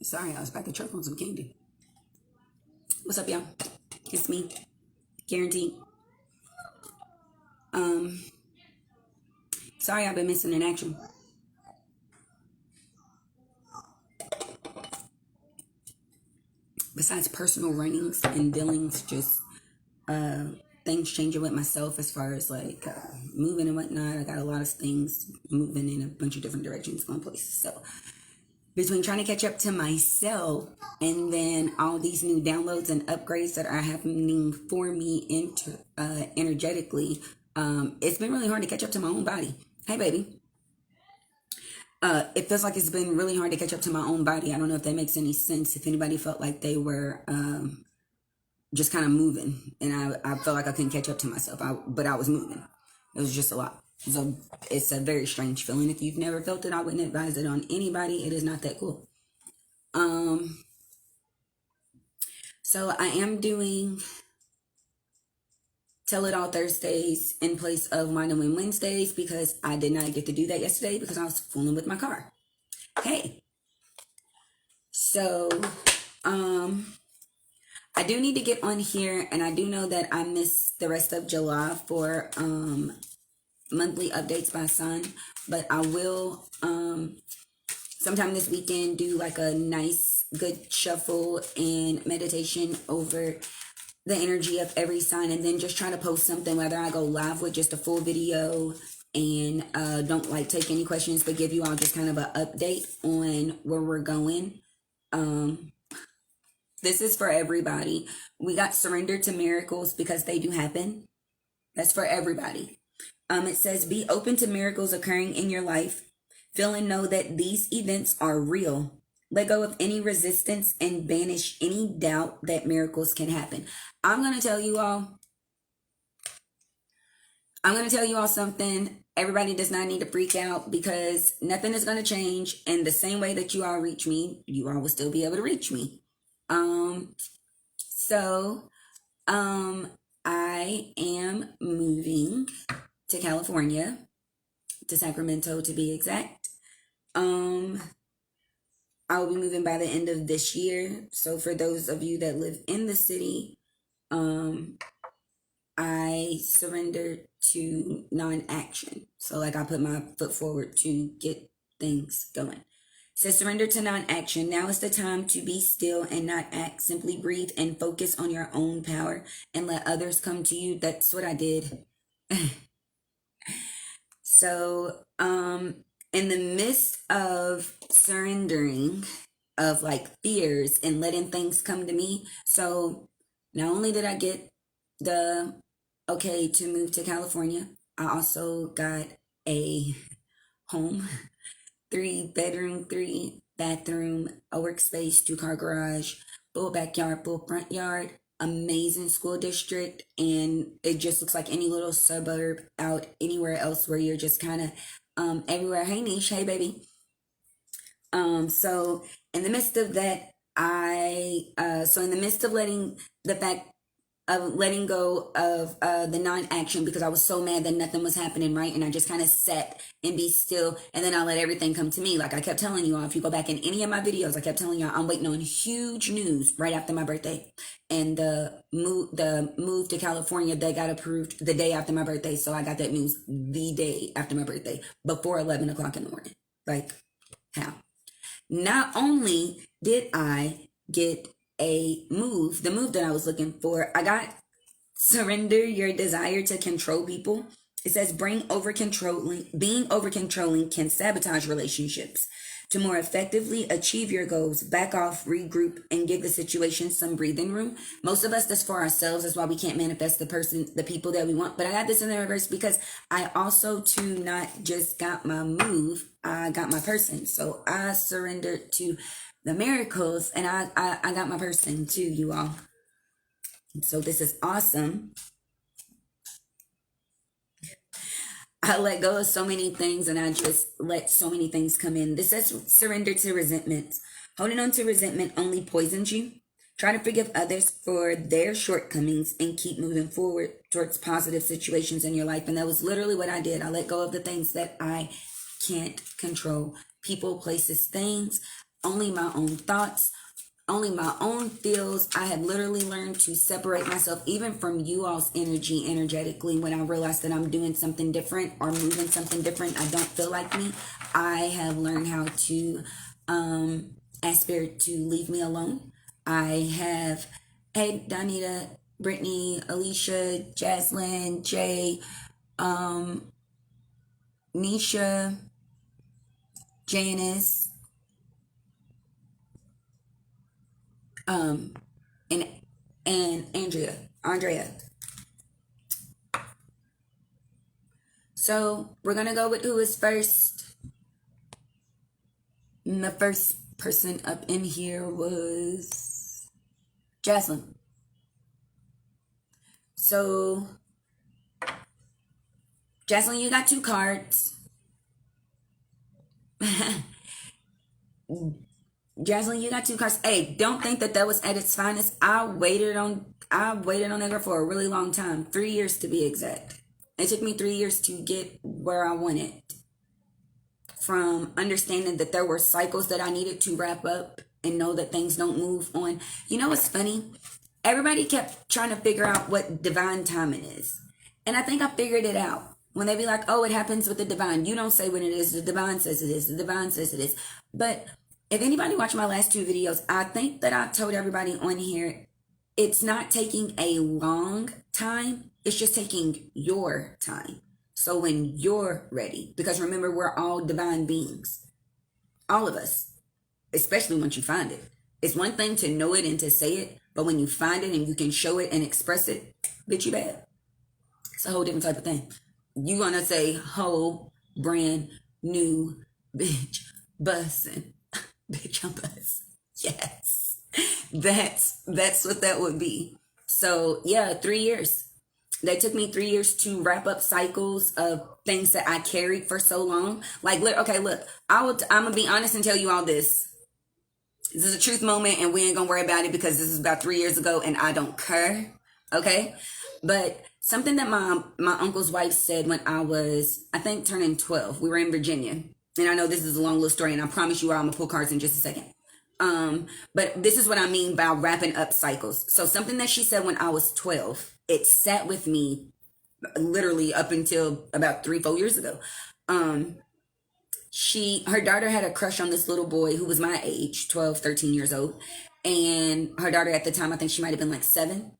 Sorry, I was about to choke on some candy. What's up, y'all? It's me, guaranteed. Um, Sorry I've been missing in action. Besides personal runnings and dealings, just uh things changing with myself as far as like moving and whatnot. I got a lot of things moving in a bunch of different directions, going places. So between trying to catch up to myself and then all these new downloads and upgrades that are happening for me energetically, it's been really hard to catch up to my own body. Hey, baby. It feels like it's been really hard to catch up to my own body. I don't know if that makes any sense. If anybody felt like they were just kind of moving, and I felt like I couldn't catch up to myself, but I was moving. It was just a lot. So it's a very strange feeling. If you've never felt it, I wouldn't advise it on anybody. It is not that cool. So I am doing Tell It All Thursdays in place of Wine and Win Wednesdays because I did not get to do that yesterday because I was fooling with my car. Hey. So, I do need to get on here, and I do know that I missed the rest of July for monthly updates by Sun, but I will sometime this weekend do like a nice good shuffle and meditation over the energy of every sign, and then just try to post something, whether I go live with just a full video and don't like take any questions, but give you all just kind of an update on where we're going. This is for everybody. We got Surrender to Miracles because they do happen. That's for everybody. It says, be open to miracles occurring in your life. Feel and know that these events are real. Let go of any resistance and banish any doubt that miracles can happen. I'm going to tell you all something. Everybody does not need to freak out because nothing is going to change. In the same way that you all reach me, you all will still be able to reach me. So, I am moving to California, to Sacramento to be exact. I will be moving by the end of this year. So for those of you that live in the city, I surrendered to non-action. So like I put my foot forward to get things going. Says surrender to non-action. Now is the time to be still and not act. Simply breathe and focus on your own power and let others come to you. That's what I did. So, in the midst of surrendering, of like fears and letting things come to me. So not only did I get the okay to move to California, I also got a home, 3 bedroom, 3 bathroom, a workspace, 2 car garage, full backyard, full front yard, amazing school district, and it just looks like any little suburb out anywhere else where you're just kind of everywhere. Hey niche, hey baby. So in the midst of that, so in the midst of letting go of the non-action, because I was so mad that nothing was happening, right? And I just kind of sat and be still, and then I let everything come to me. Like I kept telling you all, if you go back in any of my videos, I kept telling y'all I'm waiting on huge news right after my birthday. And the move to California, they got approved the day after my birthday. So I got that news the day after my birthday, before 11 o'clock in the morning. Like, how? Not only did I get the move that I was looking for, I got surrender your desire to control people. It says being over controlling can sabotage relationships. To more effectively achieve your goals, back off, regroup, and give the situation some breathing room. Most of us, that's for ourselves. That's why we can't manifest the people that we want. But I got this in the reverse because I also too not just got my move, I got my person. So I surrendered to the miracles, and I got my person too, you all. So this is awesome. I let go of so many things, and I just let so many things come in. This says surrender to resentments. Holding on to resentment only poisons you. Try to forgive others for their shortcomings and keep moving forward towards positive situations in your life. And that was literally what I did. I let go of the things that I can't control people, places, things, only my own thoughts, only my own feels. I have literally learned to separate myself even from you all's energy energetically. When I realize that I'm doing something different or moving something different, I don't feel like me. I have learned how to ask spirit to leave me alone. I have, hey, Donita, Brittany, Alicia, Jaslyn, Jay, Nisha, Janice, and Andrea. So we're gonna go with who is first. And the first person up in here was Jaslyn. So Jaslyn, you got 2 cards. Jaslyn, you got 2 cards. Hey, don't think that was at its finest. I waited on that girl for a really long time, 3 years to be exact. It took me 3 years to get where I wanted. From understanding that there were cycles that I needed to wrap up and know that things don't move on. You know what's funny? Everybody kept trying to figure out what divine timing is. And I think I figured it out. When they be like, oh, it happens with the divine. You don't say when it is. The divine says it is. The divine says it is. But if anybody watched my last 2 videos, I think that I told everybody on here, it's not taking a long time. It's just taking your time. So when you're ready, because remember, we're all divine beings. All of us, especially once you find it. It's one thing to know it and to say it, but when you find it and you can show it and express it, bitch, you bad. It's a whole different type of thing. You gonna say whole brand new bitch bussin'. Bitch, I'm bussin'. Yes. That's what that would be. So yeah, 3 years. They took me 3 years to wrap up cycles of things that I carried for so long. Like, okay, look, I'm gonna be honest and tell you all this. This is a truth moment, and we ain't gonna worry about it because this is about 3 years ago, and I don't care. Okay, but something that my uncle's wife said when I was, I think, turning 12. We were in Virginia, and I know this is a long little story, and I promise you all I'm gonna pull cards in just a second. But this is what I mean by wrapping up cycles. So something that she said when I was 12, it sat with me literally up until about 3-4 years ago. Her daughter had a crush on this little boy who was my age, 12, 13 years old. And her daughter at the time, I think she might have been like 7.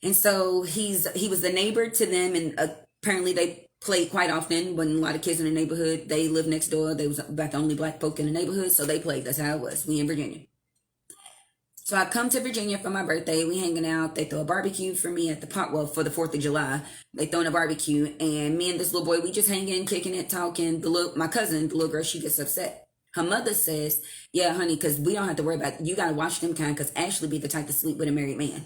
And so he was the neighbor to them. And apparently they played quite often when a lot of kids in the neighborhood, they lived next door. They was about the only black folk in the neighborhood. So they played. That's how it was. We in Virginia. So I come to Virginia for my birthday. We hanging out. They throw a barbecue for me at the park. Well, for the 4th of July, they throwing a barbecue, and me and this little boy, we just hanging, kicking it, talking. My cousin, the little girl, she gets upset. Her mother says, "Yeah, honey, because we don't have to worry about it. You gotta watch them kind, because Ashley be the type to sleep with a married man."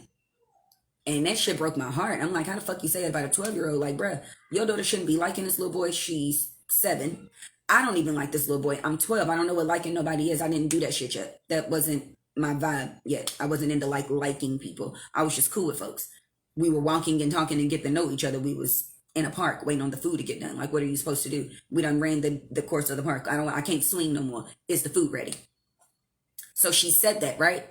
And that shit broke my heart. I'm like, how the fuck you say that about a 12-year-old? Like, bruh, your daughter shouldn't be liking this little boy. She's 7. I don't even like this little boy. I'm 12. I don't know what liking nobody is. I didn't do that shit yet. That wasn't my vibe yet. I wasn't into liking people. I was just cool with folks. We were walking and talking and getting to know each other. We was in a park waiting on the food to get done. Like, what are you supposed to do? We done ran the course of the park. I can't swing no more. Is the food ready? So she said that, right?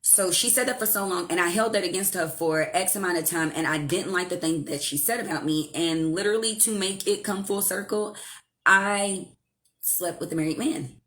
So she said that for so long, and I held that against her for X amount of time, and I didn't like the thing that she said about me. And literally, to make it come full circle, I slept with a married man.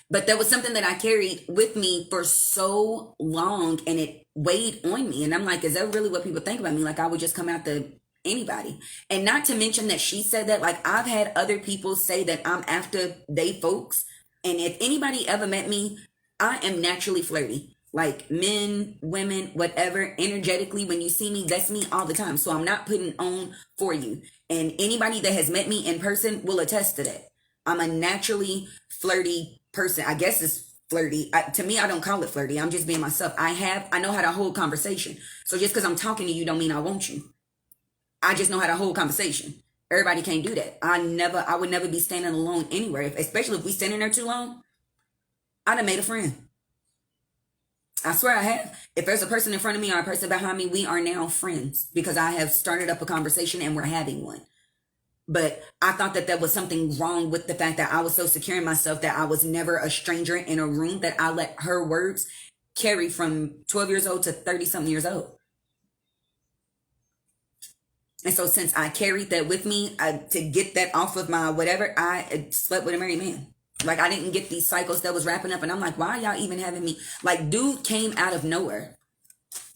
But that was something that I carried with me for so long, and it weighed on me. And I'm like, is that really what people think about me? Like, I would just come out to anybody. And not to mention that she said that, like, I've had other people say that I'm after they folks. And if anybody ever met me, I am naturally flirty. Like, men, women, whatever, energetically, when you see me, that's me all the time. So I'm not putting on for you. And anybody that has met me in person will attest to that. I'm a naturally flirty person. I guess it's flirty. To me, I don't call it flirty. I'm just being myself. I know how to hold conversation. So just because I'm talking to you don't mean I want you. I just know how to hold conversation. Everybody can't do that. I would never be standing alone anywhere. Especially if we standing there too long, I'd have made a friend. I swear I have. If there's a person in front of me or a person behind me, we are now friends because I have started up a conversation and we're having one. But I thought that there was something wrong with the fact that I was so secure in myself that I was never a stranger in a room, that I let her words carry from 12 years old to 30 something years old. And so since I carried that with me, to get that off of my whatever, I slept with a married man. Like, I didn't get these cycles that was wrapping up. And I'm like, why are y'all even having me? Like, dude came out of nowhere.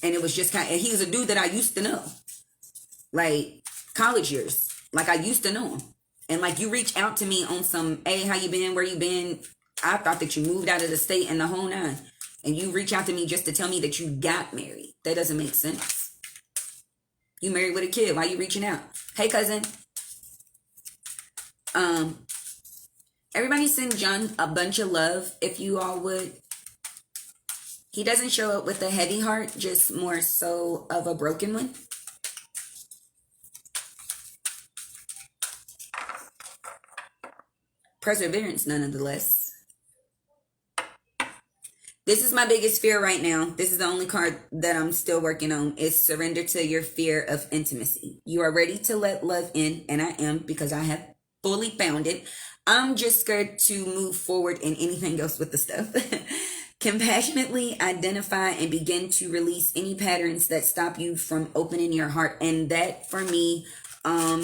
And it was just kind of, and he was a dude that I used to know. Like, college years. Like, I used to know him. And like, you reach out to me on some, hey, how you been? Where you been? I thought that you moved out of the state and the whole nine. And you reach out to me just to tell me that you got married. That doesn't make sense. You married with a kid. Why you reaching out? Hey, cousin. Everybody send John a bunch of love, if you all would. He doesn't show up with a heavy heart, just more so of a broken one. Perseverance, nonetheless. This is my biggest fear right now. This is the only card that I'm still working on, is surrender to your fear of intimacy. You are ready to let love in, and I am, because I have fully found it. I'm just scared to move forward in anything else with the stuff. Compassionately identify and begin to release any patterns that stop you from opening your heart. And that, for me,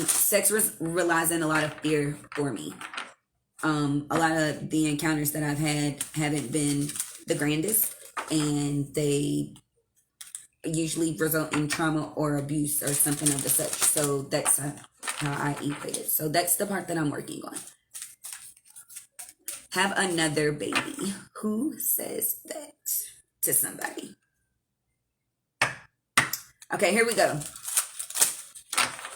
sex relies on a lot of fear for me. A lot of the encounters that I've had haven't been the grandest, and they usually result in trauma or abuse or something of the such. So that's how I equate it. So that's the part that I'm working on. Have another baby. Who says that to somebody? Okay, here we go.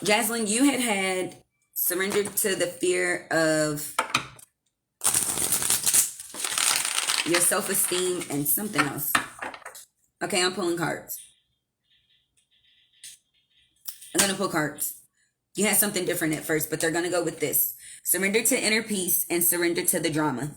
Jaslyn, you had surrendered to the fear of your self-esteem and something else. Okay, I'm pulling cards. I'm going to pull cards. You had something different at first, but they're going to go with this. Surrender to inner peace and surrender to the drama.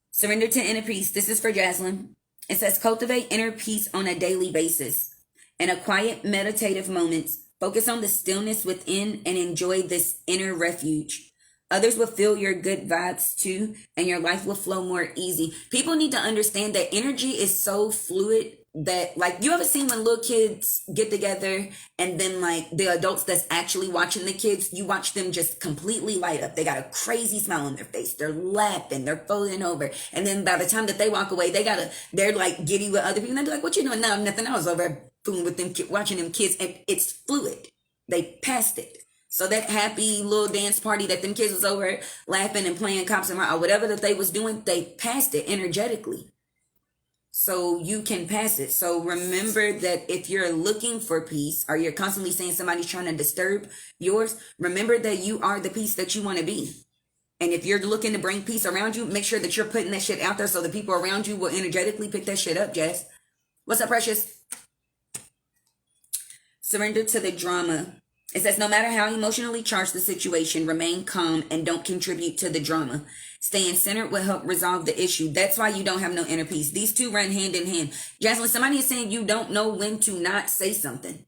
Surrender to inner peace. This is for Jaslyn. It says, cultivate inner peace on a daily basis. In a quiet, meditative moments, focus on the stillness within and enjoy this inner refuge. Others will feel your good vibes too, and your life will flow more easy. People need to understand that energy is so fluid that, like, you ever seen when little kids get together and then, like, the adults that's actually watching the kids, you watch them just completely light up. They got a crazy smile on their face. They're laughing. They're folding over. And then by the time that they walk away, they're like giddy with other people. And they're like, what you doing? No, nothing. I was over fooling with them, watching them kids. And it's fluid. They passed it. So that happy little dance party that them kids was over laughing and playing cops and or whatever that they was doing, they passed it energetically. So you can pass it. So remember that if you're looking for peace, or you're constantly saying somebody's trying to disturb yours, remember that you are the peace that you want to be. And if you're looking to bring peace around you, make sure that you're putting that shit out there so the people around you will energetically pick that shit up, Jess. What's up, Precious? Surrender to the drama. It says, no matter how emotionally charged the situation, remain calm and don't contribute to the drama. Staying centered will help resolve the issue. That's why you don't have no inner peace. These two run hand in hand. Jaslyn, somebody is saying you don't know when to not say something.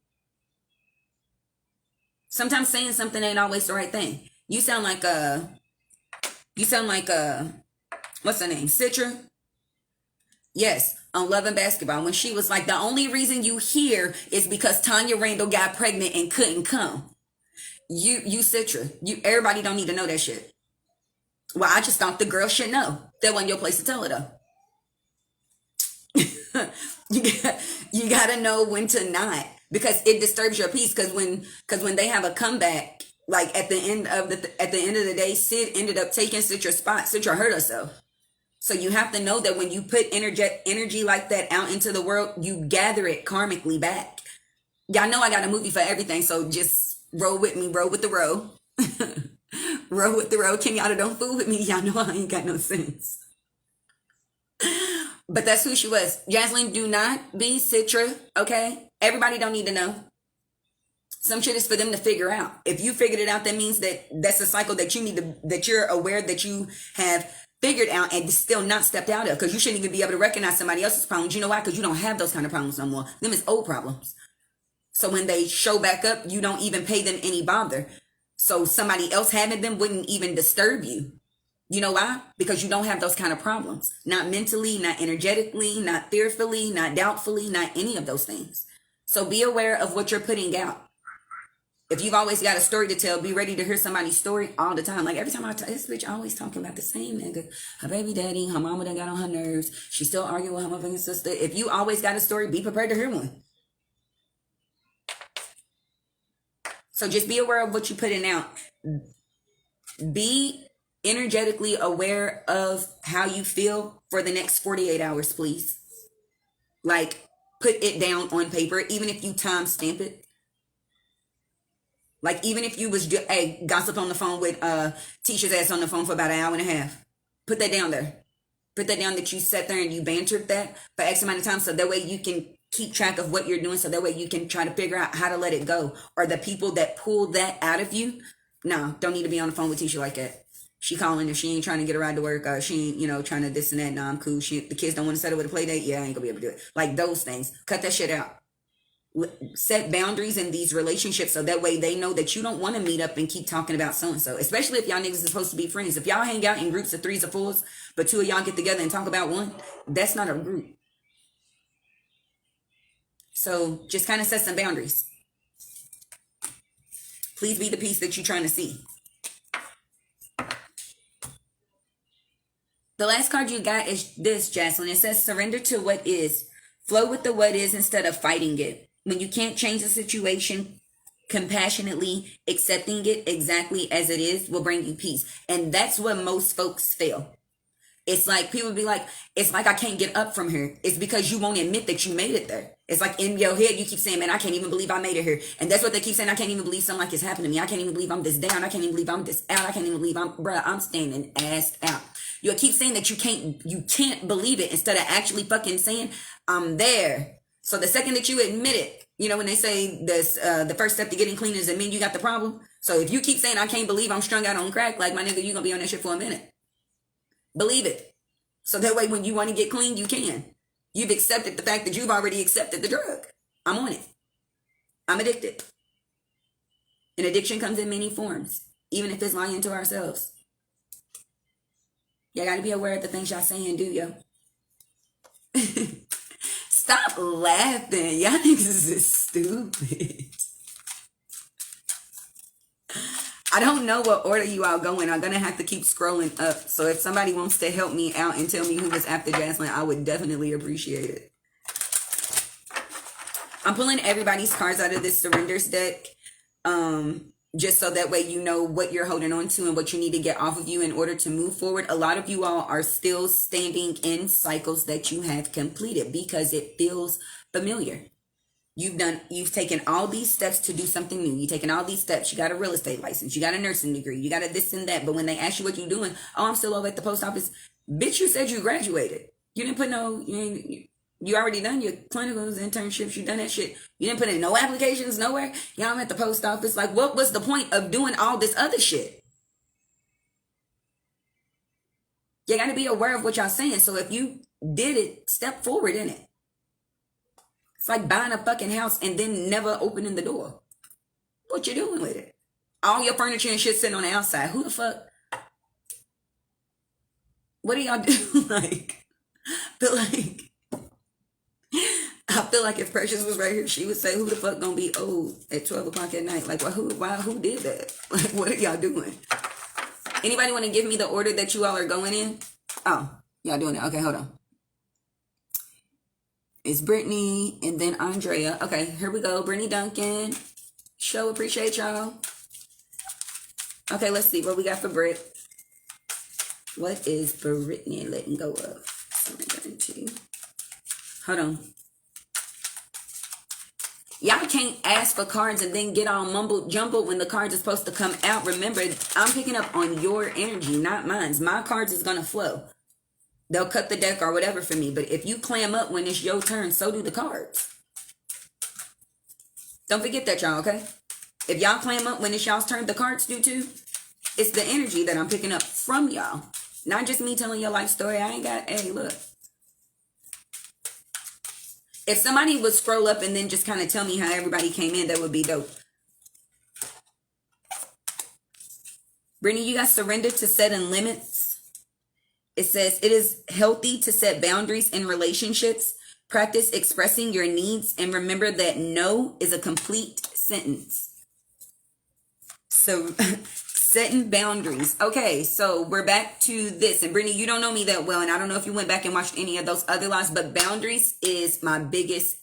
Sometimes saying something ain't always the right thing. You sound like what's her name? Citra? Yes, on Love and Basketball, when she was like, the only reason you here is because Tanya Randall got pregnant and couldn't come. You Citra. Everybody don't need to know that shit. Well, I just thought the girl should know. That wasn't your place to tell her though. you gotta know when to not, because it disturbs your peace. Because when they have a comeback, like at the end of the day, Sid ended up taking Citra's spot. Citra hurt herself. So you have to know that when you put energy like that out into the world, you gather it karmically back. Y'all know I got a movie for everything, so just roll with me, roll with the row. Roll with the row. Kenyatta, don't fool with me. Y'all know I ain't got no sense. But that's who she was. Jaslyn, do not be Citra, okay? Everybody don't need to know. Some shit is for them to figure out. If you figured it out, that means that's a cycle that you need to, that you're aware that you have figured out and still not stepped out of, because you shouldn't even be able to recognize somebody else's problems. You know why? Because you don't have those kind of problems no more. Them is old problems. So when they show back up, you don't even pay them any bother. So somebody else having them wouldn't even disturb you. You know why? Because you don't have those kind of problems. Not mentally, not energetically, not fearfully, not doubtfully, not any of those things. So be aware of what you're putting out. If you've always got a story to tell, be ready to hear somebody's story all the time. Like every time this bitch always talking about the same nigga. Her baby daddy, her mama done got on her nerves. She still arguing with her motherfucking sister. If you always got a story, be prepared to hear one. So just be aware of what you're putting out. Be energetically aware of how you feel for the next 48 hours, please. Like, put it down on paper, even if you time stamp it. Like, even if you was gossip on the phone with Tisha's ass on the phone for about an hour and a half. Put that down there. Put that down that you sat there and you bantered that for X amount of time, so that way you can keep track of what you're doing, so that way you can try to figure out how to let it go. Or the people that pull that out of you, no, don't need to be on the phone with Tisha like that. She calling if she ain't trying to get a ride to work, or she ain't, trying to this and that. No, I'm cool. The kids don't want to settle with a play date. Yeah, I ain't gonna be able to do it. Like those things. Cut that shit out. Set boundaries in these relationships, so that way they know that you don't want to meet up and keep talking about so-and-so, especially if y'all niggas are supposed to be friends. If y'all hang out in groups of 3s or 4s, but 2 of y'all get together and talk about one, that's not a group. So just kind of set some boundaries. Please be the peace that you're trying to see. The last card you got is this, Jocelyn. It says surrender to what is. Flow with the what is instead of fighting it. When you can't change the situation, compassionately accepting it exactly as it is will bring you peace. And that's where most folks fail. It's like people be like, it's like I can't get up from here. It's because you won't admit that you made it there. It's like in your head, you keep saying, man, I can't even believe I made it here. And that's what they keep saying. I can't even believe something like it's happened to me. I can't even believe I'm this down. I can't even believe I'm this out. I can't even believe I'm standing ass out. You keep saying that you can't believe it instead of actually fucking saying, I'm there. So the second that you admit it, when they say this, the first step to getting clean is admit you got the problem. So if you keep saying, I can't believe I'm strung out on crack, like my nigga, you gonna be on that shit for a minute. Believe it. So that way when you want to get clean, you can. You've accepted the fact that you've already accepted the drug. I'm on it. I'm addicted. And addiction comes in many forms, even if it's lying to ourselves. Y'all gotta be aware of the things y'all say and do, yo. Stop laughing. Y'all niggas is stupid. I don't know what order you all go in. I'm going to have to keep scrolling up. So if somebody wants to help me out and tell me who was after Jocelyn, I would definitely appreciate it. I'm pulling everybody's cards out of this surrenders deck. Just so that way you know what you're holding on to and what you need to get off of you in order to move forward. A lot of you all are still standing in cycles that you have completed because it feels familiar. You've taken all these steps to do something new. You've taken all these steps. You got a real estate license. You got a nursing degree. You got a this and that. But when they ask you what you're doing, oh, I'm still over at the post office. Bitch, you said you graduated. You didn't put you already done your clinicals, internships. You done that shit. You didn't put in no applications nowhere. Yeah, I'm at the post office. Like, what was the point of doing all this other shit? You got to be aware of what y'all saying. So if you did it, step forward in it. It's like buying a fucking house and then never opening the door. What you doing with it? All your furniture and shit sitting on the outside. Who the fuck? What do y'all do? I feel like if Precious was right here, she would say, who the fuck gonna be old at 12 o'clock at night? Like, who did that? Like, what are y'all doing? Anybody want to give me the order that you all are going in? Oh, y'all doing it. Okay, hold on. It's Brittany and then Andrea. Okay, here we go. Brittany Duncan. Show appreciate y'all. Okay, let's see what we got for Britt. What is Brittany letting go of? Hold on. Y'all can't ask for cards and then get all mumbled jumbled when the cards are supposed to come out. Remember, I'm picking up on your energy, not mine. My cards is going to flow. They'll cut the deck or whatever for me. But if you clam up when it's your turn, so do the cards. Don't forget that, y'all, okay? If y'all clam up when it's y'all's turn, the cards do too. It's the energy that I'm picking up from y'all. Not just me telling your life story. I ain't got, hey, look. If somebody would scroll up and then just kind of tell me how everybody came in, that would be dope. Brittany, you got surrender to setting limits. It says it is healthy to set boundaries in relationships. Practice expressing your needs and remember that no is a complete sentence. So setting boundaries. Okay, so we're back to this. And Brittany, you don't know me that well, and I don't know if you went back and watched any of those other lives, but boundaries is my biggest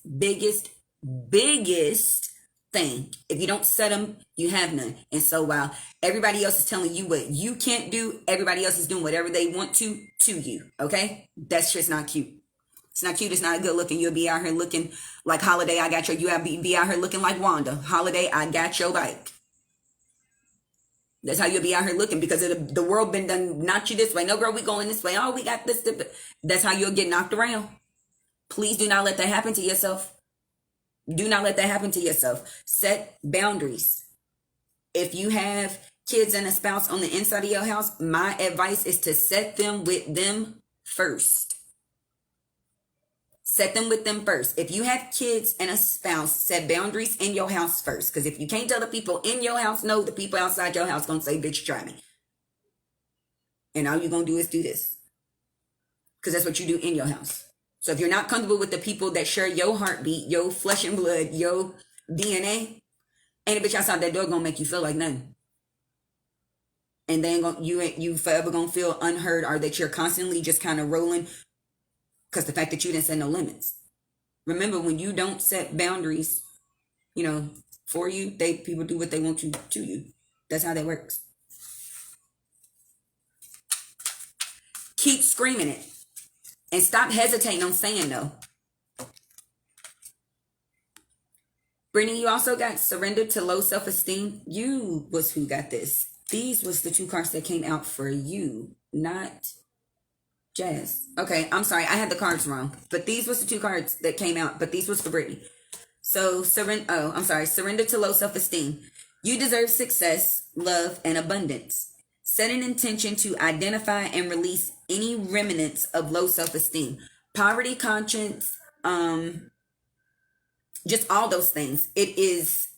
thing. If you don't set them, you have none. And so while everybody else is telling you what you can't do, everybody else is doing whatever they want to you. Okay? That's just not cute. It's not cute. It's not good looking. You'll be out here looking like Holiday, I got your, be out here looking like Wanda. Holiday, I got your bike. That's how you'll be out here looking, because the world been done knocked you this way. No, girl, we going this way. Oh, we got this. That's how you'll get knocked around. Please do not let that happen to yourself. Do not let that happen to yourself. Set boundaries. If you have kids and a spouse on the inside of your house, my advice is to set them with them first. Set them with them first. If you have kids and a spouse, set boundaries in your house first. Because if you can't tell the people in your house no, the people outside your house going to say, bitch, try me. And all you're going to do is do this. Because that's what you do in your house. So if you're not comfortable with the people that share your heartbeat, your flesh and blood, your DNA, ain't a bitch outside that door going to make you feel like nothing. And then you forever going to feel unheard, or that you're constantly just kind of rolling. Because the fact that you didn't set no limits. Remember, when you don't set boundaries, for you, people do what they want to you. That's how that works. Keep screaming it. And stop hesitating on saying no. Brittany, you also got surrender to low self-esteem. You was who got this. These was the two cards that came out for you, not Jazz. Okay, I'm sorry. I had the cards wrong. But these was the two cards that came out. But these was for Brittany. So, surrender to low self-esteem. You deserve success, love, and abundance. Set an intention to identify and release any remnants of low self-esteem. Poverty, conscience, just all those things. It's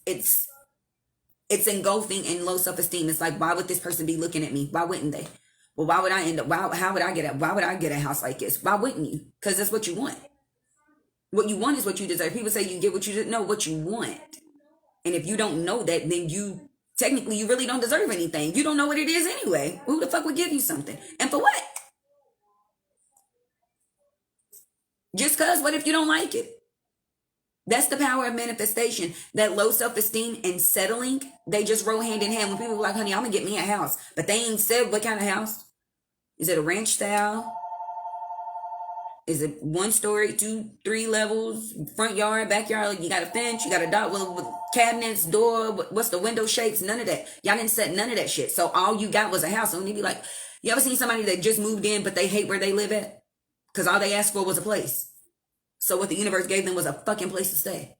engulfing in low self-esteem. It's like, why would this person be looking at me? Why wouldn't they? Well, why would I end up? Why would I get a house like this? Why wouldn't you? Because that's what you want. What you want is what you deserve. People say you get what you know, what you want. And if you don't know that, then you really don't deserve anything. You don't know what it is anyway. Who the fuck would give you something? And for what? Just because, what if you don't like it? That's the power of manifestation. That low self-esteem and settling, they just roll hand in hand. When people are like, honey, I'm going to get me a house. But they ain't said what kind of house. Is it a ranch style? Is it 1 story, 2, 3 levels, front yard, backyard? Like, you got a fence, you got a dog with cabinets, door, what's the window shapes? None of that. Y'all didn't set none of that shit. So all you got was a house. And you'd be like, you ever seen somebody that just moved in, but they hate where they live at? Because all they asked for was a place. So what the universe gave them was a fucking place to stay.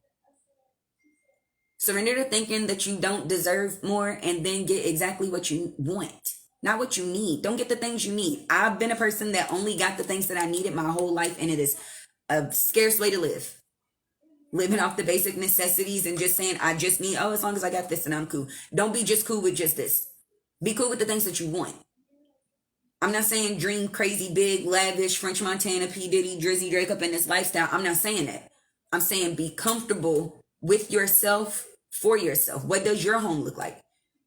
Surrender to thinking that you don't deserve more, and then get exactly what you want. Not what you need. Don't get the things you need. I've been a person that only got the things that I needed my whole life, and it is a scarce way to live. Living off the basic necessities and just saying, I just need, as long as I got this and I'm cool. Don't be just cool with just this. Be cool with the things that you want. I'm not saying dream crazy, big, lavish, French Montana, P. Diddy, Drizzy Drake up in this lifestyle. I'm not saying that. I'm saying be comfortable with yourself, for yourself. What does your home look like?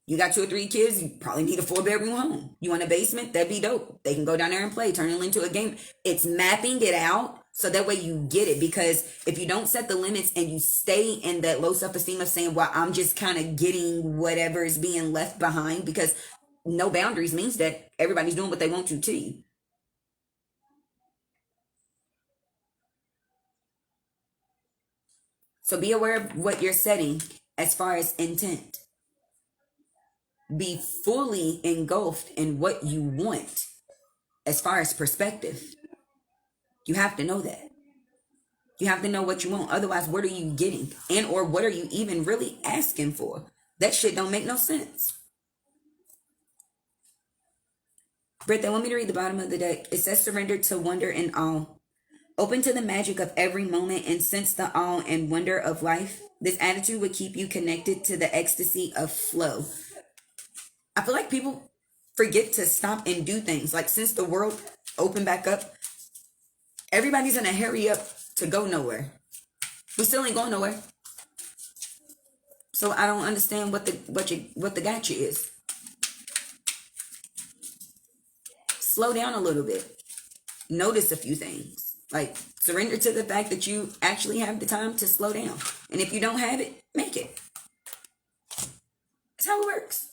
You got 2 or 3 kids, you probably need a 4-bedroom home. You want a basement? That'd be dope. They can go down there and play, turn it into a game. It's mapping it out so that way you get it. Because if you don't set the limits and you stay in that low self-esteem of saying, well, I'm just kind of getting whatever is being left behind, because no boundaries means that everybody's doing what they want to you. So be aware of what you're setting as far as intent. Be fully engulfed in what you want as far as perspective. You have to know that. You have to know what you want. Otherwise, what are you getting? And or what are you even really asking for? That shit don't make no sense. Britt, they want me to read the bottom of the deck. It says surrender to wonder and awe. Open to the magic of every moment and sense the awe and wonder of life. This attitude would keep you connected to the ecstasy of flow. I feel like people forget to stop and do things. Like since the world opened back up, everybody's in a hurry up to go nowhere. We still ain't going nowhere. So I don't understand what the gotcha is. Slow down a little bit. Notice a few things. Like surrender to the fact that you actually have the time to slow down. And if you don't have it, make it. That's how it works.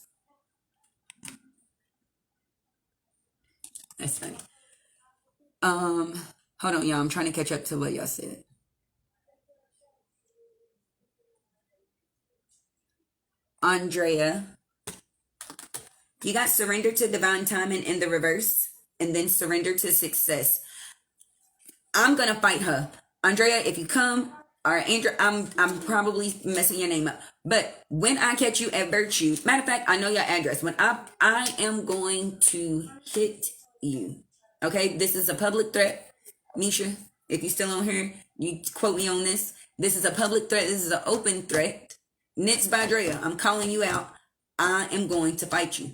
That's funny. Hold on, y'all. I'm trying to catch up to what y'all said. Andrea, you got surrender to divine timing in the reverse, and then surrender to success. I'm gonna fight her, Andrea. If you come, or Andrea, I'm probably messing your name up. But when I catch you at Virtue, matter of fact, I know your address. When I am going to hit you. Okay, this is a public threat, Misha. If you're still on here, you quote me on this. This is a public threat. This is an open threat. Nitz by Drea, I'm calling you out. I am going to fight you.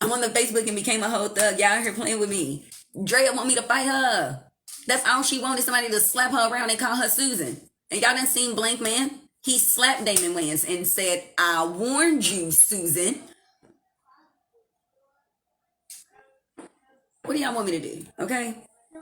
I'm on the Facebook and became a whole thug. Y'all out here playing with me. Drea want me to fight her. That's all she wanted, somebody to slap her around and call her Susan. And y'all done seen Blank Man? He slapped Damon Wayans and said, I warned you, Susan. What do y'all want me to do? Okay?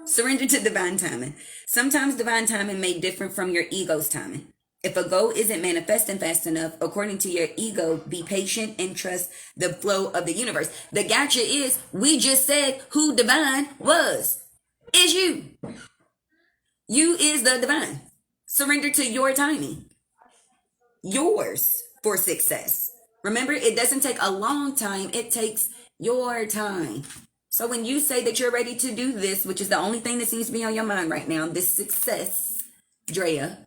Surrender to divine timing. Sometimes divine timing may differ from your ego's timing. If a goal isn't manifesting fast enough, according to your ego, be patient and trust the flow of the universe. The gotcha is, we just said who divine was. Is you. You is the divine. Surrender to your timing. Yours for success. Remember, it doesn't take a long time. It takes your time. So when you say that you're ready to do this, which is the only thing that seems to be on your mind right now, this success, Drea,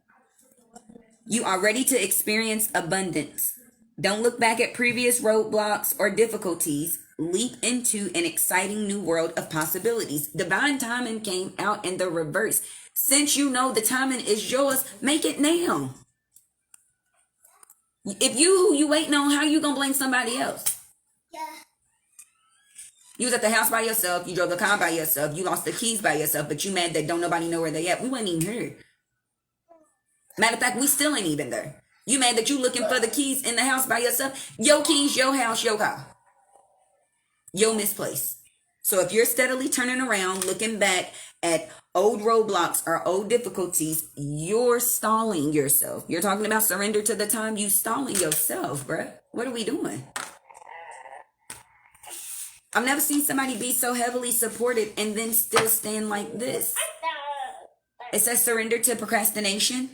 you are ready to experience abundance. Don't look back at previous roadblocks or difficulties. Leap into an exciting new world of possibilities. Divine timing came out in the reverse. Since you know the timing is yours, make it now. If you waiting on, how you gonna blame somebody else? Yeah. You was at the house by yourself. You drove the car by yourself. You lost the keys by yourself, but you mad that don't nobody know where they at. We wasn't even here. Matter of fact, we still ain't even there. You mad that you looking for the keys in the house by yourself? Your keys, your house, your car. Your misplaced. So if you're steadily turning around, looking back at old roadblocks or old difficulties, you're stalling yourself. You're talking about surrender to the time. You stalling yourself, bruh. What are we doing? I've never seen somebody be so heavily supported and then still stand like this. It says surrender to procrastination.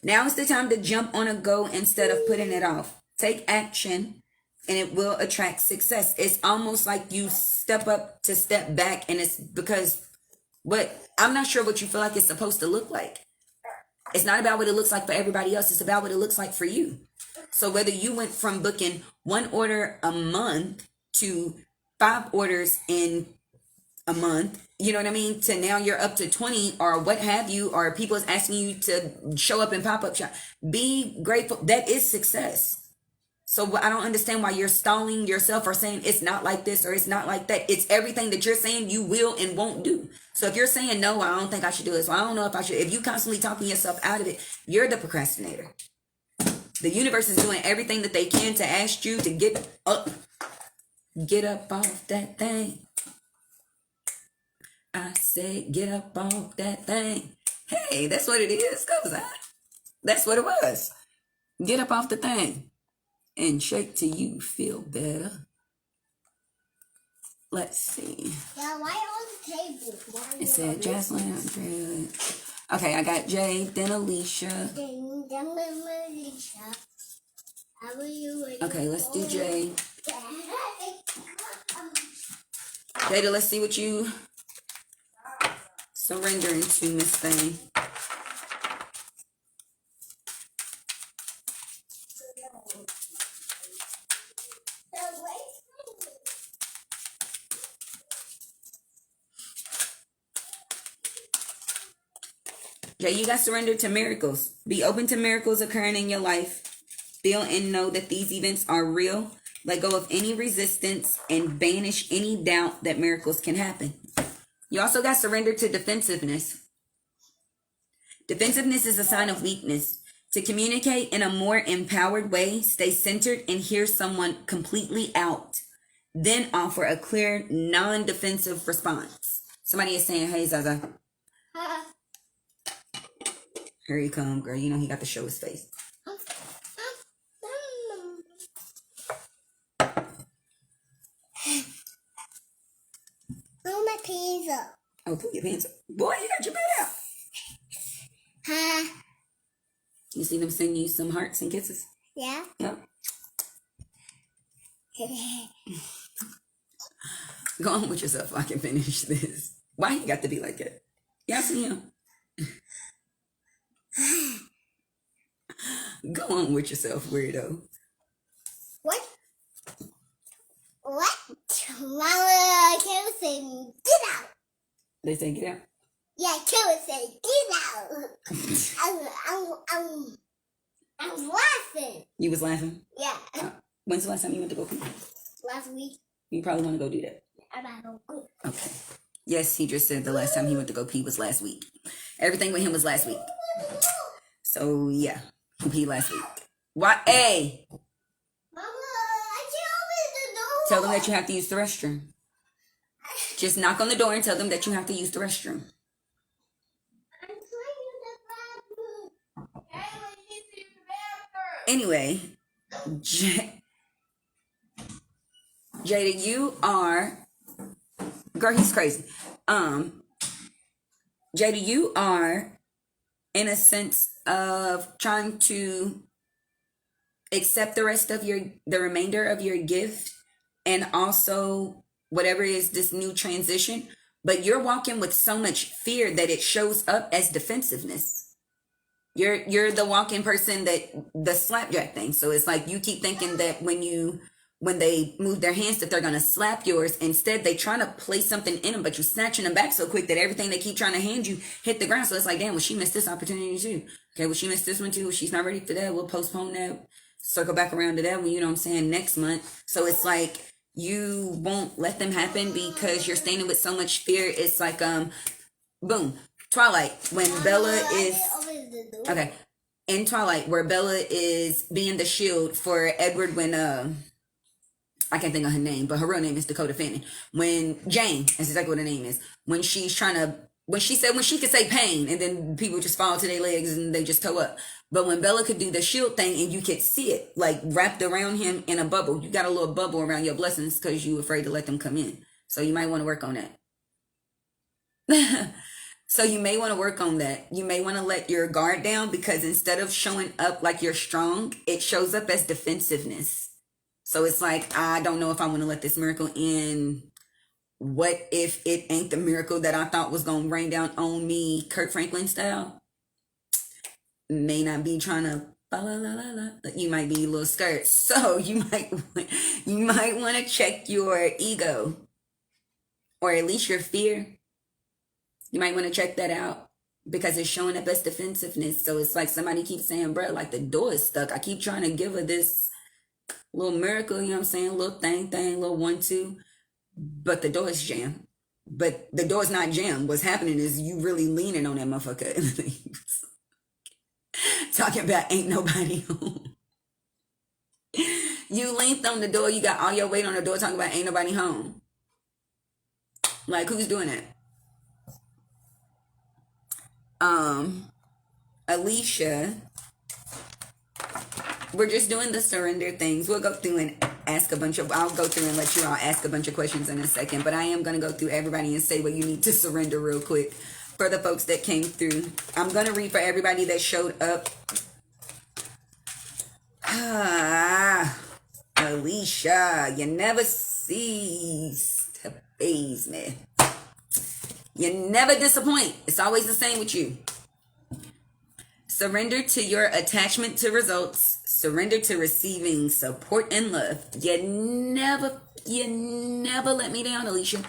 Now is the time to jump on a go instead of putting it off. Take action and it will attract success. It's almost like you step up to step back, and it's because I'm not sure what you feel like it's supposed to look like. It's not about what it looks like for everybody else. It's about what it looks like for you. So whether you went from booking 1 order a month to 5 orders in a month, you know what I mean, to now you're up to 20 or what have you, or people is asking you to show up in pop-up shop, be grateful. That is success. So I don't understand why you're stalling yourself or saying it's not like this or it's not like that. It's everything that you're saying you will and won't do. So if you're saying, no, I don't think I should do this, well, I don't know if I should. If you constantly talking yourself out of it, you're the procrastinator. The universe is doing everything that they can to ask you to get up off that thing. I said, get up off that thing. Hey, that's what it is. Goes on. That's what it was. Get up off the thing and shake till you feel better. Let's see. Yeah, why on the table? It said Jocelyn. Okay, I got Jay, then Alicia. Then Alicia. How are you? Okay, let's do Jay. Jada, let's see what you surrendering to, Miss Thing. Jay, you got surrendered to miracles. Be open to miracles occurring in your life. Feel and know that these events are real. Let go of any resistance and banish any doubt that miracles can happen. You also got surrendered to defensiveness. Defensiveness is a sign of weakness. To communicate in a more empowered way, stay centered and hear someone completely out. Then offer a clear, non-defensive response. Somebody is saying, hey, Zaza. Here he come, girl. You know he got to show his face. Pull my pants up. Oh, pull your pants up. Boy, you got your butt out. You see them send you some hearts and kisses? Yeah. Yep. Go on with yourself. I can finish this. Why you got to be like that? Y'all see him? Go on with yourself, weirdo. What? Mama, Kevin said, get out. They say get out? Yeah, Kevin said, get out. I'm laughing. You was laughing? Yeah. When's the last time you went to go pee? Last week. You probably want to go do that. I'm about to go. Okay. Yes, he just said the last time he went to go pee was last week. Everything with him was last week. So, yeah. He peed last week. Why? Hey! Mama, I can't open the door. Tell them that you have to use the restroom. Just knock on the door and tell them that you have to use the restroom. I'm trying to the bathroom. Anyway, Jada, you are... Girl, he's crazy. Jada, you are in a sense of trying to accept the remainder of your gift, and also whatever is this new transition, but you're walking with so much fear that it shows up as defensiveness. You're the walking person that the slapjack thing. So it's like you keep thinking that when they move their hands that they're going to slap yours. Instead, they trying to place something in them, but you're snatching them back so quick that everything they keep trying to hand you hit the ground. So it's like, damn, well, she missed this opportunity too. Okay, well, she missed this one too. She's not ready for that. We'll postpone that. Circle back around to that one, you know what I'm saying, next month. So it's like you won't let them happen because you're standing with so much fear. It's like, boom, Twilight, when Bella is... Okay, in Twilight, where Bella is being the shield for Edward when... I can't think of her name, but her real name is Dakota Fanning. When Jane, that's exactly what her name is. When she's trying to, when she could say pain, and then people just fall to their legs and they just toe up. But when Bella could do the shield thing and you could see it like wrapped around him in a bubble, you got a little bubble around your blessings because you afraid to let them come in. So you might want to work on that. So you may want to work on that. You may want to let your guard down because instead of showing up like you're strong, it shows up as defensiveness. So it's like, I don't know if I want to let this miracle in. What if it ain't the miracle that I thought was going to rain down on me, Kirk Franklin style? May not be trying to, la la la la. You might be a little scared. So you might want to check your ego, or at least your fear. You might want to check that out because it's showing up as defensiveness. So it's like somebody keeps saying, bro, like the door is stuck. I keep trying to give her this little miracle, you know what I'm saying? Little thing, little 1, 2. But the door is jammed. But the door's not jammed. What's happening is you really leaning on that motherfucker. Talking about ain't nobody home. You leaned on the door. You got all your weight on the door talking about ain't nobody home. Like, who's doing that? Alicia, we're just doing the surrender things. We'll go through and I'll go through and let you all ask a bunch of questions in a second, but I am going to go through everybody and say what you need to surrender real quick for the folks that came through. I'm going to read for everybody that showed up. Alicia, you never cease to amaze me. You never disappoint. It's always the same with you. Surrender to your attachment to results. Surrender to receiving support and love. You never let me down, Alicia.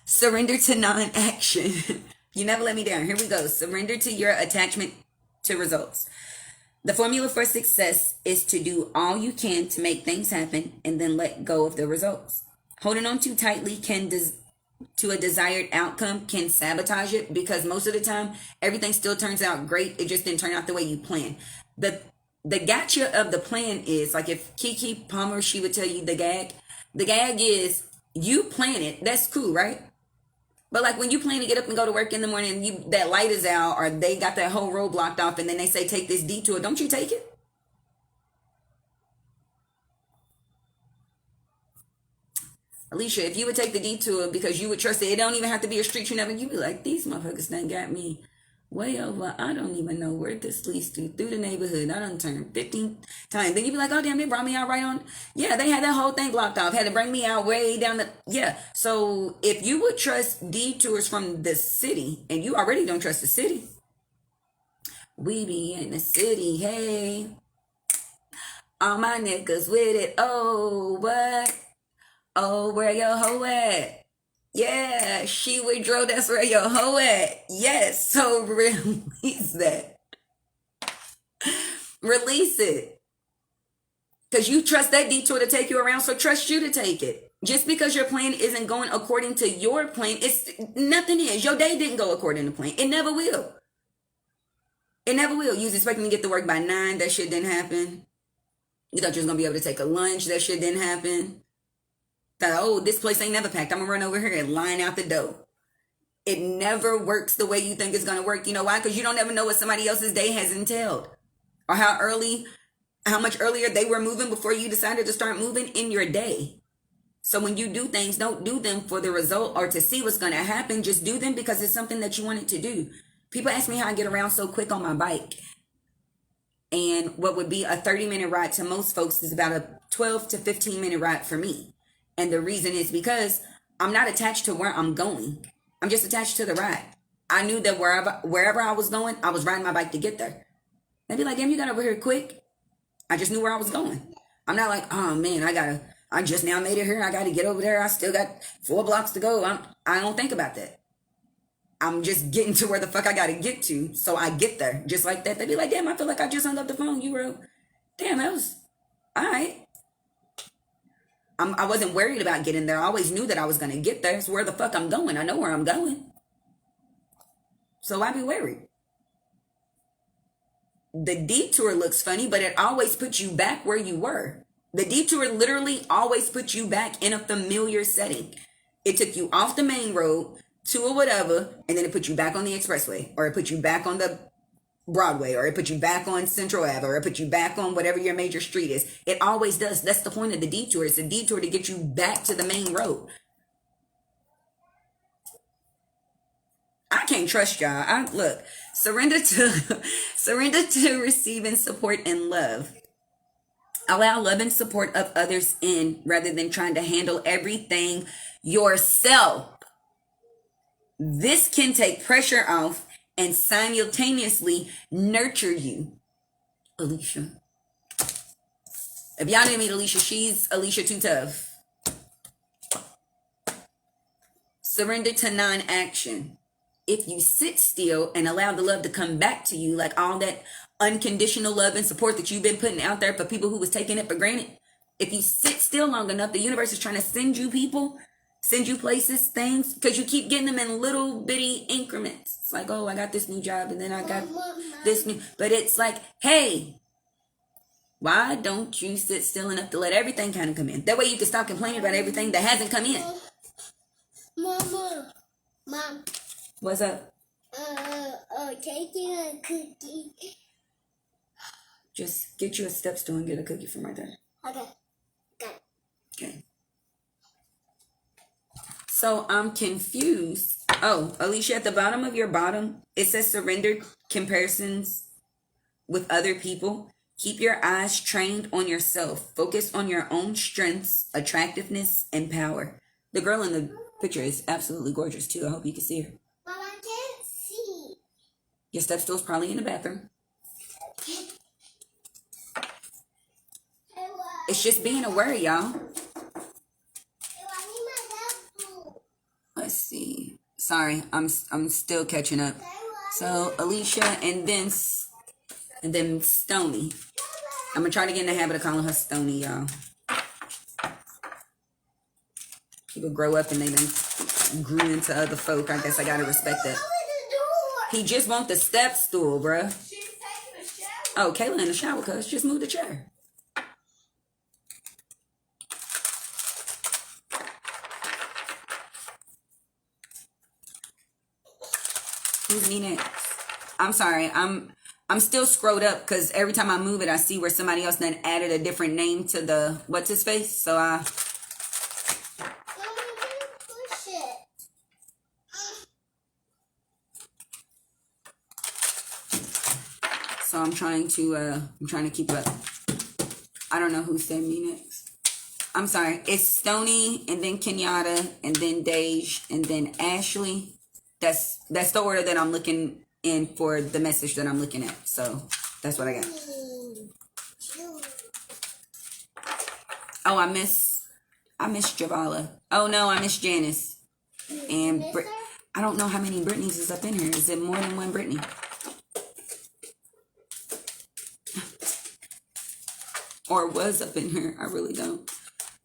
Surrender to non-action. You never let me down. Here we go. Surrender to your attachment to results. The formula for success is to do all you can to make things happen and then let go of the results. Holding on too tightly to a desired outcome can sabotage it, because most of the time everything still turns out great. It just didn't turn out the way you planned. The gotcha of the plan is, like, if Keke Palmer, she would tell you the gag. The gag is, you plan it. That's cool, right? But like when you plan to get up and go to work in the morning, and that light is out, or they got that whole road blocked off, and then they say take this detour, don't you take it? Alicia, if you would take the detour because you would trust it, it don't even have to be a street you never, you'd be like, these motherfuckers done got me way over. I don't even know where this leads to, through the neighborhood. I done turned 15 times. Then you'd be like, oh damn, they brought me out right on. Yeah, they had that whole thing blocked off. Had to bring me out way down the, yeah. So if you would trust detours from the city, and you already don't trust the city. We be in the city, hey. All my niggas with it. Oh, what? Oh, where your hoe at? Yeah, she withdrew. That's where your hoe at. Yes, so release that. Release it. Because you trust that detour to take you around, so trust you to take it. Just because your plan isn't going according to your plan, it's nothing is. Your day didn't go according to plan. It never will. It never will. You was expecting to get to work by 9. That shit didn't happen. You thought you was going to be able to take a lunch. That shit didn't happen. Thought, oh, this place ain't never packed. I'm going to run over here and line out the door. It never works the way you think it's going to work. You know why? Because you don't ever know what somebody else's day has entailed. Or how much earlier they were moving before you decided to start moving in your day. So when you do things, don't do them for the result or to see what's going to happen. Just do them because it's something that you wanted to do. People ask me how I get around so quick on my bike. And what would be a 30-minute ride to most folks is about a 12 to 15-minute ride for me. And the reason is because I'm not attached to where I'm going. I'm just attached to the ride. I knew that wherever I was going, I was riding my bike to get there. They'd be like, damn, you got over here quick. I just knew where I was going. I'm not like, oh man, I just now made it here. I got to get over there. I still got 4 blocks to go. I don't think about that. I'm just getting to where the fuck I got to get to. So I get there just like that. They'd be like, damn, I feel like I just hung up the phone. You wrote, damn, that was all right. I wasn't worried about getting there. I always knew that I was going to get there. It's where the fuck I'm going. I know where I'm going. So why be worried? The detour looks funny, but it always puts you back where you were. The detour literally always puts you back in a familiar setting. It took you off the main road to or whatever, and then it put you back on the expressway, or it put you back on the Broadway, or it put you back on Central Ave, or it put you back on whatever your major street is. It always does. That's the point of the detour. It's a detour to get you back to the main road. I can't trust y'all. Look, surrender to receiving support and love. Allow love and support of others in rather than trying to handle everything yourself. This can take pressure off and simultaneously nurture you. Alicia. If y'all didn't meet Alicia, she's Alicia Too Tough. Surrender to non-action. If you sit still and allow the love to come back to you, like all that unconditional love and support that you've been putting out there for people who was taking it for granted, if you sit still long enough, the universe is trying to send you people, send you places, things, because you keep getting them in little bitty increments. It's like, oh, I got this new job, and then I got this new, but it's like, hey, why don't you sit still enough to let everything kind of come in? That way you can stop complaining about everything that hasn't come in. Mom. What's up? Taking a cookie. Just get you a step stool and get a cookie from right there. Okay. Got it. Okay. So I'm confused. Oh, Alicia, at the bottom of your bottom, it says surrender comparisons with other people. Keep your eyes trained on yourself. Focus on your own strengths, attractiveness, and power. The girl in the picture is absolutely gorgeous too. I hope you can see her. Mom, I can't see. Your step stool's probably in the bathroom. It's just being aware, y'all. Let's see. Sorry, I'm still catching up. So Alicia and then Stony. I'm gonna try to get in the habit of calling her Stony, y'all. People grow up and they then grew into other folk. I guess I gotta respect that. He just want the step stool, bruh. Oh, Kayla in the shower, cuz. Just move the chair. Who's me next? I'm sorry. I'm still scrolled up because every time I move it, I see where somebody else then added a different name to the what's his face. So I'm trying to keep up. I don't know who said me next. I'm sorry. It's Stony and then Kenyatta and then Dej and then Ashley. That's the order that I'm looking in for the message that I'm looking at. So that's what I got. Oh, I miss Javala. Oh no, I miss Janice. And I don't know how many Britneys is up in here. Is it more than one Britney? Or was up in here. I really don't.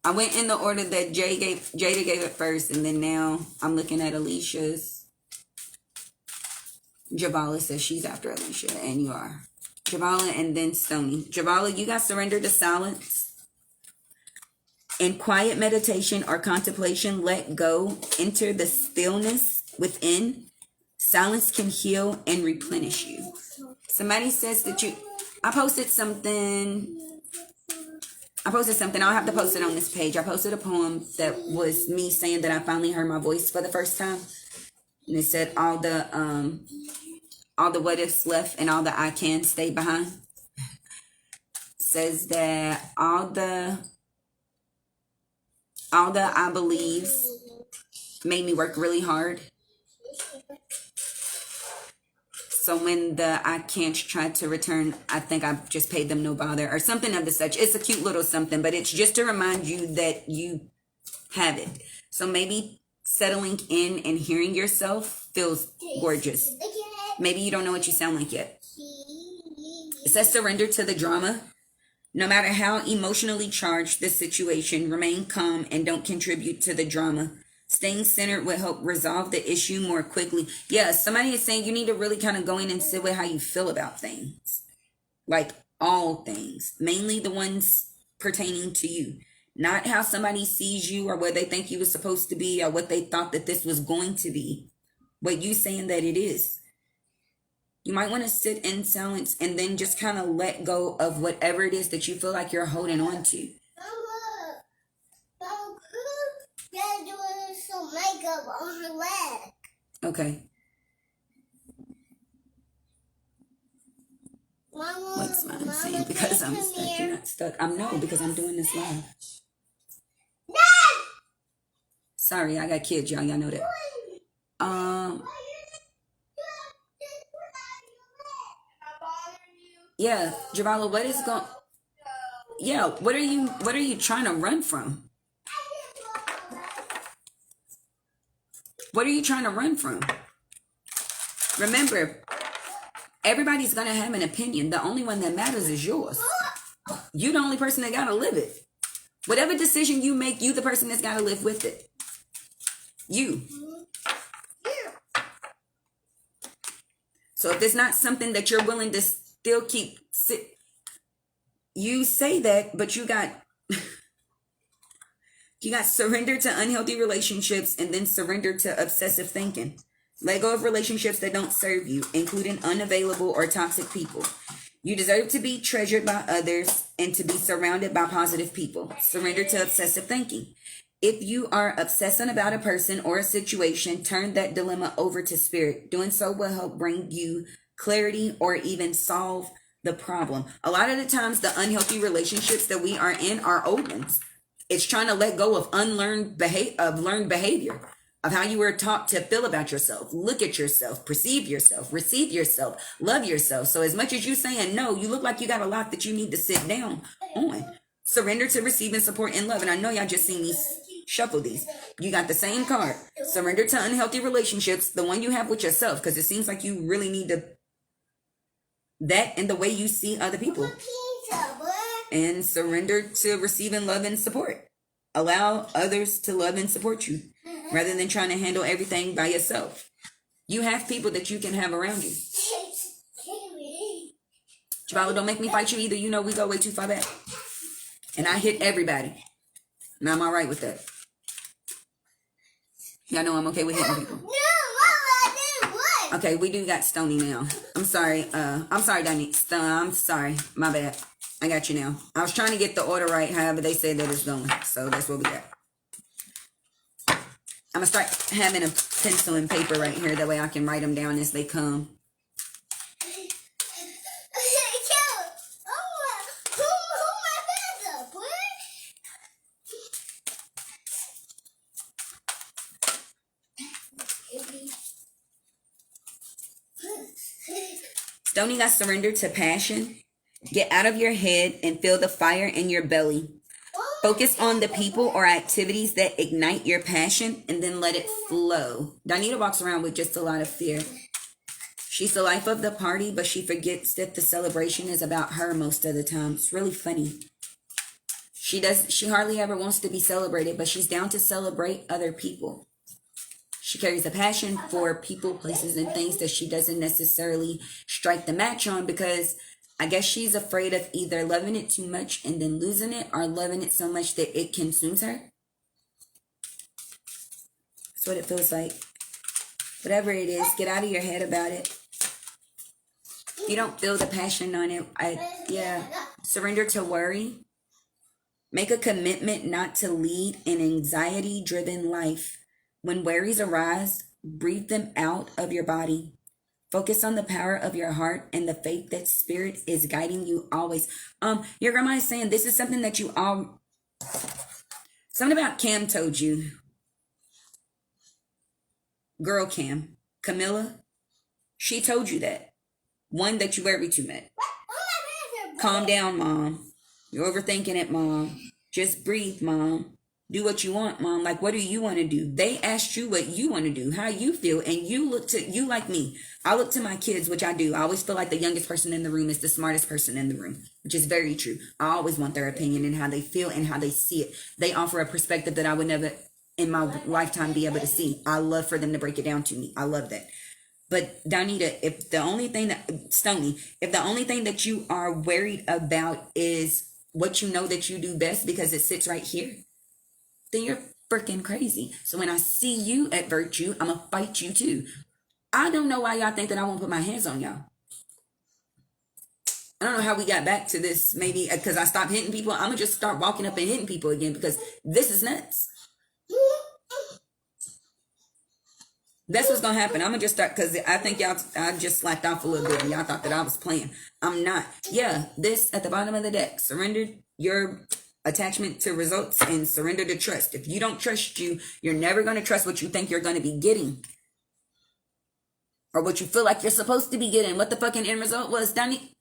I went in the order that Jada gave it first, and then now I'm looking at Alicia's. Javala says she's after Alicia, and you are. Javala and then Stony. Javala, you got surrendered to silence. In quiet meditation or contemplation, let go. Enter the stillness within. Silence can heal and replenish you. Somebody says that I posted something. I'll have to post it on this page. I posted a poem that was me saying that I finally heard my voice for the first time. And it said all the what ifs left and all the I can stay behind. Says that all the I believes made me work really hard. So when the I can't tried to return, I think I just paid them no bother or something of the such. It's a cute little something, but it's just to remind you that you have it. So maybe settling in and hearing yourself feels gorgeous. Maybe you don't know what you sound like yet. It says surrender to the drama. No matter how emotionally charged the situation, remain calm and don't contribute to the drama. Staying centered will help resolve the issue more quickly. Yeah, somebody is saying you need to really kind of go in and sit with how you feel about things. Like all things. Mainly the ones pertaining to you. Not how somebody sees you or where they think you were supposed to be or what they thought that this was going to be. But you saying that it is. You might want to sit in silence and then just kind of let go of whatever it is that you feel like you're holding on to. You're doing some makeup on her leg. Okay. Mama, what's mine saying? Because I'm stuck. You're not stuck. No, because I'm doing this live. No! Sorry, I got kids, y'all. Y'all know that. Yeah, Javala, what is going? Yeah, what are you trying to run from? What are you trying to run from? Remember, everybody's going to have an opinion. The only one that matters is yours. You're the only person that got to live it. Whatever decision you make, you the person that's got to live with it. You. So if it's not something that you're willing to still keep, you say that, but you got surrendered to unhealthy relationships and then surrendered to obsessive thinking. Let go of relationships that don't serve you, including unavailable or toxic people. You deserve to be treasured by others and to be surrounded by positive people. Surrender to obsessive thinking. If you are obsessing about a person or a situation, turn that dilemma over to spirit. Doing so will help bring you clarity or even solve the problem. A lot of the times, the unhealthy relationships that we are in are old ones. It's trying to let go of learned behavior, of how you were taught to feel about yourself, look at yourself, perceive yourself, receive yourself, love yourself. So as much as you saying no, you look like you got a lot that you need to sit down on. Surrender to receiving support and love. And I know y'all just seen me Shuffle these. You got the same card. Surrender to unhealthy relationships, the one you have with yourself, because it seems like you really need to, that and the way you see other people. And surrender to receiving love and support. Allow others to love and support you rather than trying to handle everything by yourself. You have people that you can have around you. Javala, don't make me fight you either. You know we go way too far back. And I hit everybody. And I'm all right with that. Y'all know I'm okay with hitting people. No, Mama, I didn't win. Okay, we do got Stony now. I'm sorry. I'm sorry, Danny. I'm sorry. My bad. I got you now. I was trying to get the order right. However, they said that it's going. So that's what we got. I'm going to start having a pencil and paper right here. That way I can write them down as they come. Stony got surrendered to passion. Get out of your head and feel the fire in your belly. Focus on the people or activities that ignite your passion and then let it flow. Donita walks around with just a lot of fear. She's the life of the party, but she forgets that the celebration is about her most of the time. It's really funny. She hardly ever wants to be celebrated, but she's down to celebrate other people. She carries a passion for people, places, and things that she doesn't necessarily strike the match on because I guess she's afraid of either loving it too much and then losing it or loving it so much that it consumes her. That's what it feels like. Whatever it is, get out of your head about it. You don't feel the passion on it. Surrender to worry. Make a commitment not to lead an anxiety-driven life. When worries arise, breathe them out of your body. Focus on the power of your heart and the faith that spirit is guiding you always. Your grandma is saying this is something that you all, something about Cam told you. Girl Cam, Camilla, she told you that. One that you worry too much. Calm down, Mom. You're overthinking it, Mom. Just breathe, Mom. Do what you want, Mom. Like, what do you want to do? They asked you what you want to do, how you feel, and you like me. I look to my kids, which I do. I always feel like the youngest person in the room is the smartest person in the room, which is very true. I always want their opinion and how they feel and how they see it. They offer a perspective that I would never in my lifetime be able to see. I love for them to break it down to me. I love that. But Donita, if the only thing that you are worried about is what you know that you do best because it sits right here, then you're freaking crazy. So when I see you at virtue, I'm going to fight you too. I don't know why y'all think that I won't put my hands on y'all. I don't know how we got back to this. Maybe because I stopped hitting people. I'm going to just start walking up and hitting people again because this is nuts. That's what's going to happen. I'm going to just start because I think I just slacked off a little bit and y'all thought that I was playing. I'm not. Yeah, this at the bottom of the deck. Surrendered your attachment to results and surrender to trust. If you don't trust you, you're never going to trust what you think you're going to be getting. Or what you feel like you're supposed to be getting. What the fucking end result was, Donnie.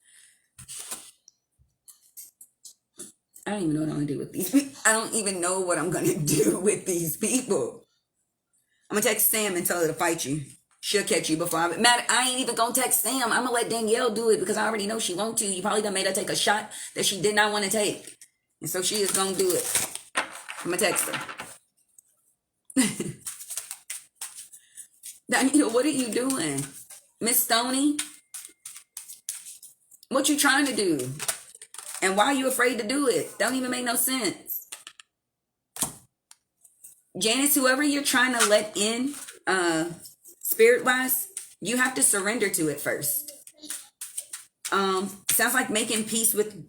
I don't even know what I'm going to do with these people. I don't even know what I'm going to do with these people. I'm going to text Sam and tell her to fight you. She'll catch you before I ain't even going to text Sam. I'm going to let Danielle do it because I already know she won't to. You probably done made her take a shot that she did not want to take. And so she is going to do it. I'm going to text her. Donita, what are you doing? Miss Stoney? What you trying to do? And why are you afraid to do it? Don't even make no sense. Janice, whoever you're trying to let in, spirit-wise, you have to surrender to it first. Sounds like making peace with...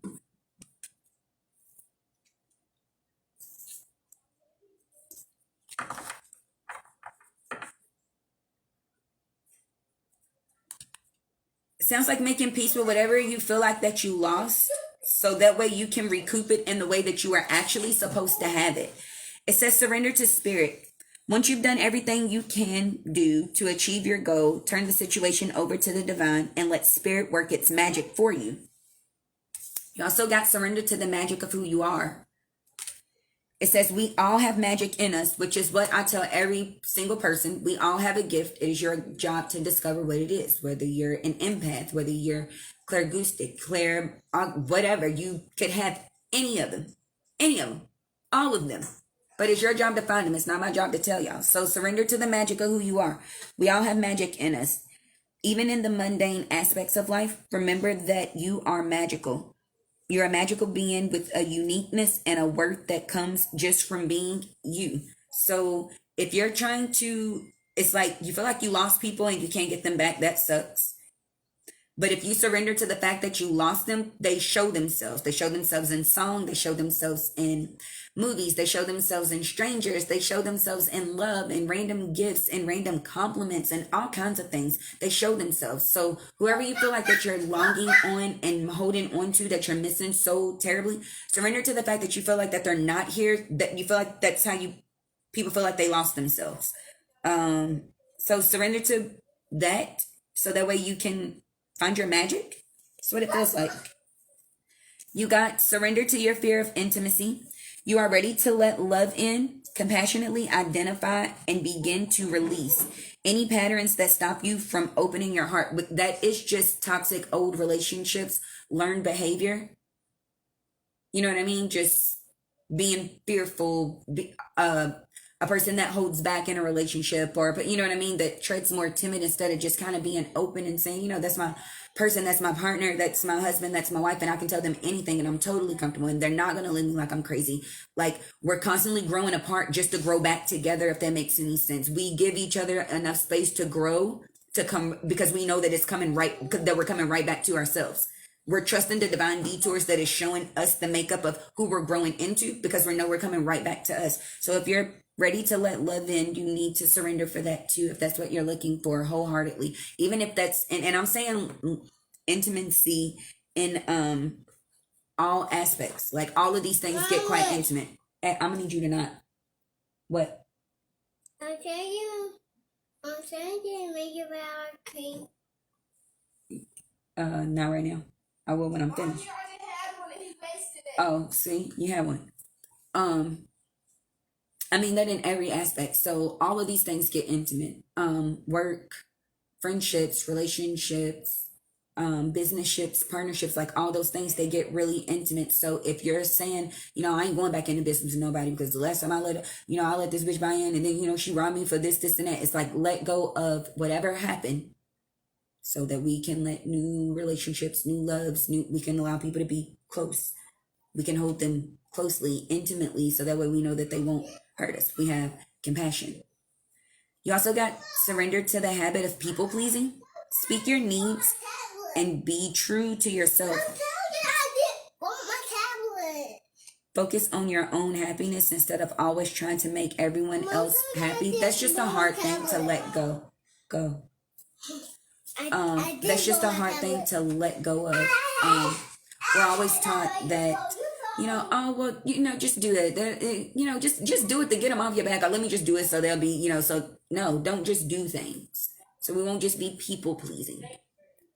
Sounds like making peace with whatever you feel like that you lost, so that way you can recoup it in the way that you are actually supposed to have it. It says surrender to spirit. Once you've done everything you can do to achieve your goal, turn the situation over to the divine and let spirit work its magic for you. You also got surrender to the magic of who you are. It says we all have magic in us, which is what I tell every single person. We all have a gift. It is your job to discover what it is, whether you're an empath, whether you're clairgustic, whatever. You could have any of them, all of them. But it's your job to find them. It's not my job to tell y'all. So surrender to the magic of who you are. We all have magic in us. Even in the mundane aspects of life, remember that you are magical. You're a magical being with a uniqueness and a worth that comes just from being you. So if you're trying to, it's like you feel like you lost people and you can't get them back, that sucks. But if you surrender to the fact that you lost them, they show themselves. They show themselves in song. They show themselves in movies. They show themselves in strangers. They show themselves in love and random gifts and random compliments and all kinds of things. They show themselves. So whoever you feel like that you're longing on and holding on to, that you're missing so terribly, surrender to the fact that you feel like that they're not here, that you feel like that's how people feel like they lost themselves. So surrender to that so that way you can find your magic. That's what it feels like. You got surrender to your fear of intimacy. You are ready to let love in, compassionately identify, and begin to release any patterns that stop you from opening your heart. But that is just toxic old relationships, learned behavior. You know what I mean? Just being fearful, a person that holds back in a relationship, or, you know what I mean, that treads more timid instead of just kind of being open and saying, you know, that's my person, that's my partner, that's my husband, that's my wife, and I can tell them anything and I'm totally comfortable and they're not going to leave me like I'm crazy. Like, we're constantly growing apart just to grow back together, if that makes any sense. We give each other enough space to grow, to come, because we know that it's coming right, that we're coming right back to ourselves. We're trusting the divine detours that is showing us the makeup of who we're growing into, because we know we're coming right back to us. So if you're ready to let love in, you need to surrender for that too, if that's what you're looking for wholeheartedly. Even if that's, and I'm saying intimacy in all aspects. Like, all of these things get quite intimate. I'm gonna need you to not. What? I'm trying to make it about cream. Not right now. I will when I'm finished. Oh, see, you have one. I mean that in every aspect. So all of these things get intimate. Work, friendships, relationships, business-ships, partnerships, like all those things, they get really intimate. So if you're saying, you know, I ain't going back into business with nobody because the last time I let this bitch buy in and then, you know, she robbed me for this and that. It's like, let go of whatever happened so that we can let new relationships, new loves, we can allow people to be close. We can hold them closely, intimately, so that way we know that they won't hurt us. We have compassion. You also got surrender to the habit of people pleasing. Speak your needs and be true to yourself. Focus on your own happiness instead of always trying to make everyone else happy. That's just a hard thing to let go. That's just a hard thing to let go of. We're always taught that, you know, oh, well, you know, just do it. You know, just do it to get them off your back. Or let me just do it so they'll be, you know, so no, don't just do things. So we won't just be people pleasing.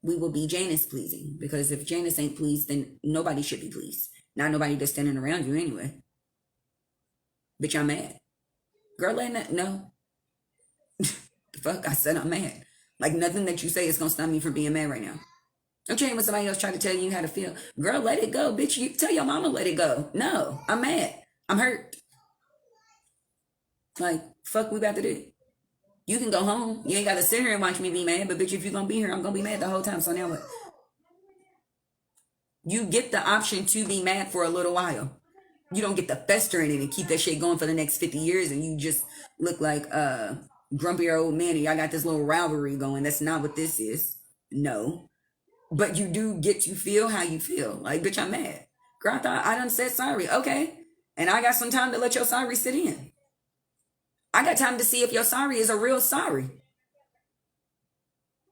We will be Janice pleasing, because if Janice ain't pleased, then nobody should be pleased. Not nobody that's standing around you anyway. Bitch, I'm mad. Girl, no. The fuck, I said I'm mad. Like, nothing that you say is gonna stop me from being mad right now. Don't you hear when somebody else try to tell you how to feel? Girl, let it go, bitch. You tell your mama let it go. No, I'm mad. I'm hurt. Like, fuck we about to do? You can go home. You ain't got to sit here and watch me be mad. But bitch, if you're going to be here, I'm going to be mad the whole time. So now what? You get the option to be mad for a little while. You don't get to fester in it and keep that shit going for the next 50 years. And you just look like a grumpy old man. And y'all got this little rivalry going. That's not what this is. No. But you do get to feel how you feel. Like, bitch, I'm mad. Girl, I thought I done said sorry. Okay. And I got some time to let your sorry sit in. I got time to see if your sorry is a real sorry.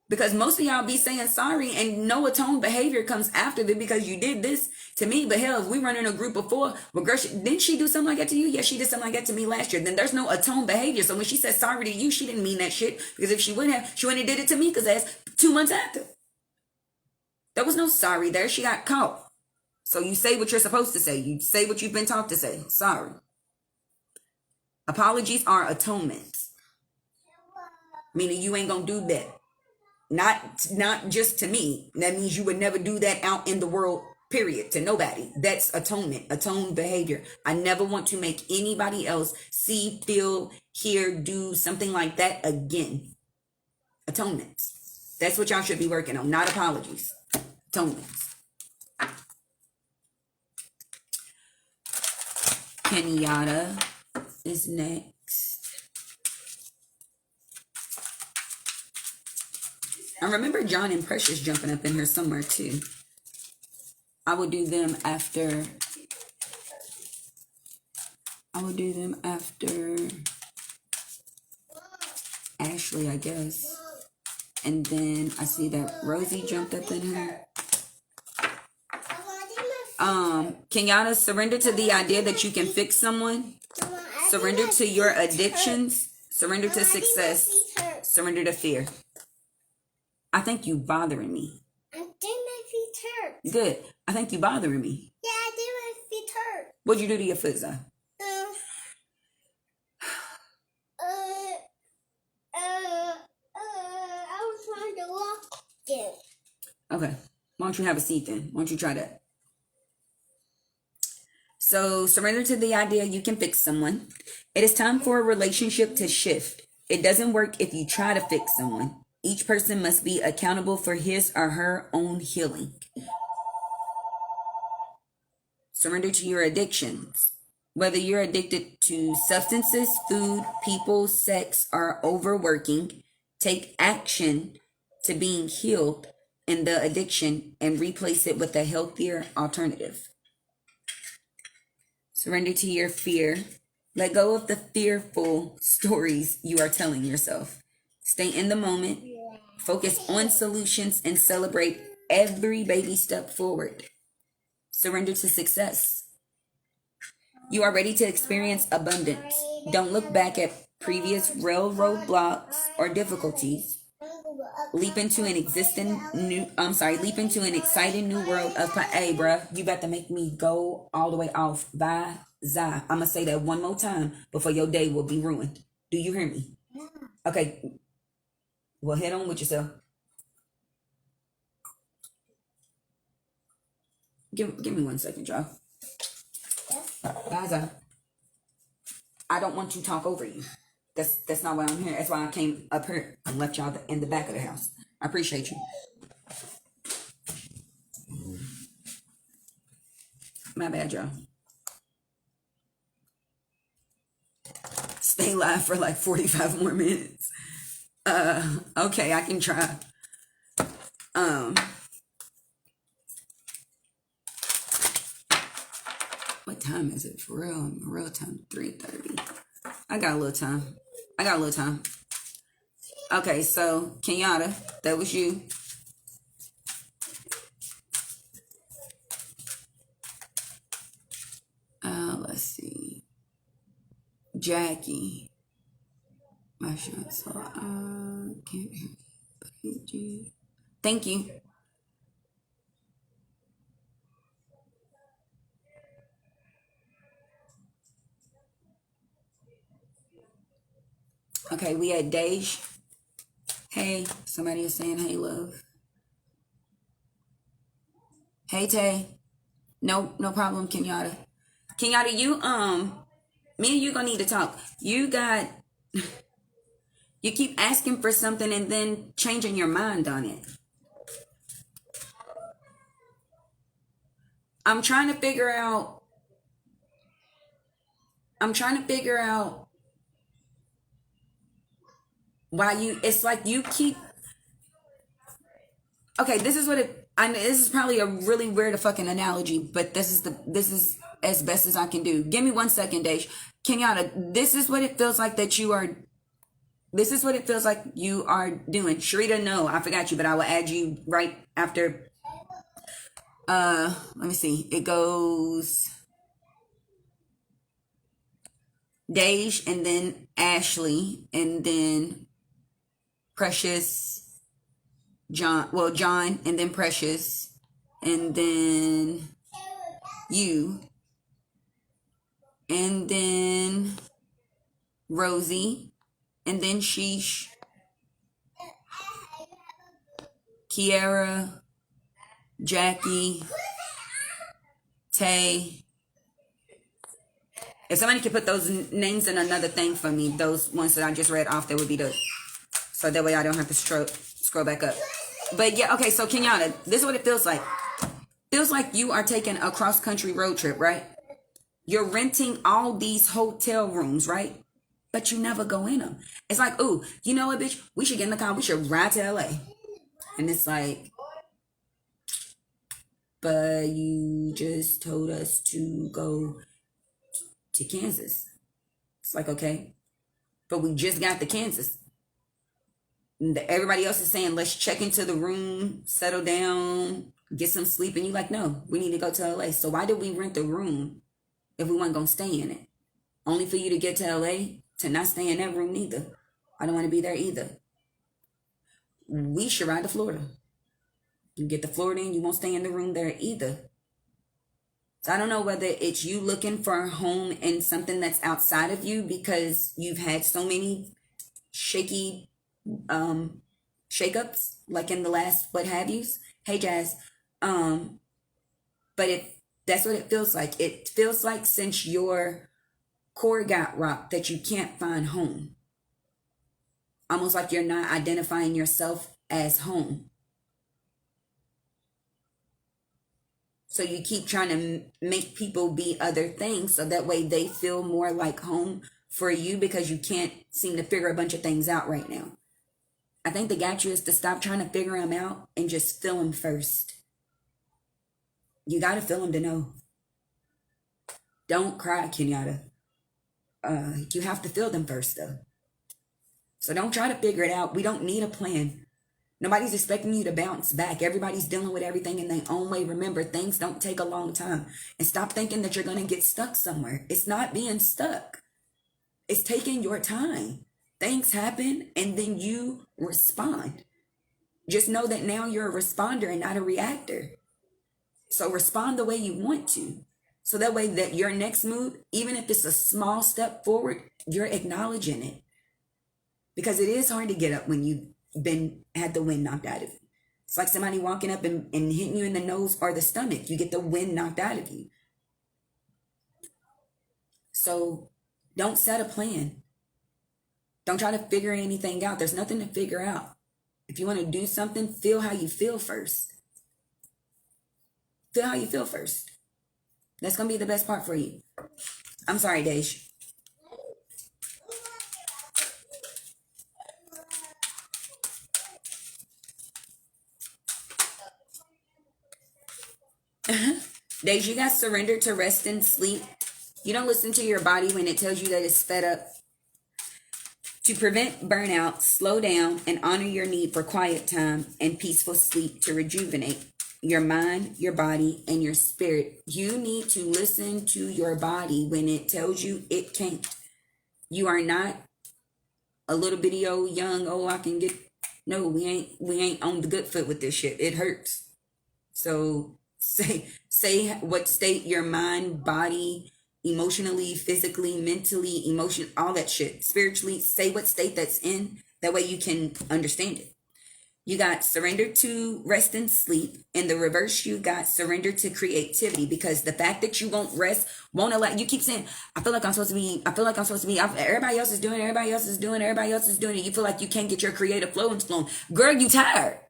Because most of y'all be saying sorry and no atoned behavior comes after them because you did this to me. But hell, if we run in a group of 4, well, girl, didn't she do something like that to you? Yeah, she did something like that to me last year. Then there's no atoned behavior. So when she said sorry to you, she didn't mean that shit. Because if she wouldn't have, she wouldn't have did it to me because that's 2 months after. There was no sorry there. She got caught. So you say what you're supposed to say. You say what you've been taught to say. Sorry. Apologies are atonements, meaning you ain't gonna do that. Not just to me. That means you would never do that out in the world, period, to nobody. That's atonement, atoned behavior. I never want to make anybody else see, feel, hear, do something like that again. Atonements. That's what y'all should be working on, not apologies. Atonements. Kenyatta is next. I remember John and Precious jumping up in here somewhere too. I will do them after. Ashley, I guess. And then I see that Rosie jumped up in here. Kenyatta, surrender to the idea that you can fix someone. Surrender to your addictions. Surrender to success. Surrender to fear. I think you bothering me. I think my feet hurt. Good. I think you bothering me. Yeah, I think my feet hurt. What'd you do to your foot, Zai? I was trying to walk it. Okay. Why don't you have a seat then? Why don't you try that? So surrender to the idea you can fix someone. It is time for a relationship to shift. It doesn't work if you try to fix someone. Each person must be accountable for his or her own healing. Surrender to your addictions. Whether you're addicted to substances, food, people, sex, or overworking, take action to being healed in the addiction and replace it with a healthier alternative. Surrender to your fear. Let go of the fearful stories you are telling yourself. Stay in the moment. Focus on solutions and celebrate every baby step forward. Surrender to success. You are ready to experience abundance. Don't look back at previous railroad blocks or difficulties. Leap into an exciting new world of hey, bruh, you about to make me go all the way off by Zai. I'm gonna say that one more time before your day will be ruined. Do you hear me? Okay. Well, head on with yourself. Give me 1 second, y'all. Guys, I don't want to talk over you. That's not why I'm here. That's why I came up here and left y'all in the back of the house. I appreciate you. My bad, y'all. Stay live for like 45 more minutes. Okay, I can try. What time is it for real? Real time, 3:30. I got a little time. Okay, so Kenyatta, that was you. Let's see. Jackie. My shot, so can't hear you. Thank you. Okay, we had Dej. Hey, somebody is saying hey, love. Hey, Tay. No problem, Kenyatta. Kenyatta, you me and you gonna need to talk. You keep asking for something and then changing your mind on it. I'm trying to figure out why it's like you keep. Okay, this is probably a really weird fucking analogy, but this is as best as I can do. Give me 1 second, Dej. Kenyatta, this is what it feels like that you are. This is what it feels like you are doing. Sharita, no, I forgot you, but I will add you right after. Let me see. It goes Dej and then Ashley and then Precious, John and then Precious and then you and then Rosie, and then Sheesh, Kiara, Jackie, Tay. If somebody could put those names in another thing for me, those ones that I just read off, that would be the, so that way I don't have to scroll back up. But yeah, okay, so Kenyatta, this is what it feels like. Feels like you are taking a cross-country road trip, right? You're renting all these hotel rooms, right? But you never go in them. It's like, ooh, you know what, bitch? We should get in the car. We should ride to LA. And it's like, but you just told us to go to Kansas. It's like, okay, but we just got to Kansas. Everybody else is saying, let's check into the room, settle down, get some sleep. And you're like, no, we need to go to LA. So why did we rent the room if we weren't going to stay in it? Only for you to get to LA to not stay in that room either. I don't want to be there either. We should ride to Florida. You get to Florida and you won't stay in the room there either. So I don't know whether it's you looking for a home in something that's outside of you because you've had so many shaky shakeups, like in the last what have yous. Hey Jazz. But that's what it feels like. It feels like since your core got rocked that you can't find home. Almost like you're not identifying yourself as home. So you keep trying to make people be other things so that way they feel more like home for you because you can't seem to figure a bunch of things out right now. I think the got you is to stop trying to figure them out and just feel them first. You got to feel them to know. Don't cry, Kenyatta. You have to feel them first, though. So don't try to figure it out. We don't need a plan. Nobody's expecting you to bounce back. Everybody's dealing with everything in their own way. Remember, things don't take a long time. And stop thinking that you're going to get stuck somewhere. It's not being stuck. It's taking your time. Things happen and then you respond. Just know that now you're a responder and not a reactor. So respond the way you want to. So that way that your next move, even if it's a small step forward, you're acknowledging it. Because it is hard to get up when you've had the wind knocked out of you. It's like somebody walking up and hitting you in the nose or the stomach. You get the wind knocked out of you. So don't set a plan. Don't try to figure anything out. There's nothing to figure out. If you want to do something, feel how you feel first. Feel how you feel first. That's going to be the best part for you. I'm sorry, Dej. Days you got surrendered to rest and sleep. You don't listen to your body when it tells you that it's fed up. To prevent burnout, slow down and honor your need for quiet time and peaceful sleep to rejuvenate your mind, your body, and your spirit. You need to listen to your body when it tells you it can't. You are not a little bitty old young, I can get. No, we ain't on the good foot with this shit. It hurts. So say what state your mind, body, emotionally, physically, mentally, all that shit, spiritually, say what state that's in. That way you can understand it. You got surrender to rest and sleep. In the reverse, you got surrender to creativity, because the fact that you won't rest won't allow. You keep saying, I feel like I'm supposed to be, everybody else is doing it. You feel like you can't get your creative flowing. Girl, you tired.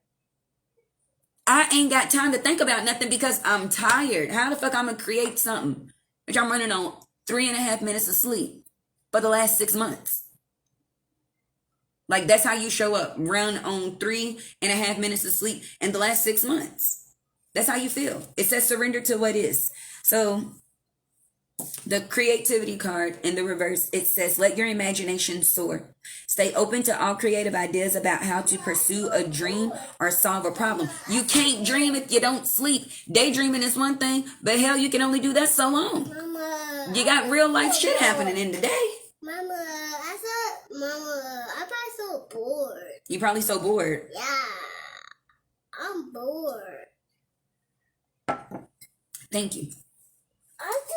I ain't got time to think about nothing because I'm tired. How the fuck I'm going to create something? Which I'm running on 3.5 minutes of sleep for the last 6 months. Like, that's how you show up. Run on 3.5 minutes of sleep in the last 6 months. That's how you feel. It says surrender to what is. So the creativity card in the reverse, it says, let your imagination soar. Stay open to all creative ideas about how to pursue a dream or solve a problem. You can't dream if you don't sleep. Daydreaming is one thing, but hell, you can only do that so long. Mama. You got real life shit happening in the day. Mama, I'm probably so bored. You're probably so bored. Yeah, I'm bored. Thank you.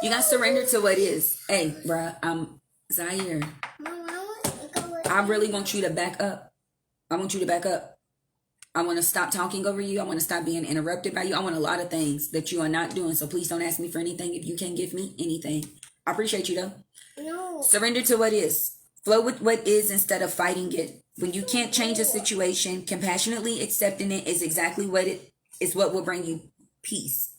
You got to surrender to what is. Hey, bruh, I'm Zaire. Mama, I really want you to back up. I want you to back up. I want to stop talking over you. I want to stop being interrupted by you. I want a lot of things that you are not doing. So please don't ask me for anything if you can't give me anything. I appreciate you though. No. Surrender to what is. Flow with what is instead of fighting it. When you can't change a situation, compassionately accepting it is exactly what it is, what will bring you peace.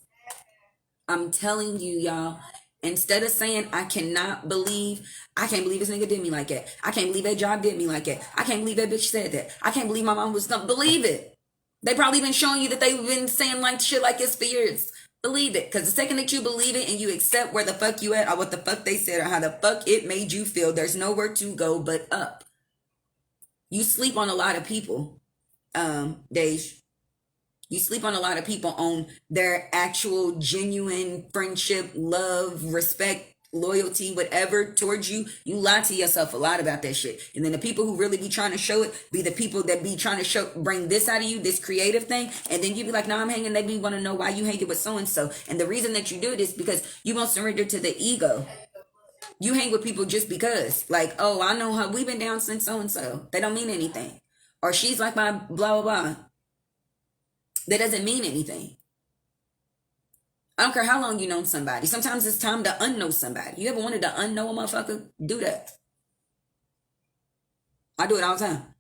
I'm telling you, y'all. Instead of saying, I can't believe this nigga did me like that. I can't believe that job did me like that. I can't believe that bitch said that. I can't believe my mom was gonna believe it. They probably been showing you that they've been saying like shit like this for years. Believe it. Because the second that you believe it and you accept where the fuck you at or what the fuck they said or how the fuck it made you feel, there's nowhere to go but up. You sleep on a lot of people, Dej. You sleep on a lot of people on their actual genuine friendship, love, respect, loyalty, whatever towards you. You lie to yourself a lot about that shit. And then the people who really be trying to show it be the people that be trying to bring this out of you, this creative thing. And then you be like, no, I'm hanging. They be want to know why you hanging with so-and-so. And the reason that you do it is because you won't surrender to the ego. You hang with people just because. Like, oh, I know her. We've been down since so-and-so. They don't mean anything. Or she's like my blah, blah, blah. That doesn't mean anything. I don't care how long you know somebody. Sometimes it's time to unknow somebody. You ever wanted to unknow a motherfucker? Do that. I do it all the time.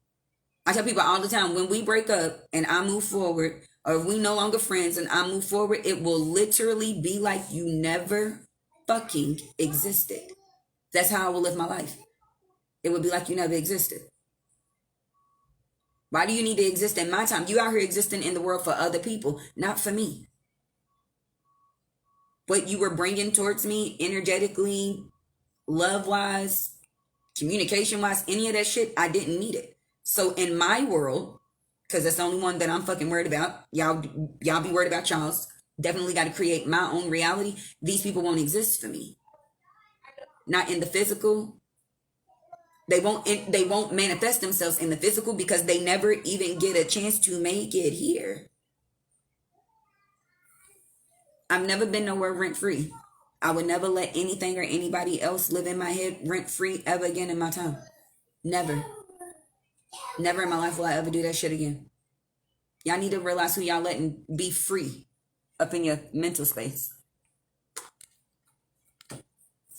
I tell people all the time, when we break up and I move forward, or if we no longer friends and I move forward, it will literally be like you never fucking existed. That's how I will live my life. It would be like you never existed. Why do you need to exist in my time? You out here existing in the world for other people, not for me. What you were bringing towards me energetically, love-wise, communication-wise, any of that shit, I didn't need it. So in my world, because that's the only one that I'm fucking worried about, y'all be worried about y'all's. Definitely got to create my own reality. These people won't exist for me. Not in the physical. They won't manifest themselves in the physical because they never even get a chance to make it here. I've never been nowhere rent-free. I would never let anything or anybody else live in my head rent-free ever again in my time. Never. Never in my life will I ever do that shit again. Y'all need to realize who y'all letting be free up in your mental space.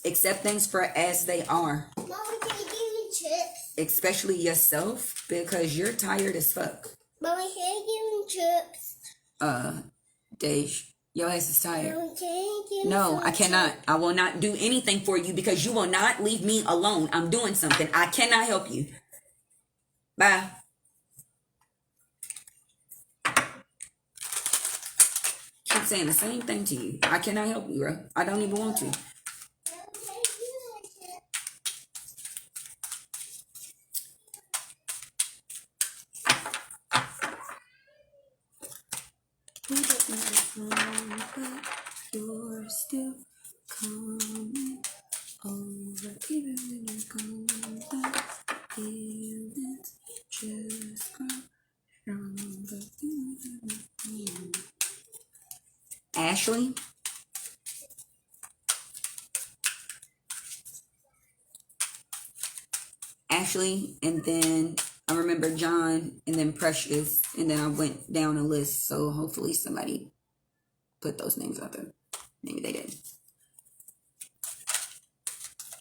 Accept things for as they are. Mama, can you give me chips? Especially yourself, because you're tired as fuck. Mama, can you give me chips? Dej, your ass is tired. Mama, can you give me No, some I cannot. chips? I will not do anything for you because you will not leave me alone. I'm doing something. I cannot help you. Bye. Keep saying the same thing to you. I cannot help you, bro. I don't even want to. You're still coming over, even when you're gone. That feelings just grow stronger. Ashley, and then I remember John, and then Precious, and then I went down a list. So hopefully somebody put those names out there. Maybe they did.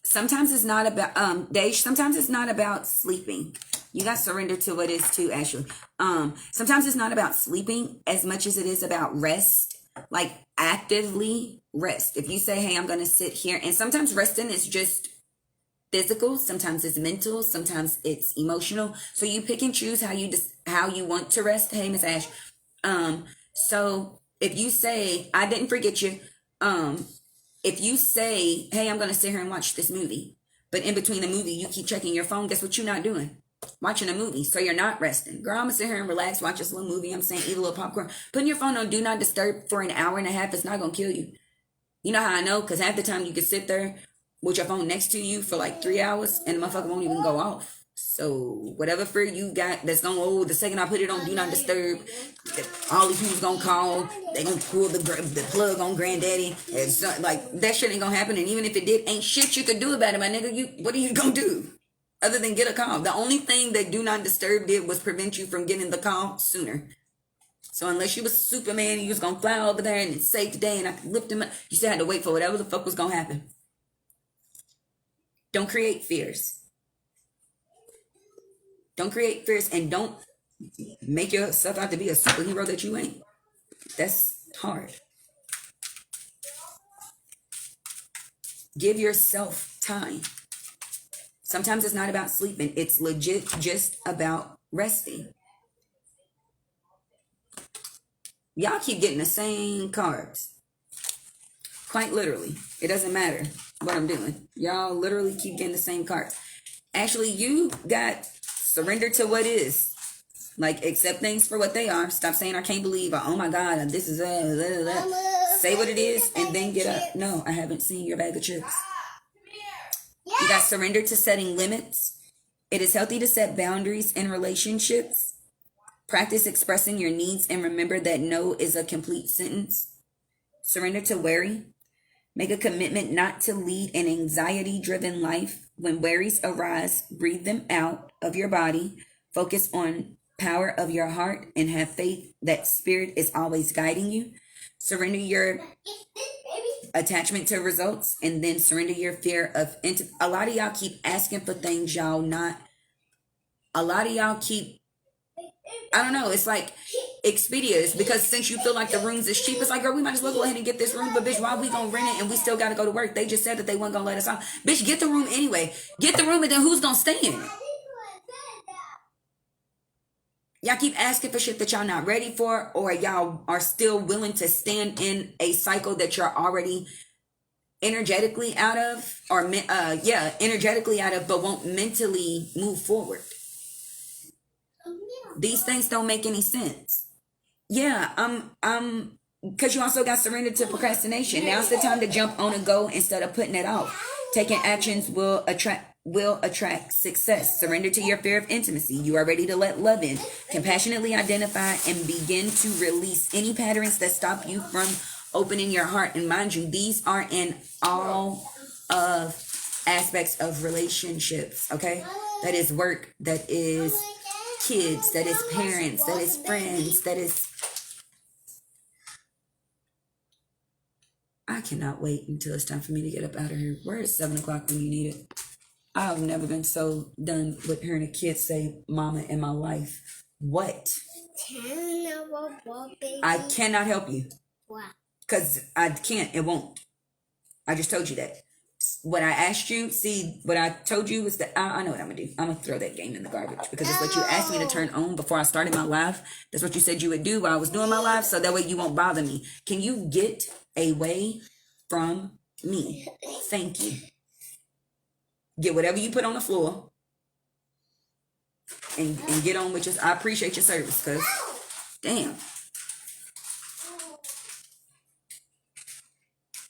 Sometimes it's not about Dej. Sometimes it's not about sleeping. You got to surrender to what is too, Ashley. Sometimes it's not about sleeping as much as it is about rest. Like actively rest. If you say, "Hey, I'm gonna sit here," and sometimes resting is just physical. Sometimes it's mental. Sometimes it's emotional. So you pick and choose how you want to rest. Hey, Miss Ash. So if you say, "I didn't forget you," if you say, "Hey, I'm gonna sit here and watch this movie," but in between the movie you keep checking your phone, guess what you're not doing? Watching a movie. So you're not resting. Girl, I'm gonna sit here and relax, watch this little movie. I'm saying eat a little popcorn. Putting your phone on do not disturb for an hour and a half, it's not gonna kill you. You know how I know? Because half the time you can sit there with your phone next to you for like 3 hours and the motherfucker won't even go off. So whatever fear you got that's gonna, oh, the second I put it on do not disturb, all these people gonna call, they gonna pull the plug on granddaddy. It's like that shit ain't gonna happen. And even if it did, ain't shit you could do about it, my nigga. What are you gonna do? other than get a call. The only thing that Do Not Disturb did was prevent you from getting the call sooner. So unless you was Superman and you was going to fly over there and save the day and I could lift him up, you still had to wait for whatever the fuck was going to happen. Don't create fears. Don't create fears, and don't make yourself out to be a superhero that you ain't. That's hard. Give yourself time. Sometimes it's not about sleeping. It's legit just about resting. Y'all keep getting the same cards. Quite literally. It doesn't matter what I'm doing. Y'all literally keep getting the same cards. Actually, you got surrender to what is. Like, accept things for what they are. Stop saying, I can't believe, or, oh my God, this is Say what it is and then get up. No, I haven't seen your bag of chips. You got surrender to setting limits. It is healthy to set boundaries in relationships. Practice expressing your needs and remember that no is a complete sentence. Surrender to worry. Make a commitment not to lead an anxiety-driven life. When worries arise, breathe them out of your body. Focus on power of your heart and have faith that spirit is always guiding you. Surrender your attachment to results, and then surrender your fear of a lot of y'all keep asking for things y'all not. A lot of y'all keep, I don't know, it's like Expedia is, because since you feel like the rooms is cheap, it's like, girl, we might as well go ahead and get this room, but bitch, why we gonna rent it and we still gotta go to work? They just said that they weren't gonna let us out. Bitch, get the room anyway. Get the room, and then who's gonna stay in it? Y'all keep asking for shit that y'all not ready for, or y'all are still willing to stand in a cycle that you're already energetically out of, or energetically out of, but won't mentally move forward. These things don't make any sense. Yeah, because you also got surrendered to procrastination. Now's the time to jump on and go instead of putting it off. Taking actions will attract success. Surrender to your fear of intimacy. You are ready to let love in. Compassionately identify and begin to release any patterns that stop you from opening your heart. And mind you, these are in all of aspects of relationships, okay? That is work, that is kids, that is parents, that is friends, that is... I cannot wait until it's time for me to get up out of here. Where is 7 o'clock when you need it? I've never been so done with hearing a kid say mama in my life. What? I cannot help you. Wow. Because I can't. It won't. I just told you that. What I asked you, what I told you was that I know what I'm going to do. I'm going to throw that game in the garbage, because it's what you asked me to turn on before I started my live. That's what you said you would do while I was doing my live, so that way you won't bother me. Can you get away from me? Thank you. Get whatever you put on the floor and get on with your... I appreciate your service, because damn.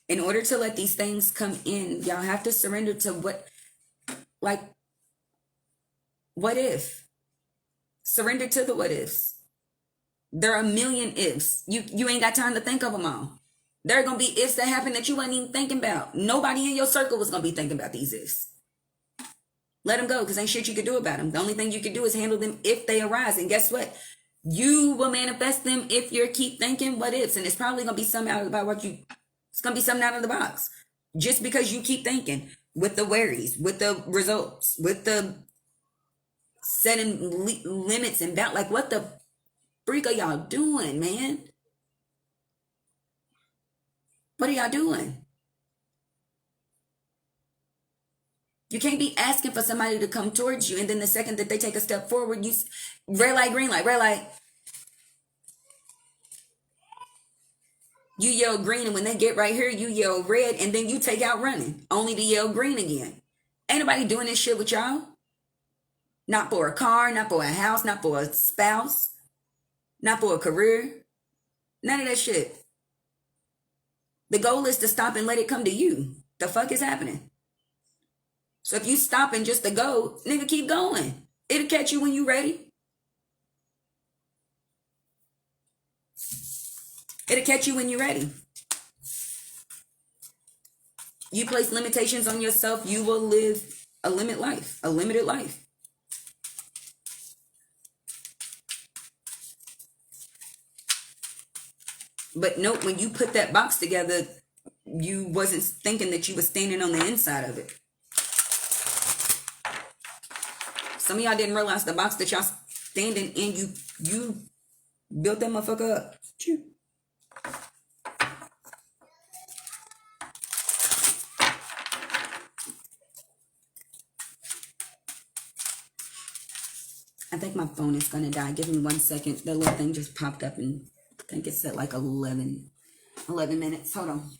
In order to let these things come in, y'all have to surrender to what if. Surrender to the what ifs. There are a million ifs. You ain't got time to think of them all. There are going to be ifs that happen that you wasn't even thinking about. Nobody in your circle was going to be thinking about these ifs. Let them go, because ain't shit you could do about them. The only thing you can do is handle them if they arise. And guess what? You will manifest them if you keep thinking what ifs. And it's probably going to be something out about it's going to be something out of the box. Just because you keep thinking with the worries, with the results, with the setting limits and that. Like, what the freak are y'all doing, man? What are y'all doing? You can't be asking for somebody to come towards you, and then the second that they take a step forward, you red light, green light, red light. You yell green, and when they get right here, you yell red, and then you take out running, only to yell green again. Ain't nobody doing this shit with y'all. Not for a car, not for a house, not for a spouse, not for a career. None of that shit. The goal is to stop and let it come to you. The fuck is happening? So if you stop and just to go, nigga, keep going. It'll catch you when you ready. It'll catch you when you're ready. You place limitations on yourself, you will live a limited life. But note, when you put that box together, you wasn't thinking that you was standing on the inside of it. Some of y'all didn't realize the box that y'all standing in, you built that motherfucker up. I think my phone is gonna die. Give me 1 second. That little thing just popped up, and I think it's at like 11 minutes. Hold on.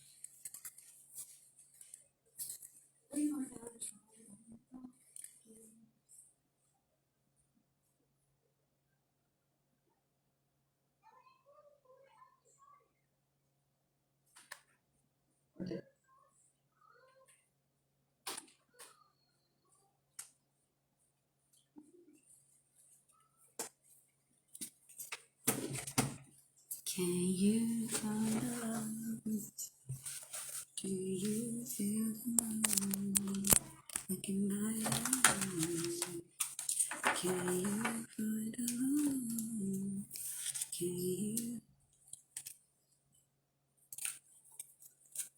Can you find the love? Do you feel the love? Look in my eyes. Can you find the love? Can you?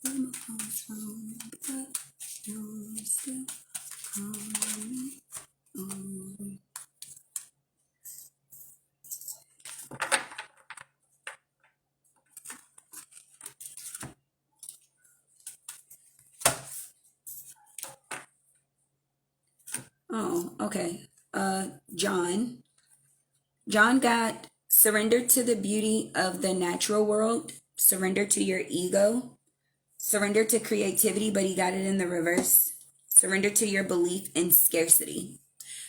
I'm a false phone, but you're still calling over. Oh, okay. John got surrender to the beauty of the natural world, surrender to your ego, surrender to creativity, but he got it in the reverse. Surrender to your belief in scarcity.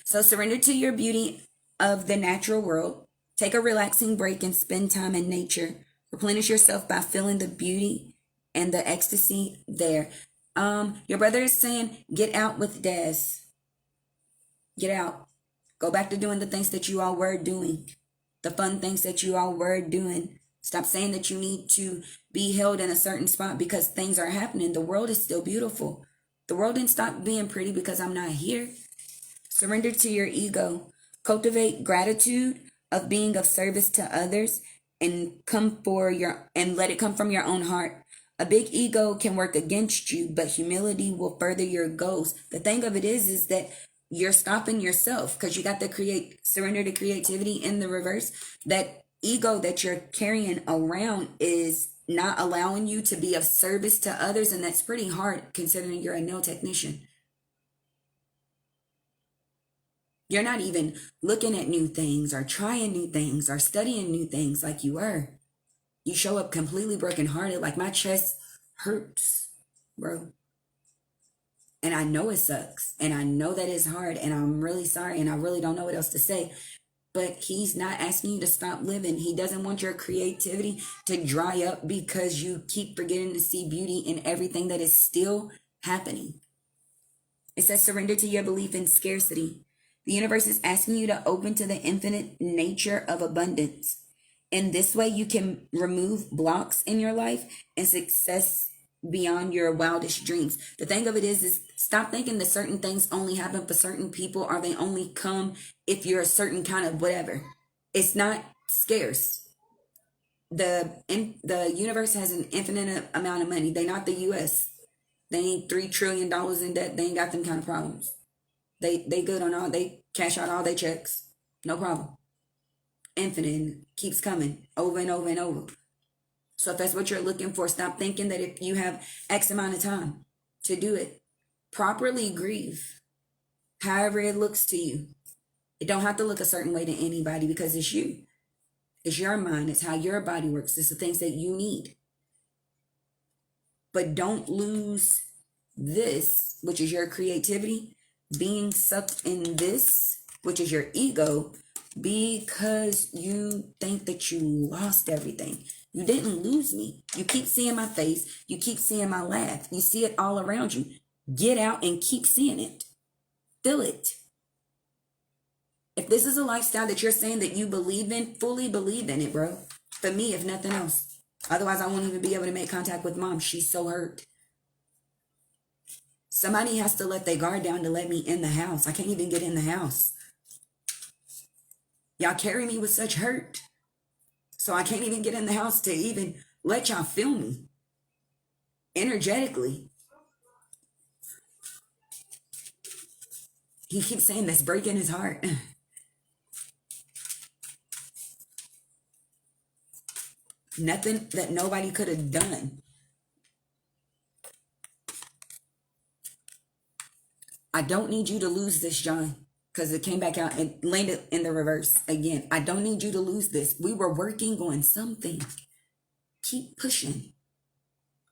So surrender to your beauty of the natural world. Take a relaxing break and spend time in nature. Replenish yourself by feeling the beauty and the ecstasy there. Your brother is saying, get out with Des. Get out. Go back to doing the things that you all were doing. The fun things that you all were doing. Stop saying that you need to be held in a certain spot because things are happening. The world is still beautiful. The world didn't stop being pretty because I'm not here. Surrender to your ego. Cultivate gratitude of being of service to others and let it come from your own heart. A big ego can work against you, but humility will further your goals. The thing of it is that you're stopping yourself because you got the surrender to creativity in the reverse. That ego that you're carrying around is not allowing you to be of service to others, and that's pretty hard considering you're a nail technician. You're not even looking at new things or trying new things or studying new things like you were. You show up completely brokenhearted, like my chest hurts, bro. And I know it sucks, and I know that it's hard, and I'm really sorry, and I really don't know what else to say. But he's not asking you to stop living. He doesn't want your creativity to dry up because you keep forgetting to see beauty in everything that is still happening. It says surrender to your belief in scarcity. The universe is asking you to open to the infinite nature of abundance. In this way, you can remove blocks in your life and success beyond your wildest dreams. The thing of it is stop thinking that certain things only happen for certain people or they only come if you're a certain kind of whatever. It's not scarce. The universe has an infinite amount of money. They not the US. They ain't $3 trillion in debt. They ain't got them kind of problems. They good on all. They cash out all their checks. No problem. Infinite keeps coming over and over and over. So if that's what you're looking for, stop thinking that if you have X amount of time to do it, properly grieve however it looks to you. It don't have to look a certain way to anybody because it's you. It's your mind. It's how your body works. It's the things that you need. But don't lose this, which is your creativity, being sucked in this, which is your ego, because you think that you lost everything. You didn't lose me. You keep seeing my face. You keep seeing my laugh. You see it all around you. Get out and keep seeing it. Feel it. If this is a lifestyle that you're saying that you believe in, fully believe in it, bro. For me, if nothing else. Otherwise, I won't even be able to make contact with mom. She's so hurt. Somebody has to let their guard down to let me in the house. I can't even get in the house. Y'all carry me with such hurt. So I can't even get in the house to even let y'all feel me energetically. He keeps saying that's breaking his heart. Nothing that nobody could have done. I don't need you to lose this, John, because it came back out and landed in the reverse again. I don't need you to lose this. We were working on something. Keep pushing.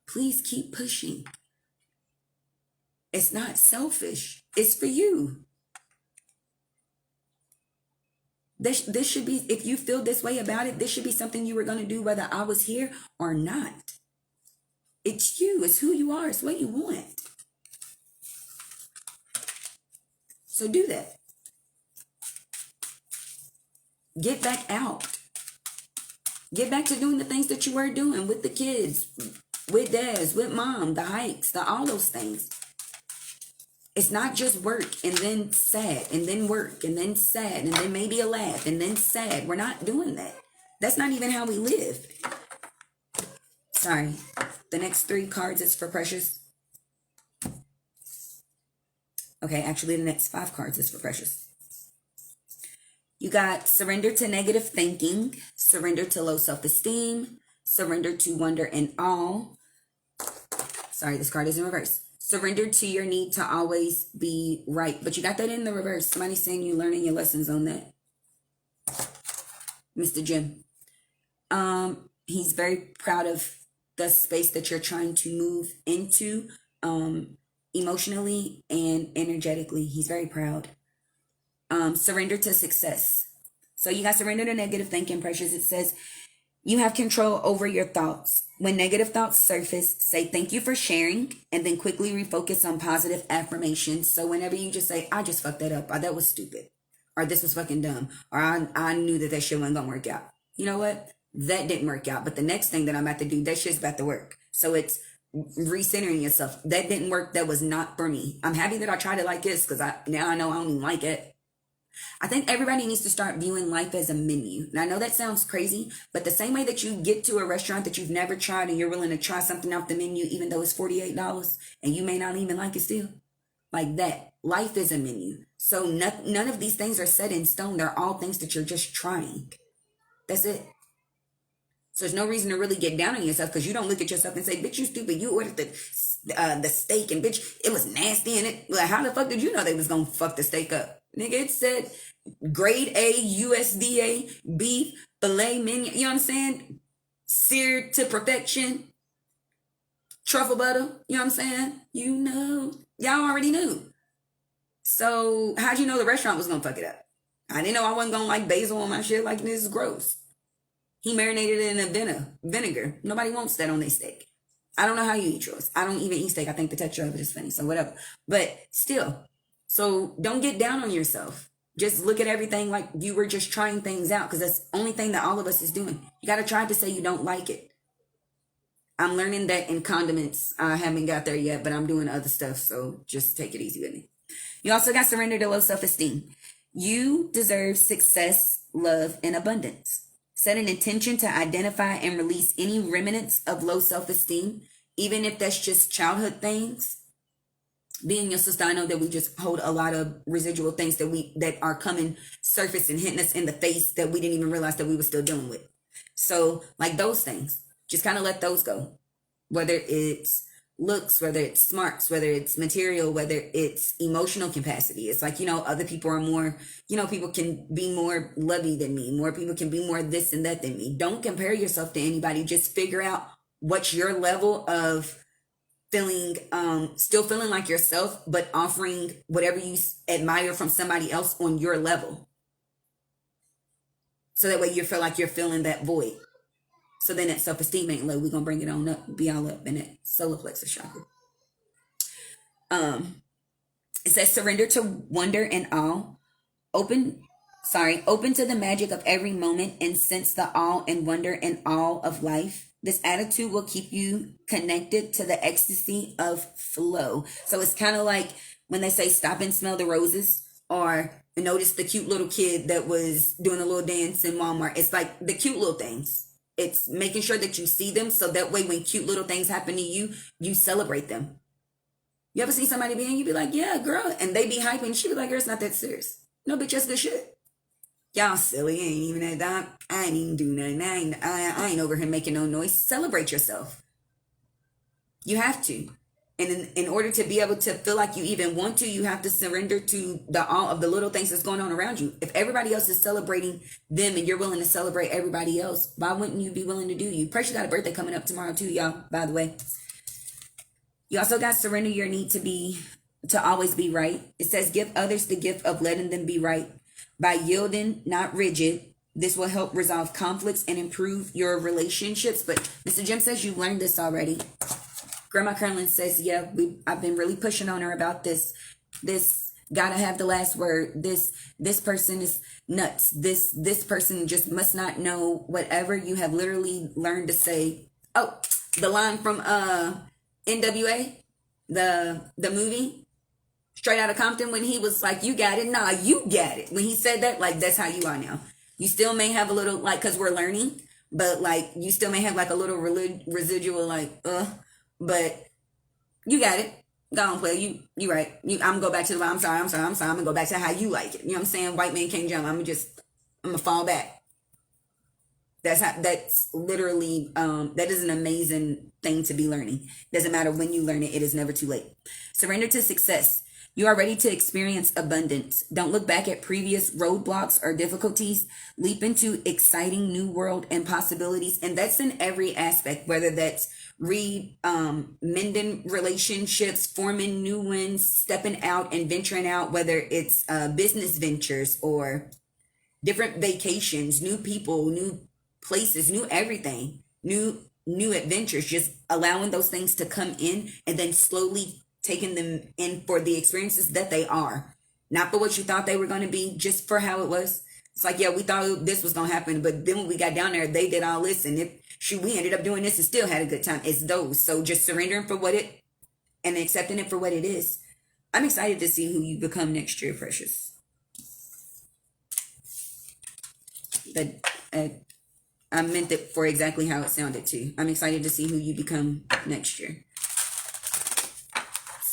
Please keep pushing. It's not selfish. It's for you. This should be, if you feel this way about it, this should be something you were going to do whether I was here or not. It's you. It's who you are. It's what you want. So do that. Get back out. Get back to doing the things that you were doing with the kids, with dads, with mom, the hikes, all those things. It's not just work and then sad and then work and then sad and then maybe a laugh and then sad. We're not doing that. That's not even how we live. Sorry. The next 3 cards is for Precious. Okay, actually the next 5 cards is for Precious. You got surrender to negative thinking, surrender to low self-esteem, surrender to wonder and awe. Sorry, this card is in reverse. Surrender to your need to always be right. But you got that in the reverse. Somebody's saying you're learning your lessons on that. Mr. Jim. He's very proud of the space that you're trying to move into emotionally and energetically. He's very proud. Surrender to success. So you got surrender to negative thinking, Precious. It says you have control over your thoughts. When negative thoughts surface, say thank you for sharing and then quickly refocus on positive affirmations. So whenever you just say, I just fucked that up, or that was stupid, or this was fucking dumb, or I knew that shit wasn't gonna work out. You know what? That didn't work out. But the next thing that I'm about to do, that shit's about to work. So it's recentering yourself. That didn't work. That was not for me. I'm happy that I tried it like this because now I know I don't even like it. I think everybody needs to start viewing life as a menu. And I know that sounds crazy, but the same way that you get to a restaurant that you've never tried and you're willing to try something off the menu, even though it's $48 and you may not even like it still, like that. Life is a menu. So none of these things are set in stone. They're all things that you're just trying. That's it. So there's no reason to really get down on yourself because you don't look at yourself and say, bitch, you stupid. You ordered the steak and bitch, it was nasty in it. Like, how the fuck did you know they was going to fuck the steak up? Nigga, it said grade A USDA beef filet mignon. You know what I'm saying? Seared to perfection. Truffle butter. You know what I'm saying? You know. Y'all already knew. So how'd you know the restaurant was going to fuck it up? I didn't know I wasn't going to like basil on my shit. Like, this is gross. He marinated it in a vinegar. Nobody wants that on their steak. I don't know how you eat yours. I don't even eat steak. I think the texture of it is funny. So whatever. But still. So don't get down on yourself. Just look at everything like you were just trying things out because that's the only thing that all of us is doing. You got to try to say you don't like it. I'm learning that in condiments. I haven't got there yet, but I'm doing other stuff. So just take it easy with me. You also got surrender to low self-esteem. You deserve success, love, and abundance. Set an intention to identify and release any remnants of low self-esteem, even if that's just childhood things. Being your sister, I know that we just hold a lot of residual things that are coming surface and hitting us in the face that we didn't even realize that we were still dealing with. So like those things, just kind of let those go. Whether it's looks, whether it's smarts, whether it's material, whether it's emotional capacity. It's like, other people are more, people can be more lovey than me. More people can be more this and that than me. Don't compare yourself to anybody. Just figure out what's your level of feeling, still feeling like yourself, but offering whatever you admire from somebody else on your level. So that way you feel like you're filling that void. So then that self-esteem ain't low. We're going to bring it on up, be all up in that solar plexus chakra. It says surrender to wonder and awe. Open to the magic of every moment and sense the awe and wonder and awe of life. This attitude will keep you connected to the ecstasy of flow. So it's kind of like when they say stop and smell the roses, or notice the cute little kid that was doing a little dance in Walmart. It's like the cute little things. It's making sure that you see them, so that way when cute little things happen to you, you celebrate them. You ever see somebody being, you be like, yeah, girl, and they be hyping, she be like, girl, it's not that serious. No, bitch, that's good shit. Y'all silly, ain't even that dumb. I ain't even do nothing. I ain't over here making no noise. Celebrate yourself. You have to. And in order to be able to feel like you even want to, you have to surrender to all of the little things that's going on around you. If everybody else is celebrating them and you're willing to celebrate everybody else, why wouldn't you be willing to do you? Precious got a birthday coming up tomorrow too, y'all, by the way. You also got surrender your need to always be right. It says give others the gift of letting them be right. By yielding, not rigid, this will help resolve conflicts and improve your relationships. But Mr. Jim says you've learned this already. Grandma Carolyn says, yeah, I've been really pushing on her about this. This gotta have the last word. This person is nuts. This person just must not know whatever. You have literally learned to say, oh, the line from NWA, the movie, Straight Outta Compton, when he was like, you got it. Nah, you got it. When he said that, like, that's how you are now. You still may have a little, like, because we're learning, but, like, you still may have, like, a little residual, like, but you got it. Go on, play. You right. I'm gonna go back to the, I'm sorry. I'm gonna go back to how you like it. You know what I'm saying? White man can't jump. I'm gonna fall back. That's literally, that is an amazing thing to be learning. Doesn't matter when you learn it. It is never too late. Surrender to success. You are ready to experience abundance. Don't look back at previous roadblocks or difficulties. Leap into exciting new world and possibilities. And that's in every aspect, whether that's mending relationships, forming new ones, stepping out and venturing out, whether it's business ventures or different vacations, new people, new places, new everything, new adventures, just allowing those things to come in and then slowly taking them in for the experiences that they are, not for what you thought they were going to be, just for how it was. It's like, yeah, we thought this was going to happen, but then when we got down there, they did all this, and we ended up doing this and still had a good time. It's those. So just surrendering for and accepting it for what it is. I'm excited to see who you become next year, Precious. But I meant it for exactly how it sounded too. I'm excited to see who you become next year.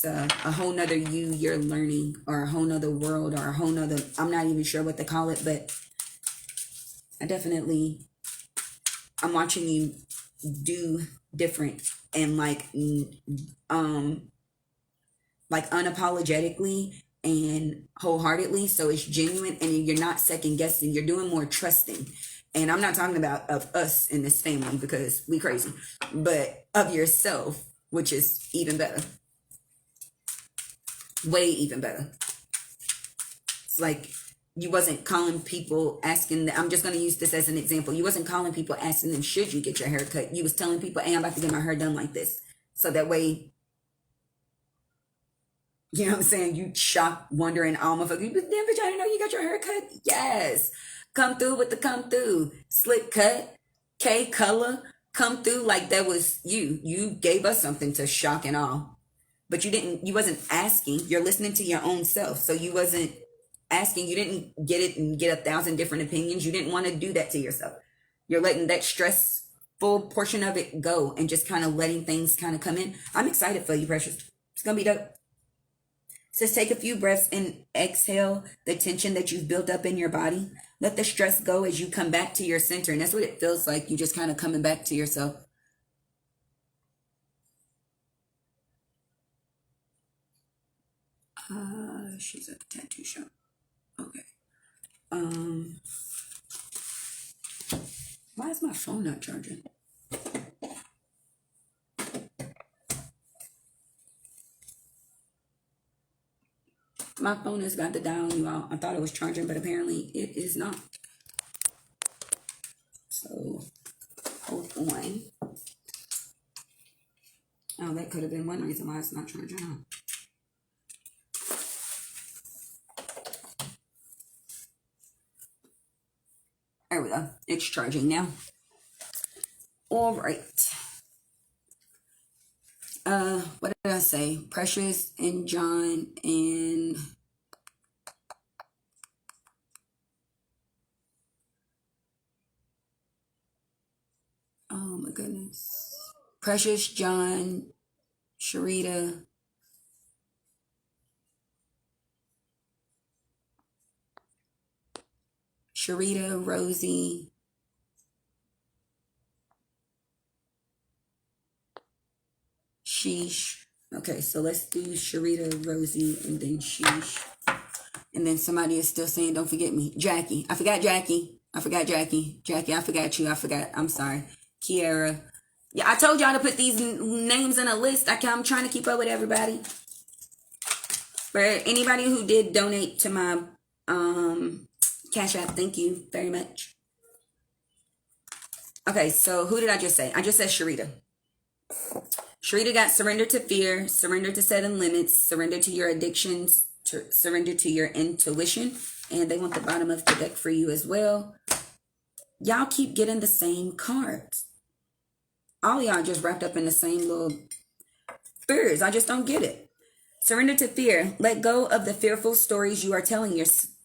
It's a whole nother you're learning, or a whole nother world, or a whole nother, I'm not even sure what to call it, but I'm watching you do different and like unapologetically and wholeheartedly. So it's genuine and you're not second guessing. You're doing more trusting. And I'm not talking about of us in this family because we crazy, but of yourself, which is even better. Way even better. It's like you wasn't calling people asking them, I'm just going to use this as an example. You wasn't calling people asking them, should you get your hair cut? You was telling people, hey, I'm about to get my hair done like this. So that way, you know what I'm saying? You shock, wondering, all motherfuckers, you be, damn bitch, I didn't know you got your hair cut. Yes. Come through with the come through. Slick cut, K color, come through like that was you. You gave us something to shock and awe. But you wasn't asking. You're listening to your own self. So you wasn't asking. You didn't get it and get 1,000 different opinions. You didn't want to do that to yourself. You're letting that stressful portion of it go and just kind of letting things kind of come in. I'm excited for you, Precious. It's going to be dope. It says take a few breaths and exhale the tension that you've built up in your body. Let the stress go as you come back to your center. And that's what it feels like. You just kind of coming back to yourself. She's at the tattoo shop. Okay. Why is my phone not charging? My phone is about to die on you all. I thought it was charging, but apparently it is not. So, hold on. Oh, that could have been one reason why it's not charging, huh? There we go. It's charging now. All right. What did I say? Precious and John and oh my goodness. Precious, John, Sharita. Sharita, Rosie. Sheesh. Okay, so let's do Sharita, Rosie, and then Sheesh. And then somebody is still saying, don't forget me. Jackie. I forgot Jackie. I forgot Jackie. Jackie, I forgot you. I forgot. I'm sorry. Kiara. Yeah, I told y'all to put these names in a list. I'm trying to keep up with everybody. For anybody who did donate to my Cash App, thank you very much. Okay, so who did I just say? I just said Sharita. Sharita got surrender to fear, surrender to setting limits, surrender to your addictions, surrender to your intuition. And they want the bottom of the deck for you as well. Y'all keep getting the same cards. All y'all just wrapped up in the same little fears. I just don't get it. Surrender to fear. Let go of the fearful stories you are telling yourself.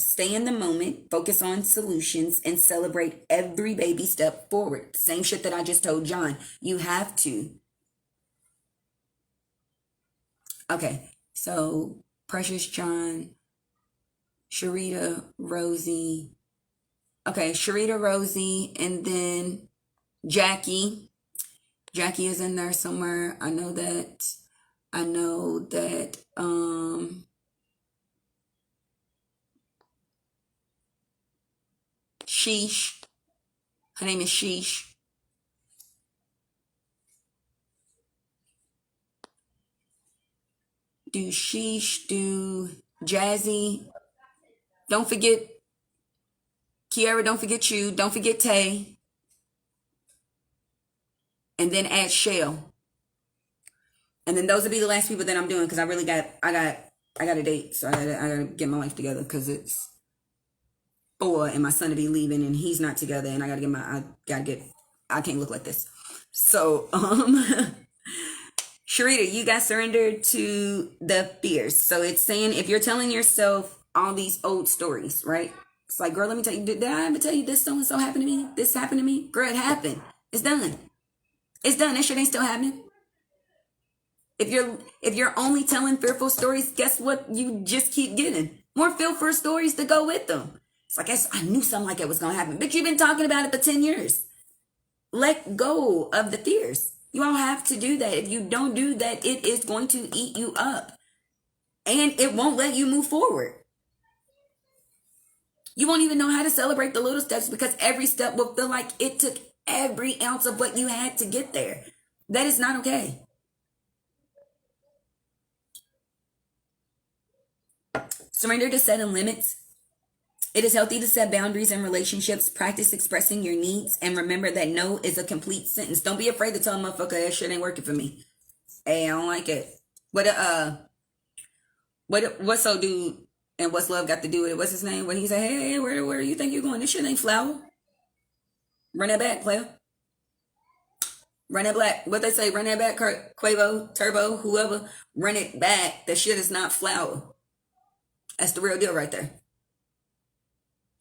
Stay in the moment, focus on solutions, and celebrate every baby step forward. Same shit that I just told John. You have to. Okay, so Precious, John, Sharita, Rosie. Okay, Sharita, Rosie, and then Jackie. Jackie is in there somewhere. I know that. Sheesh. Her name is Sheesh. Do Sheesh, do Jazzy. Don't forget Kiara, don't forget you. Don't forget Tay. And then add Shell. And then those will be the last people that I'm doing because I got a date. So I gotta get my life together because it's 4 and my son to be leaving and he's not together and I can't look like this. So Sharita, you got surrendered to the fears. So it's saying if you're telling yourself all these old stories, right? It's like, girl, let me tell you, did I ever tell you this so-and-so happened to me? This happened to me? Girl, it happened. It's done. It's done. That shit ain't still happening. If you're only telling fearful stories, guess what? You just keep getting more fearful stories to go with them. It's like, I knew something like it was going to happen. But you've been talking about it for 10 years. Let go of the fears. You all have to do that. If you don't do that, it is going to eat you up. And it won't let you move forward. You won't even know how to celebrate the little steps because every step will feel like it took every ounce of what you had to get there. That is not okay. Surrender to setting limits. It is healthy to set boundaries in relationships. Practice expressing your needs and remember that no is a complete sentence. Don't be afraid to tell a motherfucker that shit ain't working for me. Hey, I don't like it. What's so dude and what's love got to do with it? What's his name? When he said, hey, where do you think you're going? This shit ain't flour. Run that back, player. Run that back. What they say, run that back, Quavo, Turbo, whoever. Run it back. That shit is not flour. That's the real deal right there.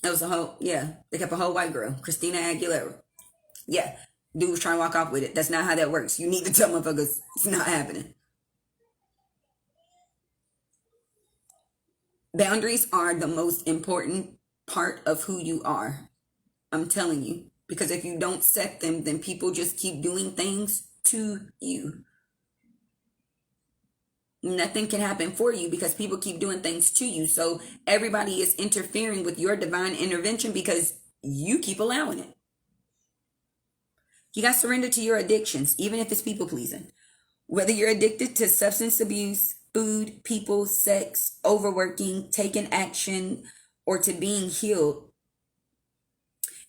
That was they kept a whole white girl, Christina Aguilera. Yeah, dude was trying to walk off with it. That's not how that works. You need to tell motherfuckers it's not happening. Boundaries are the most important part of who you are. I'm telling you. Because if you don't set them, then people just keep doing things to you. Nothing can happen for you because people keep doing things to you. So everybody is interfering with your divine intervention because you keep allowing it. You got to surrender to your addictions, even if it's people pleasing. Whether you're addicted to substance abuse, food, people, sex, overworking, taking action, or to being healed.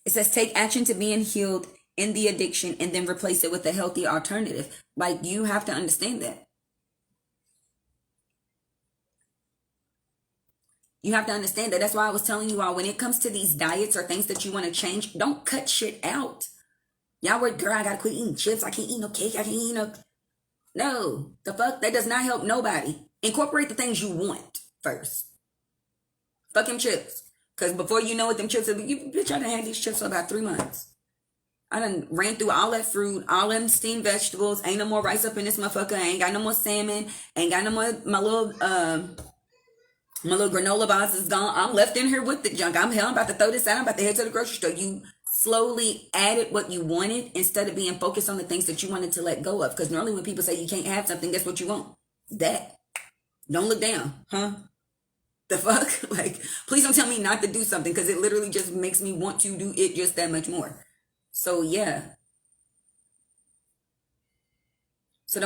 It says take action to being healed in the addiction and then replace it with a healthy alternative. Like, you have to understand that. You have to understand that. That's why I was telling you all, when it comes to these diets or things that you want to change, don't cut shit out. Y'all were, girl, I gotta quit eating chips. I can't eat no cake. I can't eat no. No, the fuck? That does not help nobody. Incorporate the things you want first. Fuck them chips. Because before you know it, them chips, bitch, I done had these chips for about 3 months. I done ran through all that fruit, all them steamed vegetables. Ain't no more rice up in this motherfucker. I ain't got no more salmon. Ain't got no more, my little granola bars is gone. I'm left in here with the junk. I'm about to throw this out. I'm about to head to the grocery store. You slowly added what you wanted instead of being focused on the things that you wanted to let go of. Because normally when people say you can't have something, guess what you want? That. Don't look down, huh? The fuck? Like, please don't tell me not to do something, because it literally just makes me want to do it just that much more. So yeah. So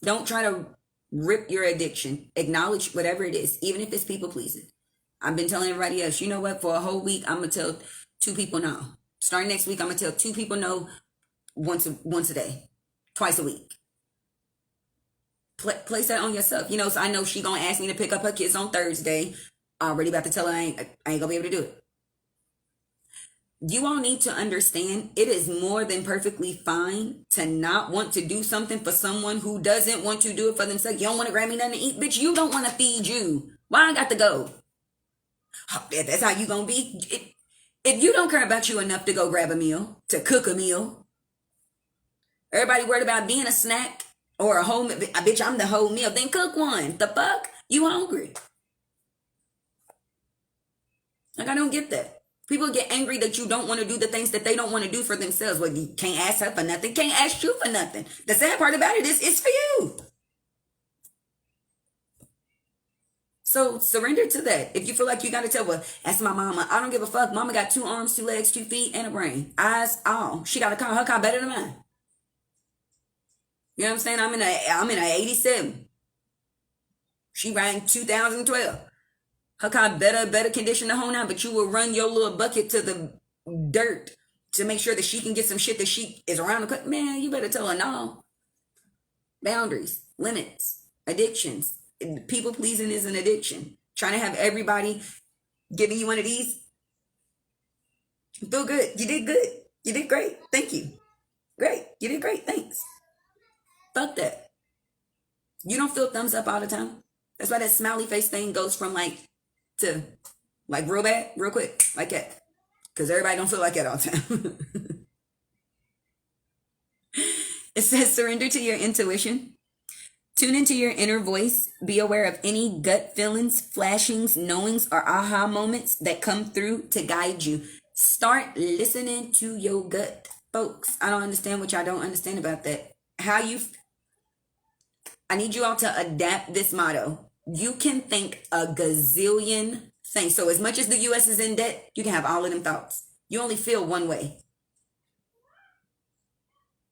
don't try to rip your addiction. Acknowledge whatever it is, even if it's people pleasing. I've been telling everybody else, you know what? For a whole week, I'm going to tell 2 people no. Starting next week, I'm going to tell 2 people no once a day, twice a week. Place that on yourself. You know, so I know she going to ask me to pick up her kids on Thursday. I'm already about to tell her I ain't going to be able to do it. You all need to understand, it is more than perfectly fine to not want to do something for someone who doesn't want to do it for themselves. You don't want to grab me nothing to eat? Bitch, you don't want to feed you. Why I got to go? Oh, that's how you gonna be? If you don't care about you enough to go grab a meal, to cook a meal, everybody worried about being a snack or a whole, bitch, I'm the whole meal, then cook one. The fuck? You hungry? Like, I don't get that. People get angry that you don't want to do the things that they don't want to do for themselves. Well, you can't ask her for nothing. Can't ask you for nothing. The sad part about it is it's for you. So surrender to that. If you feel like you got to tell, well, that's my mama. I don't give a fuck. Mama got 2 arms, 2 legs, 2 feet, and a brain. Eyes, all. She got a car. Her car better than mine. You know what I'm saying? I'm in a 87. She ran 2012. Her car better condition to hold on, but you will run your little bucket to the dirt to make sure that she can get some shit that she is around the cut. Man, you better tell her no. Boundaries, limits, addictions. People pleasing is an addiction. Trying to have everybody giving you one of these. You feel good. You did good. You did great. Thank you. Great. You did great. Thanks. Fuck that. You don't feel thumbs up all the time. That's why that smiley face thing goes from to real bad, real quick, like that. Because everybody don't feel like that all the time. It says surrender to your intuition. Tune into your inner voice. Be aware of any gut feelings, flashings, knowings, or aha moments that come through to guide you. Start listening to your gut, folks. I don't understand what y'all don't understand about that. I need you all to adapt this motto. You can think a gazillion things. So as much as the U.S. is in debt, you can have all of them thoughts. You only feel one way.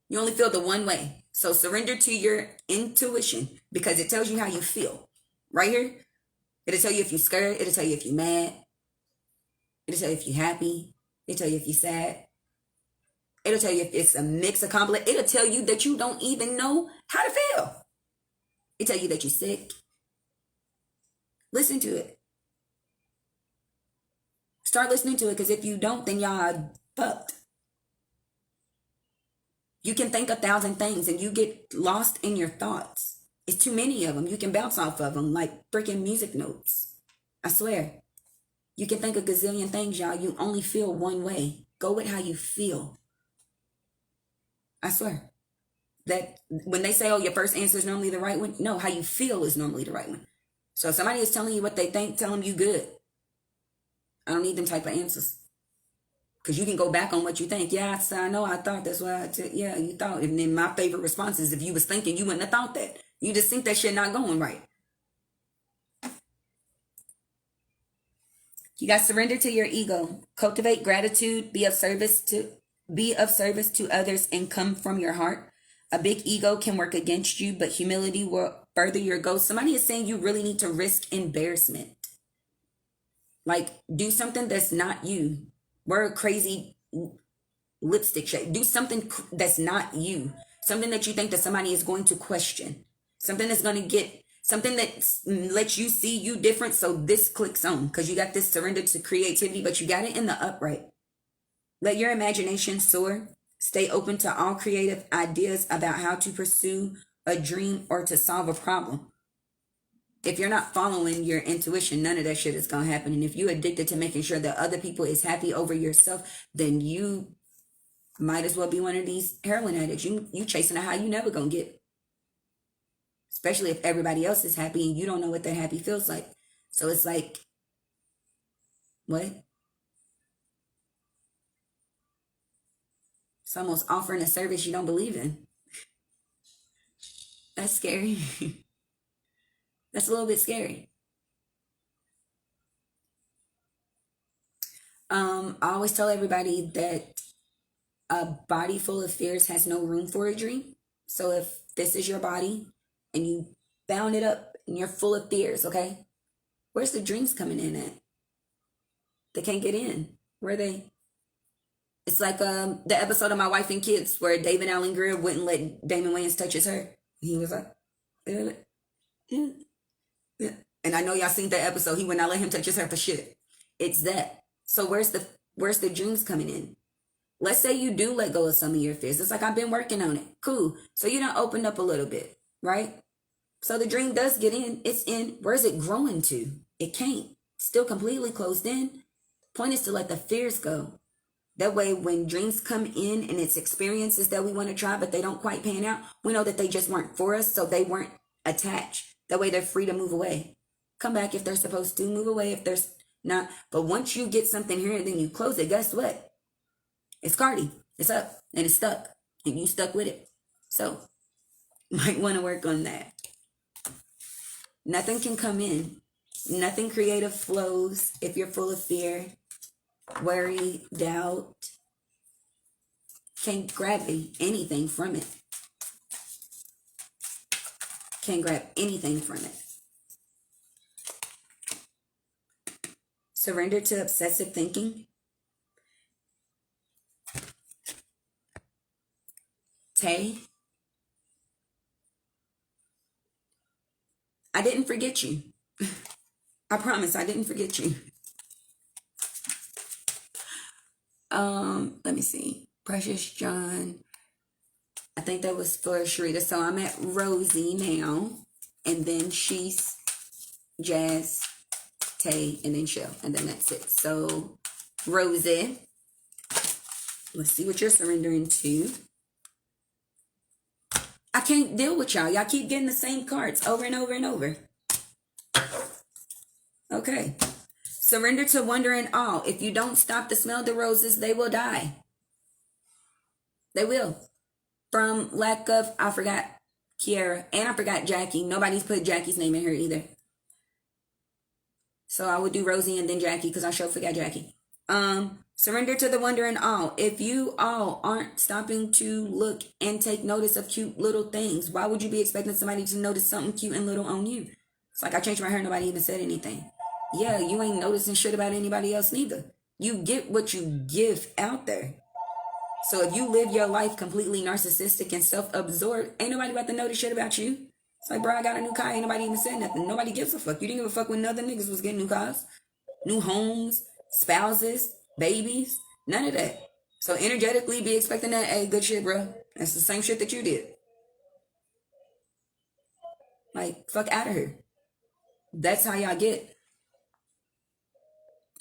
You only feel the one way. So surrender to your intuition, because it tells you how you feel. Right here, it'll tell you if you're scared. It'll tell you if you're mad. It'll tell you if you're happy. It'll tell you if you're sad. It'll tell you if it's a mix of complex. It'll tell you that you don't even know how to feel. It'll tell you that you're sick. Listen to it. Start listening to it, because if you don't, then y'all are fucked. You can think 1,000 things and you get lost in your thoughts. It's too many of them. You can bounce off of them like freaking music notes. I swear. You can think a gazillion things, y'all. You only feel one way. Go with how you feel. I swear. That when they say, oh, your first answer is normally the right one. No, how you feel is normally the right one. So if somebody is telling you what they think, tell them you good. I don't need them type of answers. Because you can go back on what you think. Yeah, I know, I thought that's what yeah, you thought. And then my favorite response is, if you was thinking, you wouldn't have thought that. You just think that shit not going right. You got to surrender to your ego. Cultivate gratitude. Be of service to others and come from your heart. A big ego can work against you, but humility will further your goals. Somebody is saying you really need to risk embarrassment. Like, do something that's not you. Wear a crazy lipstick shade. Do something that's not you. Something that you think that somebody is going to question. Something that's going to get Something that lets you see you different. So this clicks on because you got this surrender to creativity, but you got it in the upright. Let your imagination soar. Stay open to all creative ideas about how to pursue a dream or to solve a problem. If you're not following your intuition, none of that shit is going to happen. And if you're addicted to making sure that other people is happy over yourself, then you might as well be one of these heroin addicts. You chasing a high you never going to get. Especially if everybody else is happy and you don't know what that happy feels like. So it's like, what? It's almost offering a service you don't believe in. That's scary. That's a little bit scary. I always tell everybody that a body full of fears has no room for a dream. So if this is your body and you bound it up and you're full of fears, okay? Where's the dreams coming in at? They can't get in. Where are they? It's like the episode of My Wife and Kids where David Allen Greer wouldn't let Damon Wayans touch his hair. He was like, yeah. And I know y'all seen that episode. He would not let him touch his hair for shit. It's that. So where's the dreams coming in? Let's say you do let go of some of your fears. It's like, I've been working on it. Cool. So you done opened up a little bit, right? So the dream does get in. It's in. Where's it growing to? It can't. Still completely closed in. Point is to let the fears go. That way, when dreams come in and it's experiences that we want to try, but they don't quite pan out, we know that they just weren't for us, so they weren't attached. That way, they're free to move away. Come back if they're supposed to. Move away if there's not. But once you get something here and then you close it, guess what? It's Cardi. It's up and it's stuck. And you stuck with it. So, might want to work on that. Nothing can come in. Nothing creative flows if you're full of fear, worry, doubt. Can't grab anything from it. Can't grab anything from it. Surrender to obsessive thinking. Tay, I didn't forget you. I promise I didn't forget you. Let me see. Precious John. I think that was for Sharita. So I'm at Rosie now. And then she's Jazz, Tay, and then Shell. And then that's it. So Rosie. Let's see what you're surrendering to. I can't deal with y'all. Y'all keep getting the same cards over and over and over. Okay. Surrender to wonder and awe. If you don't stop to smell the roses, they will die. They will. From lack of, I forgot Kiara, and I forgot Jackie. Nobody's put Jackie's name in here either. So I would do Rosie and then Jackie because I sure forgot Jackie. Surrender to the wonder and awe. If you all aren't stopping to look and take notice of cute little things, why would you be expecting somebody to notice something cute and little on you? It's like I changed my hair, nobody even said anything. Yeah, you ain't noticing shit about anybody else neither. You get what you give out there. So if you live your life completely narcissistic and self-absorbed, ain't nobody about to notice shit about you. It's like, bro, I got a new car. Ain't nobody even said nothing. Nobody gives a fuck. You didn't give a fuck when other niggas was getting new cars, new homes, spouses, babies, none of that. So energetically be expecting that, hey, good shit, bro. That's the same shit that you did. Like, fuck out of here. That's how y'all get.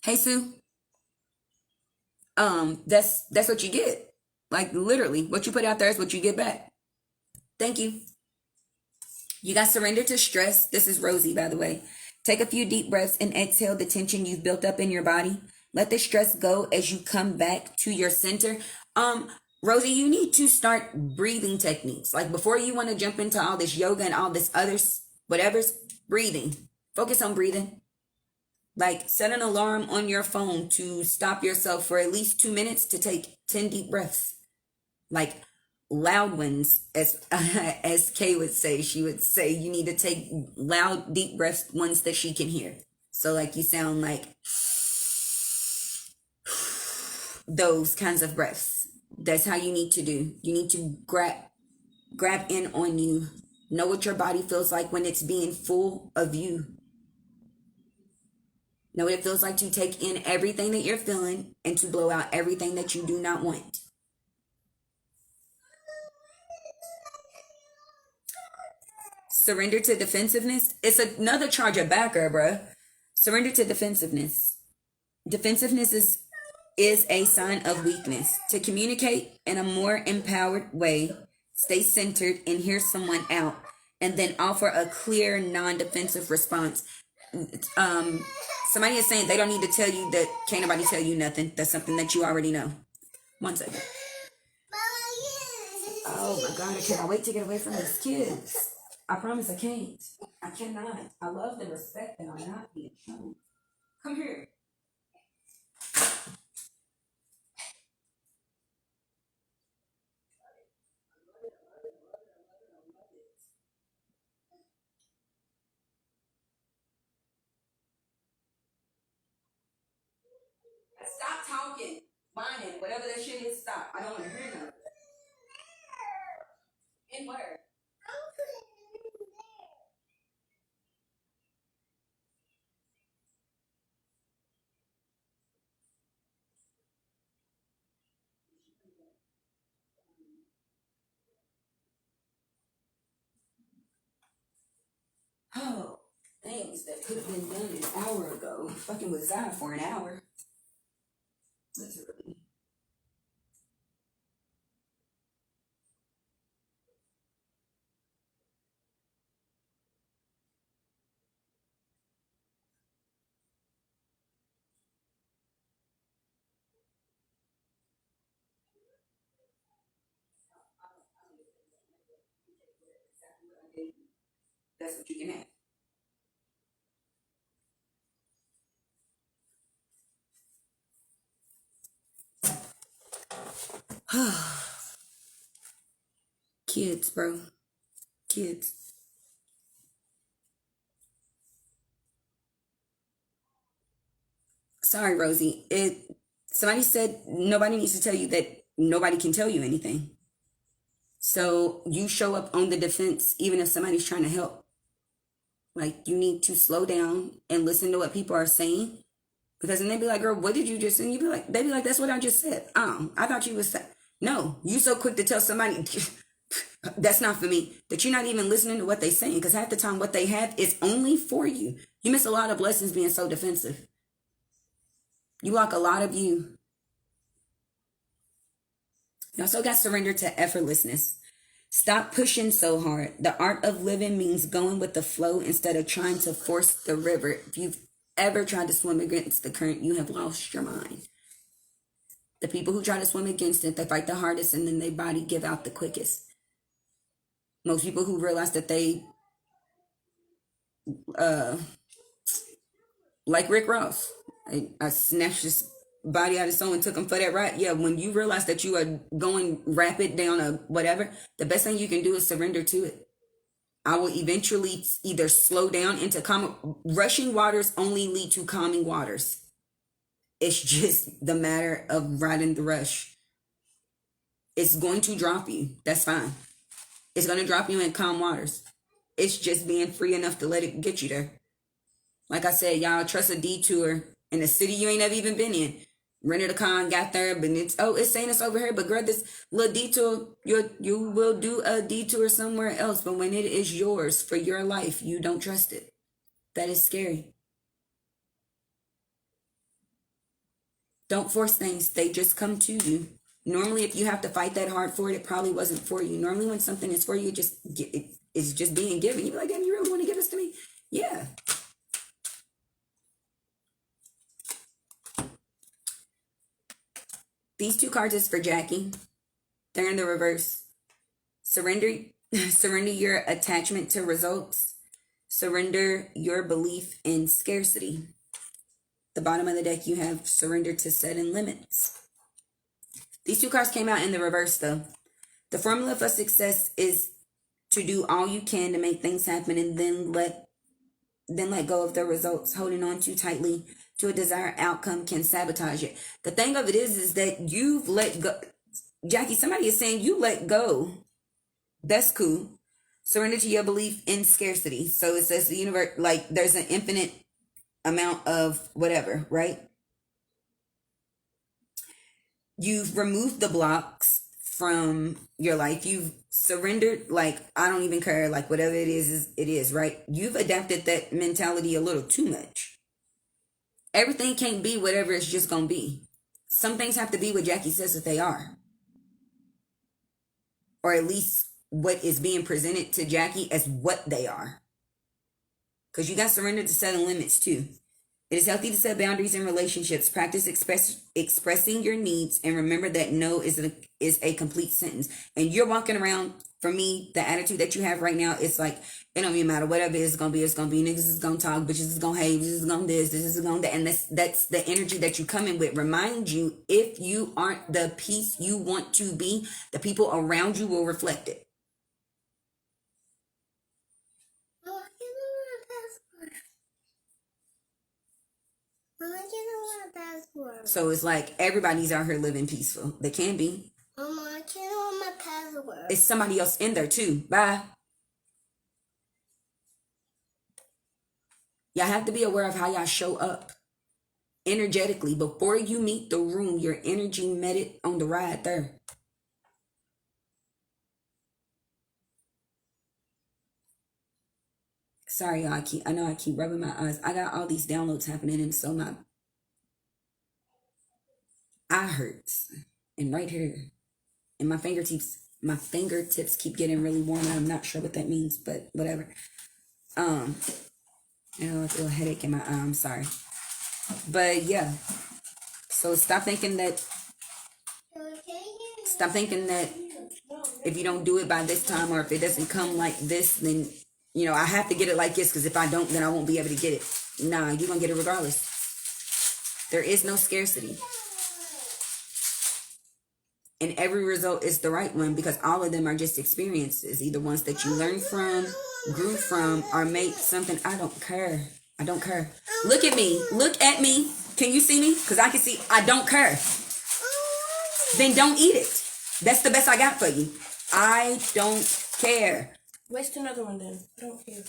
Hey, Sue. That's what you get. Like, literally, what you put out there is what you get back. Thank you. You got surrender to stress. This is Rosie, by the way. Take a few deep breaths and exhale the tension you've built up in your body. Let the stress go as you come back to your center. Rosie, you need to start breathing techniques. Like, before you want to jump into all this yoga and all this other whatever's, breathing. Focus on breathing. Like, set an alarm on your phone to stop yourself for at least 2 minutes to take 10 deep breaths. Like, loud ones, as Kay would say. She would say you need to take loud, deep breaths, ones that she can hear. So, like, you sound like those kinds of breaths. That's how you need to do. You need to grab in on you Know what your body feels like when it's being full of you. Know what it feels like to take in everything that you're feeling and to blow out everything that you do not want. Surrender to defensiveness. It's another charge of backer, bruh. Surrender to defensiveness. Defensiveness is a sign of weakness. To communicate in a more empowered way, stay centered and hear someone out, and then offer a clear, non-defensive response. Somebody is saying they don't need to tell you that. Can't nobody tell you nothing. That's something that you already know. 1 second. Oh my God, I cannot wait to get away from these kids. I promise I can't. I cannot. I love the respect that I'm not being shown. Come here. Stop talking, whining, whatever that shit is. Stop. I don't want to hear none of it. In where? Oh, things that could have been done an hour ago. Fucking was out for an hour. Literally. That's what you can have. Kids, bro. Kids. Sorry, Rosie. Somebody said nobody needs to tell you that nobody can tell you anything. So you show up on the defense even if somebody's trying to help. Like, you need to slow down and listen to what people are saying. Because then they be like, girl, what did you just say? And you be like, they be like, that's what I just said. I thought you was saying. No, you so quick to tell somebody that's not for me, that you're not even listening to what they're saying. Because half the time what they have is only for you. You miss a lot of blessings being so defensive. You lock a lot of you. You also got surrender to effortlessness. Stop pushing so hard. The art of living means going with the flow instead of trying to force the river. If you've ever tried to swim against the current, you have lost your mind. The people who try to swim against it, they fight the hardest and then their body give out the quickest. Most people who realize that they, like Rick Ross, I snatched his body out of someone, took him for that ride. Yeah, when you realize that you are going rapid down a whatever, the best thing you can do is surrender to it. I will eventually either slow down into calm. Rushing waters only lead to calming waters. It's just the matter of riding the rush. It's going to drop you. That's fine. It's going to drop you in calm waters. It's just being free enough to let it get you there. Like I said, y'all trust a detour in a city you ain't never even been in. Rented a car and got there, but it's saying it's over here. But girl, this little detour, you will do a detour somewhere else. But when it is yours for your life, you don't trust it. That is scary. Don't force things. They just come to you. Normally, if you have to fight that hard for it, it probably wasn't for you. Normally, when something is for you, it's just being given. You're like, damn, you really want to give this to me? Yeah. These 2 cards is for Jackie. They're in the reverse. Surrender your attachment to results. Surrender your belief in scarcity. The bottom of the deck, you have surrender to setting limits. These 2 cards came out in the reverse, though. The formula for success is to do all you can to make things happen and then let go of the results. Holding on too tightly to a desired outcome can sabotage it. The thing of it is that you've let go. Jackie, somebody is saying you let go. That's cool. Surrender to your belief in scarcity. So it says the universe, like there's an infinite amount of whatever, right? You've removed the blocks from your life. You've surrendered, like, I don't even care, like, whatever it is, it is, right? You've adapted that mentality a little too much. Everything can't be whatever it's just gonna be. Some things have to be what Jackie says that they are. Or at least what is being presented to Jackie as what they are. Because you got surrendered to setting limits too. It is healthy to set boundaries in relationships. Practice expressing your needs, and remember that no is a complete sentence. And you're walking around, for me, the attitude that you have right now, it's like, it don't even matter. Whatever it's going to be, it's going to be. Niggas is going to talk. Bitches is going to hate. This is going to this is going to that. And that's the energy that you come in with. Remind you, if you aren't the peace you want to be, the people around you will reflect it. So it's like everybody's out here living peaceful. They can be. Mama, I can't know my password. It's somebody else in there too. Bye. Y'all have to be aware of how y'all show up energetically. Before you meet the room, your energy met it on the ride there. Sorry, y'all. I know I keep rubbing my eyes. I got all these downloads happening, and so my eye hurts. And right here, and my fingertips keep getting really warm. And I'm not sure what that means, but whatever. I feel a headache in my eye. I'm sorry. But yeah. So stop thinking that if you don't do it by this time, or if it doesn't come like this, then, you know, I have to get it like this, because if I don't, then I won't be able to get it. Nah, you're going to get it regardless. There is no scarcity. And every result is the right one, because all of them are just experiences, either ones that you learned from, grew from, or made something. I don't care. I don't care. Look at me. Look at me. Can you see me? Because I can see. I don't care. Then don't eat it. That's the best I got for you. I don't care. Waste another one then. I don't care.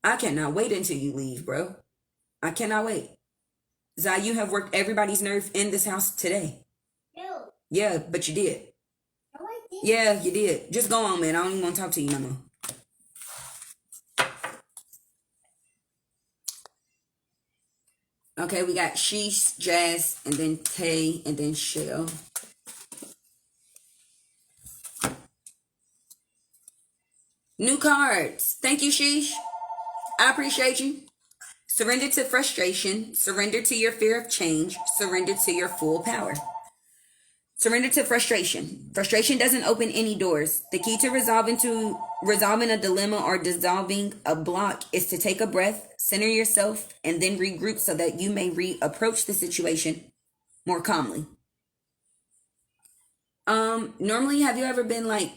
I cannot wait until you leave, bro. I cannot wait. Zai, you have worked everybody's nerve in this house today. No. Yeah, but you did. Oh, I did. Yeah, you did. Just go on, man. I don't even want to talk to you no more. Okay, we got Sheesh, Jazz, and then Tay, and then Shell. New cards. Thank you, Sheesh. I appreciate you. Surrender to frustration. Surrender to your fear of change. Surrender to your full power. Surrender to frustration. Frustration doesn't open any doors. The key to resolving a dilemma or dissolving a block is to take a breath, center yourself, and then regroup so that you may reapproach the situation more calmly. Normally, have you ever been like,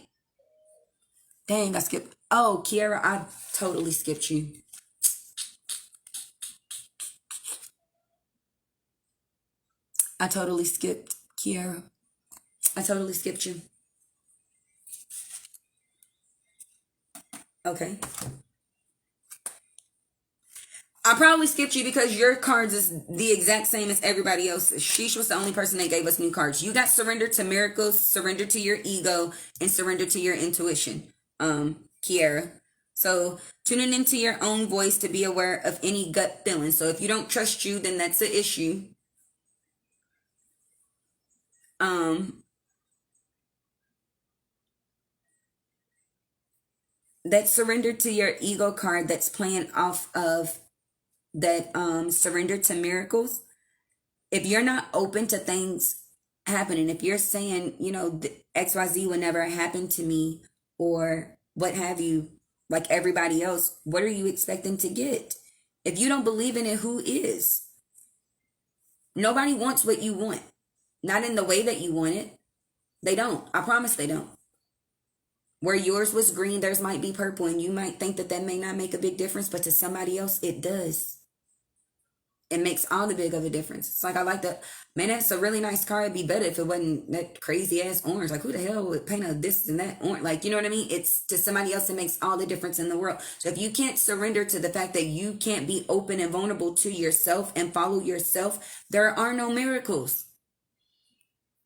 dang, I skipped. Oh, Kiara, I totally skipped you. I totally skipped Kiara. I totally skipped you. Okay. I probably skipped you because your cards is the exact same as everybody else's. Sheesh was the only person that gave us new cards. You got surrender to miracles, surrender to your ego, and surrender to your intuition, Kiara. So tuning into your own voice to be aware of any gut feeling. So if you don't trust you, then that's an issue. That surrender to your ego card that's playing off of that surrender to miracles. If you're not open to things happening, if you're saying, you know, XYZ will never happen to me, or what have you, like everybody else, what are you expecting to get? If you don't believe in it, who is? Nobody wants what you want. Not in the way that you want it. They don't. I promise they don't. Where yours was green, theirs might be purple, and you might think that may not make a big difference, but to somebody else, it does. It makes all the big of a difference. It's like, I like that. Man, that's a really nice car. It'd be better if it wasn't that crazy ass orange. Like, who the hell would paint a this and that orange? Like, you know what I mean? It's to somebody else, it makes all the difference in the world. So if you can't surrender to the fact that you can't be open and vulnerable to yourself and follow yourself, there are no miracles.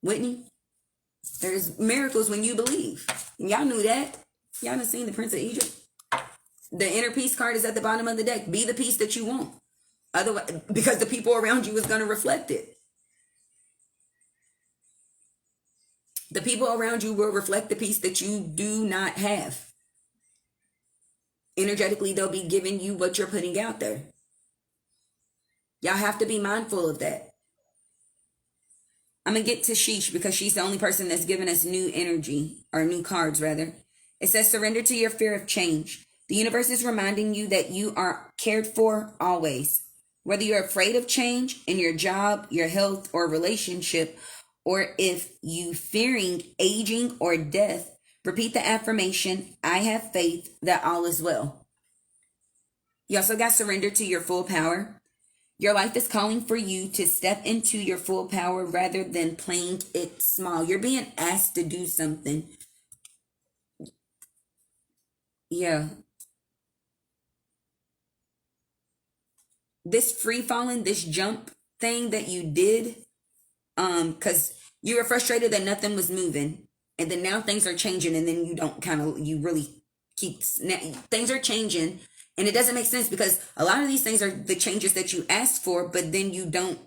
Whitney, there's miracles when you believe. Y'all knew that. Y'all done seen the Prince of Egypt? The inner peace card is at the bottom of the deck. Be the peace that you want. Otherwise, because the people around you is going to reflect it. The people around you will reflect the peace that you do not have. Energetically, they'll be giving you what you're putting out there. Y'all have to be mindful of that. I'm going to get to Sheesh because she's the only person that's given us new energy, or new cards rather. It says, surrender to your fear of change. The universe is reminding you that you are cared for always. Whether you're afraid of change in your job, your health, or relationship, or if you fearing aging or death, repeat the affirmation, I have faith that all is well. You also got surrender to your full power. Your life is calling for you to step into your full power rather than playing it small. You're being asked to do something. Yeah. This free falling, this jump thing that you did, because you were frustrated that nothing was moving, and then now things are changing, and then you really keep, things are changing, and it doesn't make sense because a lot of these things are the changes that you asked for, but then you don't.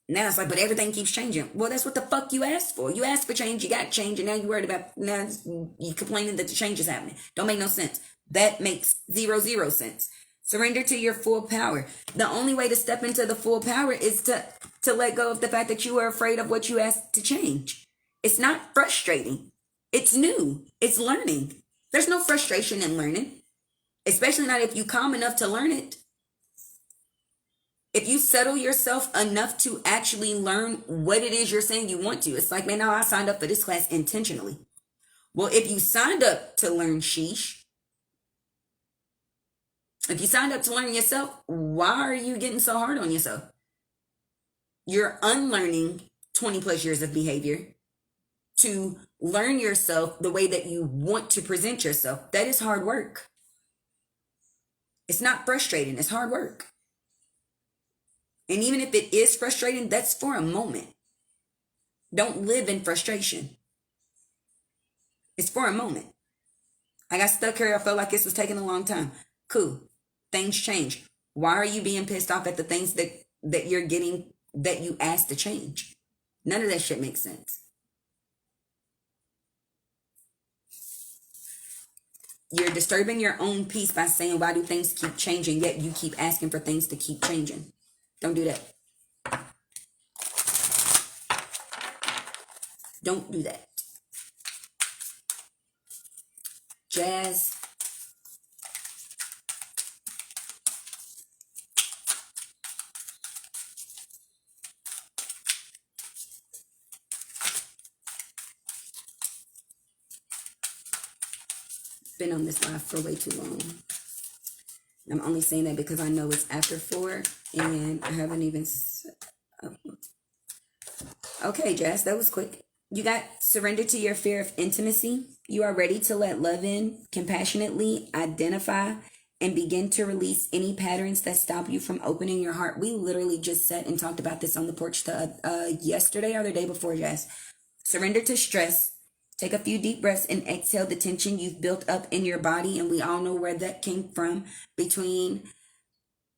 Now it's like, but everything keeps changing. Well, that's what the fuck you asked for. You asked for change, you got change, and now you worried about, now you complaining that the change is happening. Don't make no sense. That makes zero sense. Surrender to your full power. The only way to step into the full power is to let go of the fact that you are afraid of what you asked to change. It's not frustrating. It's new. It's learning. There's no frustration in learning, especially not if you calm enough to learn it. If you settle yourself enough to actually learn what it is you're saying you want to. It's like, man, now I signed up for this class intentionally. Well, if you signed up to learn sheesh, if you signed up to learn yourself, why are you getting so hard on yourself? You're unlearning 20 plus years of behavior to learn yourself the way that you want to present yourself. That is hard work. It's not frustrating. It's hard work. And even if it is frustrating, that's for a moment. Don't live in frustration. It's for a moment. I got stuck here. I felt like this was taking a long time. Cool. Things change. Why are you being pissed off at the things that you're getting, that you asked to change? None of that shit makes sense. You're disturbing your own peace by saying, why do things keep changing, yet you keep asking for things to keep changing. Don't do that. Don't do that. Jazz. Been on this live for way too long. I'm only saying that because I know it's after 4 and I haven't even. Okay, Jazz, that was quick. You got surrender to your fear of intimacy. You are ready to let love in, compassionately identify, and begin to release any patterns that stop you from opening your heart. We literally just sat and talked about this on the porch yesterday or the day before, Jazz. Surrender to stress. Take a few deep breaths and exhale the tension you've built up in your body. And we all know where that came from. Between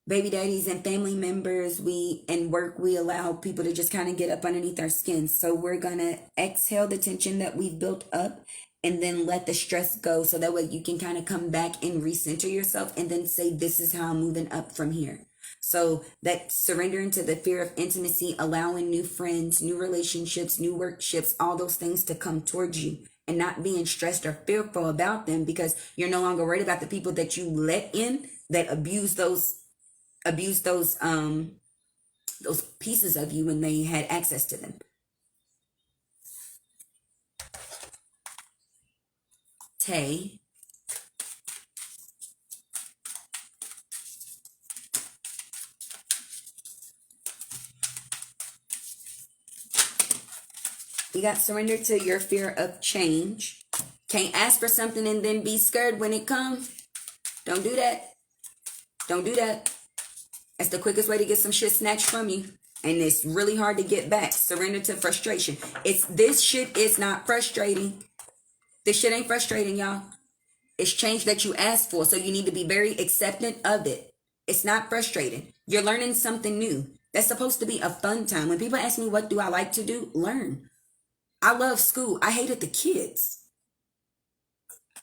baby daddies and family members, we allow people to just kind of get up underneath our skin. So we're going to exhale the tension that we've built up and then let the stress go. So that way you can kind of come back and recenter yourself and then say, this is how I'm moving up from here. So that surrendering to the fear of intimacy, allowing new friends, new relationships, new workshops, all those things to come towards you and not being stressed or fearful about them because you're no longer worried about the people that you let in that abuse those pieces of you when they had access to them. Tay. You got surrender to your fear of change. Can't ask for something and then be scared when it comes. Don't do that. Don't do that. That's the quickest way to get some shit snatched from you. And it's really hard to get back. Surrender to frustration. This shit is not frustrating. This shit ain't frustrating, y'all. It's change that you asked for. So you need to be very acceptant of it. It's not frustrating. You're learning something new. That's supposed to be a fun time. When people ask me what do I like to do, learn. I love school. I hated the kids.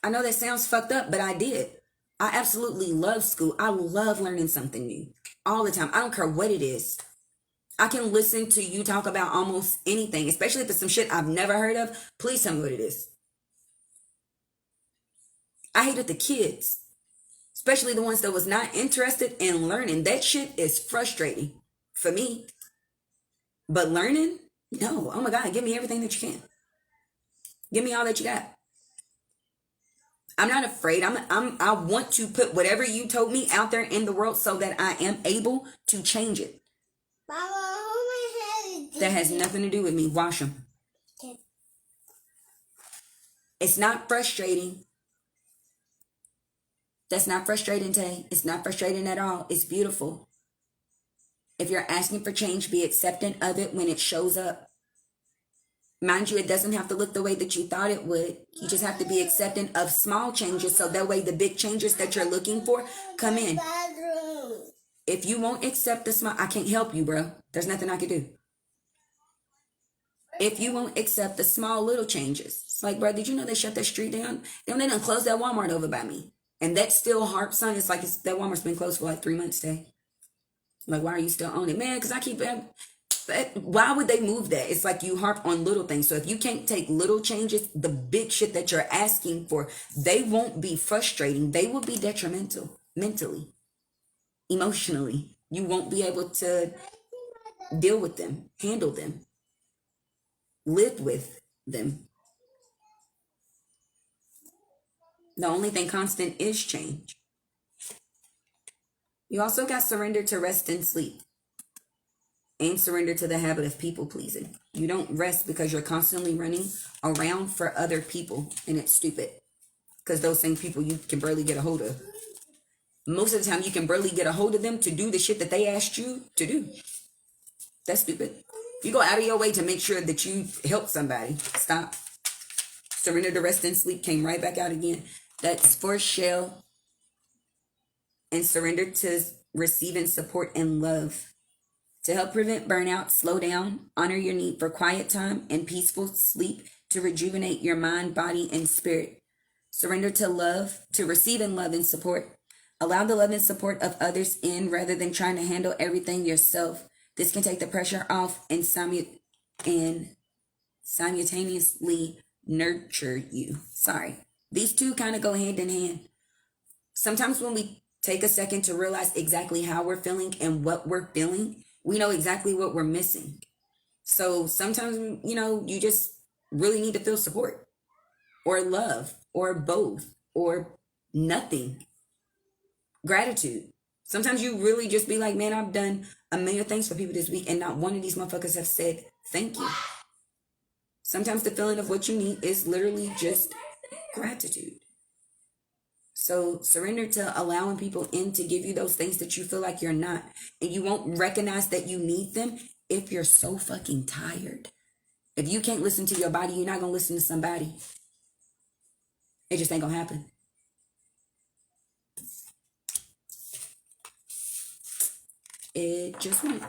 I know that sounds fucked up, but I did. I absolutely love school. I love learning something new all the time. I don't care what it is. I can listen to you talk about almost anything, especially if it's some shit I've never heard of. Please tell me what it is. I hated the kids, especially the ones that was not interested in learning. That shit is frustrating for me. But learning? No. Oh my God, give me everything that you can. Give me all that you got. I'm not afraid. I want to put whatever you told me out there in the world so that I am able to change it. Mama, hold my head. That has nothing to do with me. Wash them. Okay. It's not frustrating. That's not frustrating, Tay. It's not frustrating at all. It's beautiful. If you're asking for change, be acceptant of it when it shows up. Mind you, it doesn't have to look the way that you thought it would. You just have to be acceptant of small changes so that way the big changes that you're looking for come in. Bathroom. If you won't accept the small, I can't help you, bro. There's nothing I can do. If you won't accept the small little changes. It's like, bro, did you know they shut that street down? Then they done closed that Walmart over by me. And that still harps on. It's like that Walmart's been closed for like 3 months today. Like, why are you still on it? Man, because I keep... Why would they move that? It's like you harp on little things. So if you can't take little changes, the big shit that you're asking for, they won't be frustrating. They will be detrimental mentally, emotionally. You won't be able to deal with them, handle them, live with them. The only thing constant is change. You also got surrender to rest and sleep. And surrender to the habit of people pleasing. You don't rest because you're constantly running around for other people. And it's stupid. Because those same people you can barely get a hold of. Most of the time you can barely get a hold of them to do the shit that they asked you to do. That's stupid. You go out of your way to make sure that you help somebody. Stop. Surrender to rest and sleep came right back out again. That's for Shell. And surrender to receiving support and love. To help prevent burnout, slow down, honor your need for quiet time and peaceful sleep to rejuvenate your mind, body, and spirit. Surrender to love, to receiving love and support. Allow the love and support of others in rather than trying to handle everything yourself. This can take the pressure off and simultaneously nurture you. These two kind of go hand in hand. Sometimes when we take a second to realize exactly how we're feeling and what we're feeling, we know exactly what we're missing. So sometimes, you just really need to feel support or love or both or nothing. Gratitude. Sometimes you really just be like, man, I've done a million things for people this week and not one of these motherfuckers have said thank you. Sometimes the feeling of what you need is literally just gratitude. So surrender to allowing people in to give you those things that you feel like you're not. And you won't recognize that you need them if you're so fucking tired. If you can't listen to your body, you're not going to listen to somebody. It just ain't going to happen. It just won't.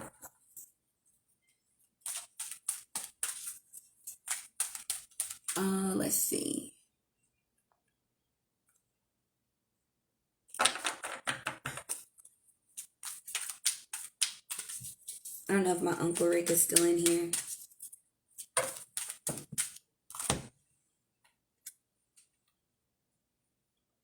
Let's see. I don't know if my Uncle Rick is still in here.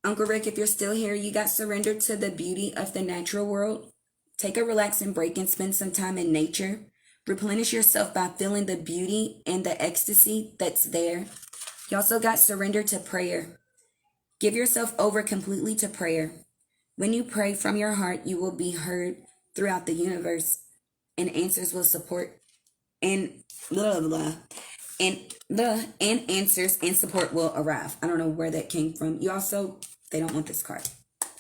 Uncle Rick, if you're still here, you got surrendered to the beauty of the natural world. Take a relaxing break and spend some time in nature. Replenish yourself by feeling the beauty and the ecstasy that's there. You also got surrendered to prayer. Give yourself over completely to prayer. When you pray from your heart, you will be heard throughout the universe. And answers will support and blah, blah, blah. And answers and support will arrive. I don't know where that came from. You also, they don't want this card.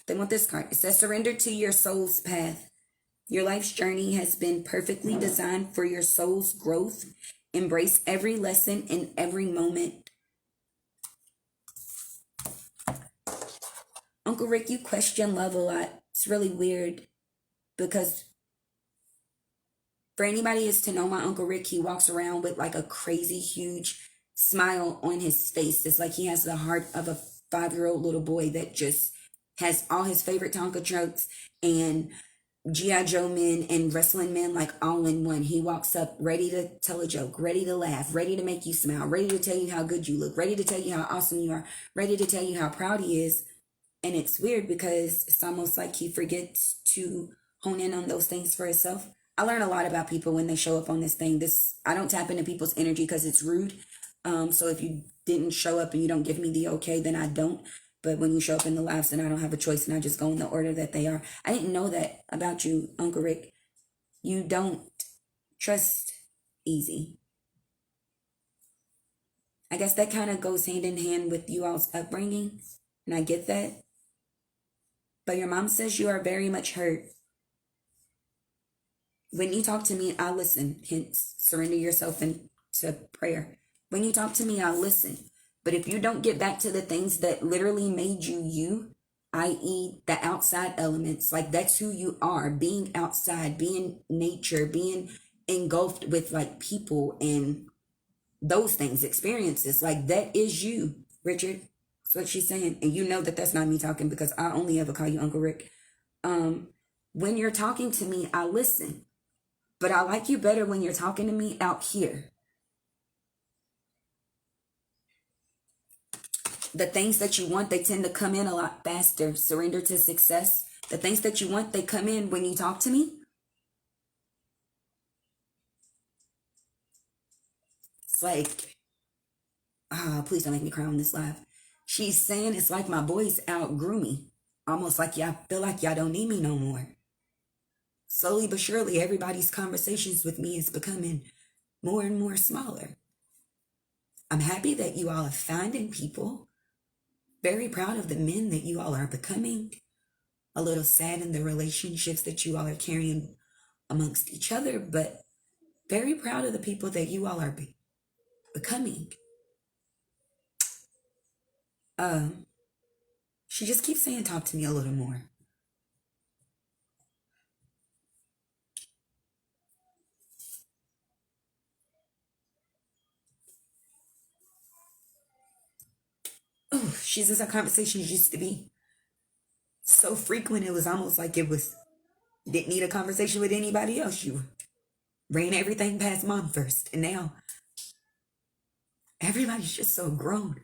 They want this card. It says surrender to your soul's path. Your life's journey has been perfectly designed for your soul's growth. Embrace every lesson and every moment. Uncle Rick, you question love a lot. It's really weird because for anybody is to know my Uncle Rick, he walks around with like a crazy huge smile on his face. It's like he has the heart of a 5-year-old little boy that just has all his favorite Tonka trucks and G.I. Joe men and wrestling men like all in one. He walks up ready to tell a joke, ready to laugh, ready to make you smile, ready to tell you how good you look, ready to tell you how awesome you are, ready to tell you how proud he is. And it's weird because it's almost like he forgets to hone in on those things for himself. I learn a lot about people when they show up on this thing. I don't tap into people's energy because it's rude. So if you didn't show up and you don't give me the okay, then I don't. But when you show up in the lives, then I don't have a choice and I just go in the order that they are. I didn't know that about you, Uncle Rick. You don't trust easy. I guess that kind of goes hand in hand with you all's upbringing. And I get that. But your mom says you are very much hurt. When you talk to me, I listen. Hence, surrender yourself into prayer. When you talk to me, I listen. But if you don't get back to the things that literally made you you, i.e. the outside elements, like that's who you are, being outside, being nature, being engulfed with like people and those things, experiences, like that is you, Richard. That's what she's saying. And you know that that's not me talking because I only ever call you Uncle Rick. When you're talking to me, I listen. But I like you better when you're talking to me out here. The things that you want, they tend to come in a lot faster. Surrender to success. The things that you want, they come in when you talk to me. It's like, please don't make me cry on this live. She's saying it's like my boys outgrew me. Almost like y'all feel like y'all don't need me no more. Slowly but surely, everybody's conversations with me is becoming more and more smaller. I'm happy that you all are finding people. Very proud of the men that you all are becoming. A little sad in the relationships that you all are carrying amongst each other, but very proud of the people that you all are becoming. She just keeps saying, talk to me a little more. Oh, she says our conversations used to be so frequent, it was almost like didn't need a conversation with anybody else. You ran everything past mom first. And now everybody's just so grown.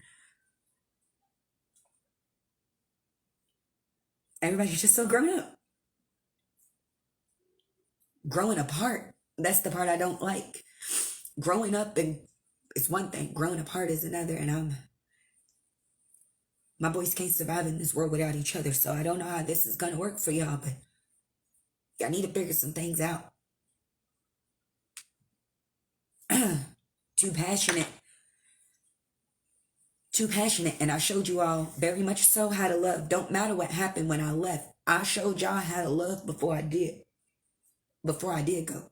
Everybody's just so grown up. Growing apart, that's the part I don't like. Growing up and it's one thing, growing apart is another, and my boys can't survive in this world without each other, so I don't know how this is gonna work for y'all, but y'all need to figure some things out. Too passionate, and I showed you all very much so how to love. Don't matter what happened when I left. I showed y'all how to love before I did go.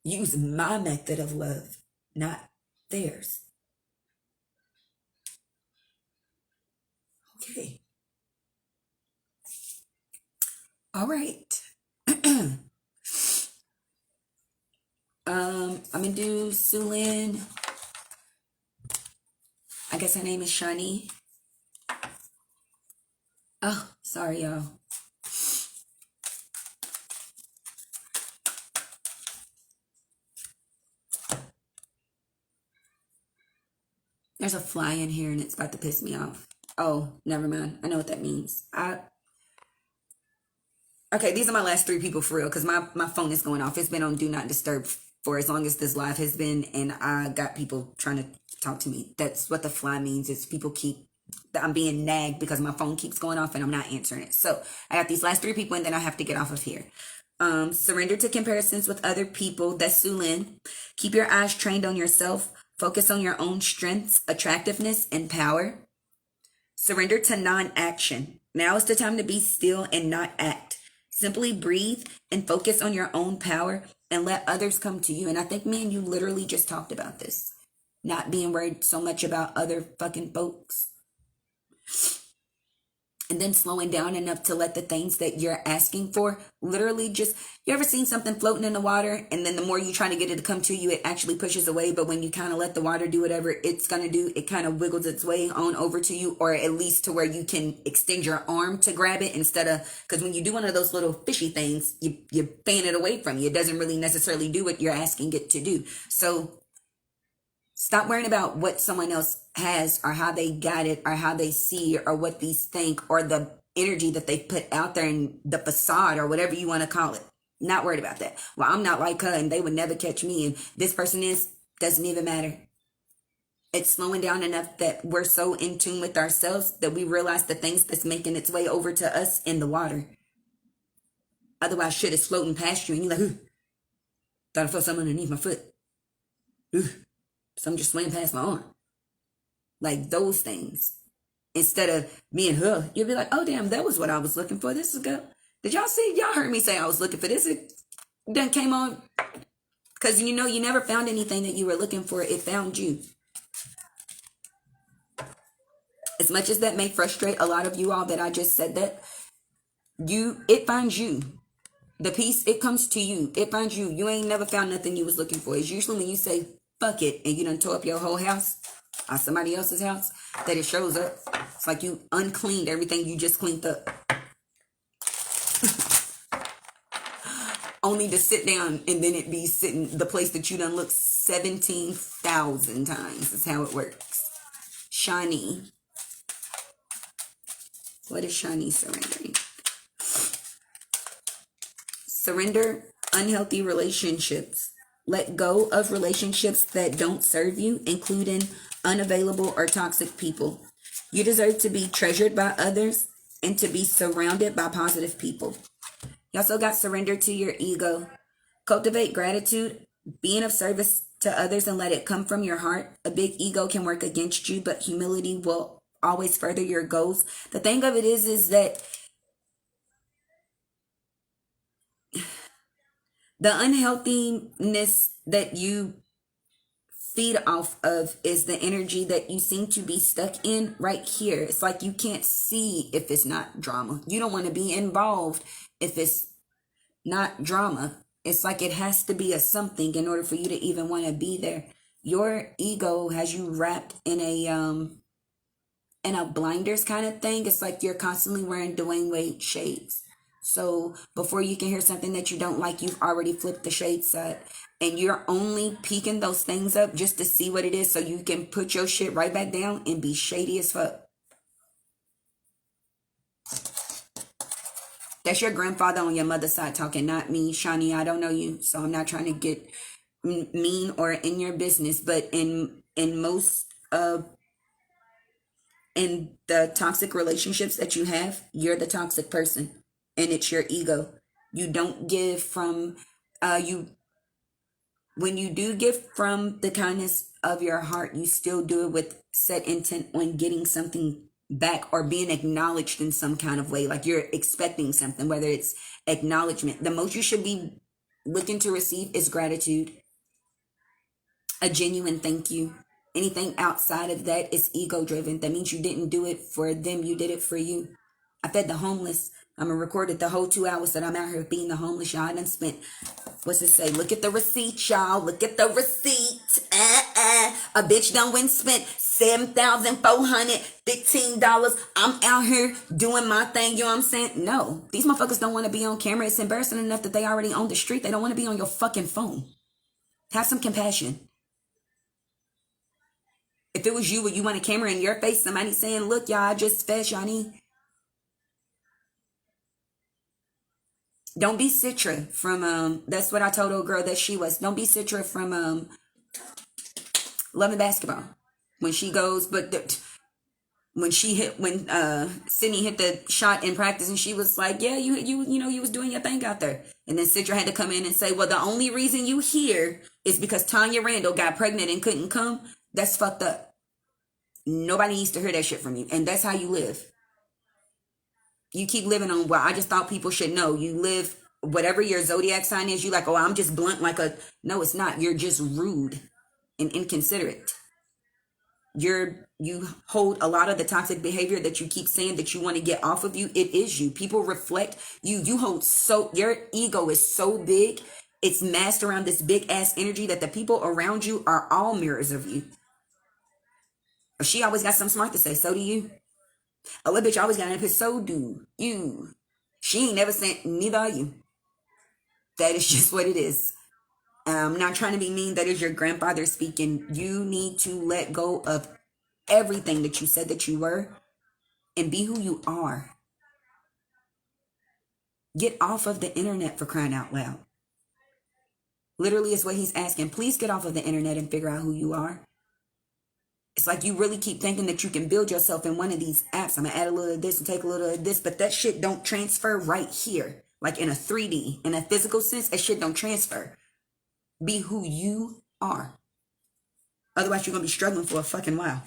Use my method of love, not theirs. Okay. All right. I'm gonna do Sulin. I guess her name is Shani. Oh, sorry, y'all. There's a fly in here and it's about to piss me off. Oh, never mind. I know what that means. Okay, these are my last 3 people for real because my phone is going off. It's been on Do Not Disturb for as long as this live has been, and I got people trying to talk to me. That's what the fly means. Is people I'm being nagged because my phone keeps going off and I'm not answering it. So I got these last 3 people and then I have to get off of here. Surrender to comparisons with other people. That's Sulin. Keep your eyes trained on yourself. Focus on your own strengths, attractiveness, and power. Surrender to non-action. Now is the time to be still and not act. Simply breathe and focus on your own power and let others come to you. And I think me and you literally just talked about this. Not being worried so much about other fucking folks. And then slowing down enough to let the things that you're asking for literally just, you ever seen something floating in the water and then the more you try to get it to come to you, it actually pushes away. But when you kind of let the water do whatever it's going to do, it kind of wiggles its way on over to you, or at least to where you can extend your arm to grab it instead of, because when you do one of those little fishy things, you fan it away from you. It doesn't really necessarily do what you're asking it to do. So stop worrying about what someone else has or how they got it or how they see it or what these think or the energy that they put out there in the facade or whatever you want to call it. Not worried about that. Well, I'm not like her and they would never catch me and this person doesn't even matter. It's slowing down enough that we're so in tune with ourselves that we realize the things that's making its way over to us in the water. Otherwise, shit is floating past you and you're like, ooh, thought I felt something underneath my foot. Ooh. Something just swam past my arm. Like those things. Instead of me and her, you'll be like, oh damn, that was what I was looking for. This is good. Did y'all see? Y'all heard me say I was looking for this. It then came on. Because you know, you never found anything that you were looking for. It found you. As much as that may frustrate a lot of you all that I just said that, it finds you. The peace, it comes to you. It finds you. You ain't never found nothing you was looking for. It's usually when you say, fuck it, and you done tore up your whole house or somebody else's house, that it shows up. It's like you uncleaned everything you just cleaned up. Only to sit down and then it be sitting the place that you done looked 17,000 times. That's how it works. Shani. What is Shani surrendering? Surrender unhealthy relationships. Let go of relationships that don't serve you, including unavailable or toxic people. You deserve to be treasured by others and to be surrounded by positive people. You also got surrender to your ego. Cultivate gratitude, being of service to others, and let it come from your heart. A big ego can work against you, but humility will always further your goals. The thing of it is that the unhealthiness that you feed off of is the energy that you seem to be stuck in right here. It's like you can't see if it's not drama. You don't want to be involved if it's not drama. It's like it has to be a something in order for you to even want to be there. Your ego has you wrapped in a blinders kind of thing. It's like you're constantly wearing Dwayne Wade shades. So before you can hear something that you don't like, you've already flipped the shade side. And you're only peeking those things up just to see what it is so you can put your shit right back down and be shady as fuck. That's your grandfather on your mother's side talking, not me, Shani. I don't know you, so I'm not trying to get mean or in your business. But in most in the toxic relationships that you have, you're the toxic person. And it's your ego. You don't give from when you do give from the kindness of your heart, you still do it with set intent on getting something back or being acknowledged in some kind of way. Like you're expecting something, whether it's acknowledgement. The most you should be looking to receive is gratitude. A genuine thank you. Anything outside of that is ego driven. That means you didn't do it for them. You did it for you. I fed the homeless. I'm going to record it the whole 2 hours that I'm out here being the homeless. Y'all, I done spent, what's it say? Look at the receipt, y'all. Look at the receipt. A bitch done went and spent $7,415. I'm out here doing my thing. You know what I'm saying? No, these motherfuckers don't want to be on camera. It's embarrassing enough that they already on the street. They don't want to be on your fucking phone. Have some compassion. If it was you, would you want a camera in your face? Somebody saying, look, y'all, I just fed Shani. Don't be Citra from, that's what I told old girl that she was. Don't be Citra from Love and Basketball. When she goes, but when Sydney hit the shot in practice, and she was like, yeah, you was doing your thing out there. And then Sidra had to come in and say, well, the only reason you here is because Tanya Randall got pregnant and couldn't come. That's fucked up. Nobody needs to hear that shit from you. And that's how you live. You keep living on, well, I just thought people should know. You live, whatever your zodiac sign is, you like, oh, I'm just blunt like a, no, it's not. You're just rude and inconsiderate. You hold a lot of the toxic behavior that you keep saying that you want to get off of you. It is you. People reflect you. You hold your ego is so big. It's masked around this big ass energy that the people around you are all mirrors of you. She always got something smart to say. So do you. Oh, that bitch always got an episode. So do you. She ain't never said, neither are you. That is just what it is. I'm not trying to be mean. That is your grandfather speaking. You need to let go of everything that you said that you were and be who you are. Get off of the internet, for crying out loud. Literally is what he's asking. Please get off of the internet and figure out who you are. It's like you really keep thinking that you can build yourself in one of these apps. I'm going to add a little of this and take a little of this, but that shit don't transfer right here. Like in a 3D, in a physical sense, that shit don't transfer. Be who you are. Otherwise, you're going to be struggling for a fucking while.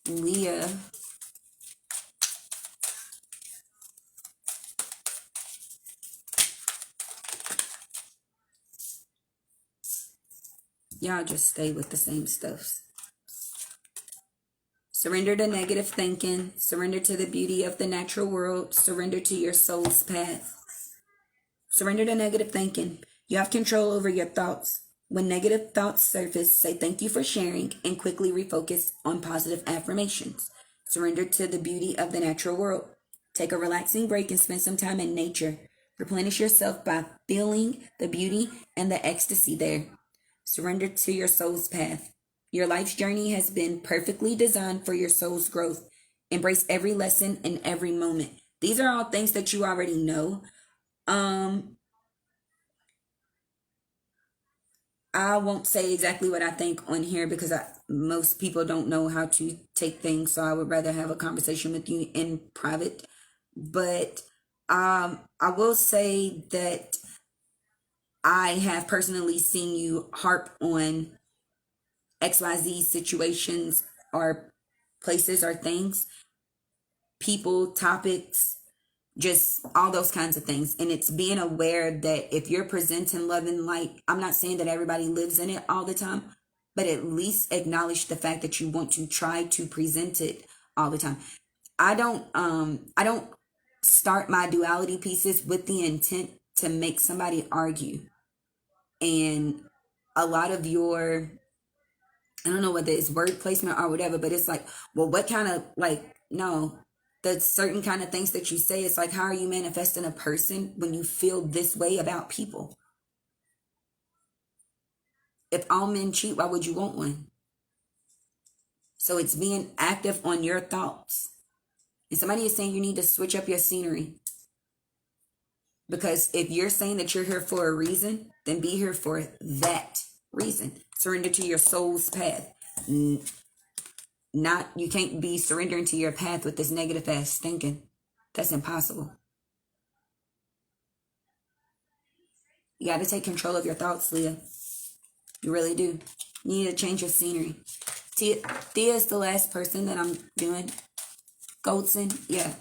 Leah. Y'all just stay with the same stuff. Surrender to negative thinking. Surrender to the beauty of the natural world. Surrender to your soul's path. Surrender to negative thinking. You have control over your thoughts. When negative thoughts surface, say thank you for sharing and quickly refocus on positive affirmations. Surrender to the beauty of the natural world. Take a relaxing break and spend some time in nature. Replenish yourself by feeling the beauty and the ecstasy there. Surrender to your soul's path. Your life's journey has been perfectly designed for your soul's growth. Embrace every lesson and every moment. These are all things that you already know. I won't say exactly what I think on here because most people don't know how to take things. So I would rather have a conversation with you in private. But I will say that I have personally seen you harp on XYZ situations or places or things, people, topics, just all those kinds of things. And it's being aware that if you're presenting love and light, I'm not saying that everybody lives in it all the time, but at least acknowledge the fact that you want to try to present it all the time. I don't start my duality pieces with the intent to make somebody argue. And a lot of your, I don't know whether it's word placement or whatever, but it's like, well, what kind of, like, no, the certain kind of things that you say, it's like, how are you manifesting a person when you feel this way about people? If all men cheat, why would you want one? So it's being active on your thoughts. And somebody is saying you need to switch up your scenery. Because if you're saying that you're here for a reason, then be here for that reason. Surrender to your soul's path. Not, you can't be surrendering to your path with this negative ass thinking. That's impossible. You got to take control of your thoughts, Leah. You really do. You need to change your scenery. Thea is the last person that I'm doing. Goldson, yeah.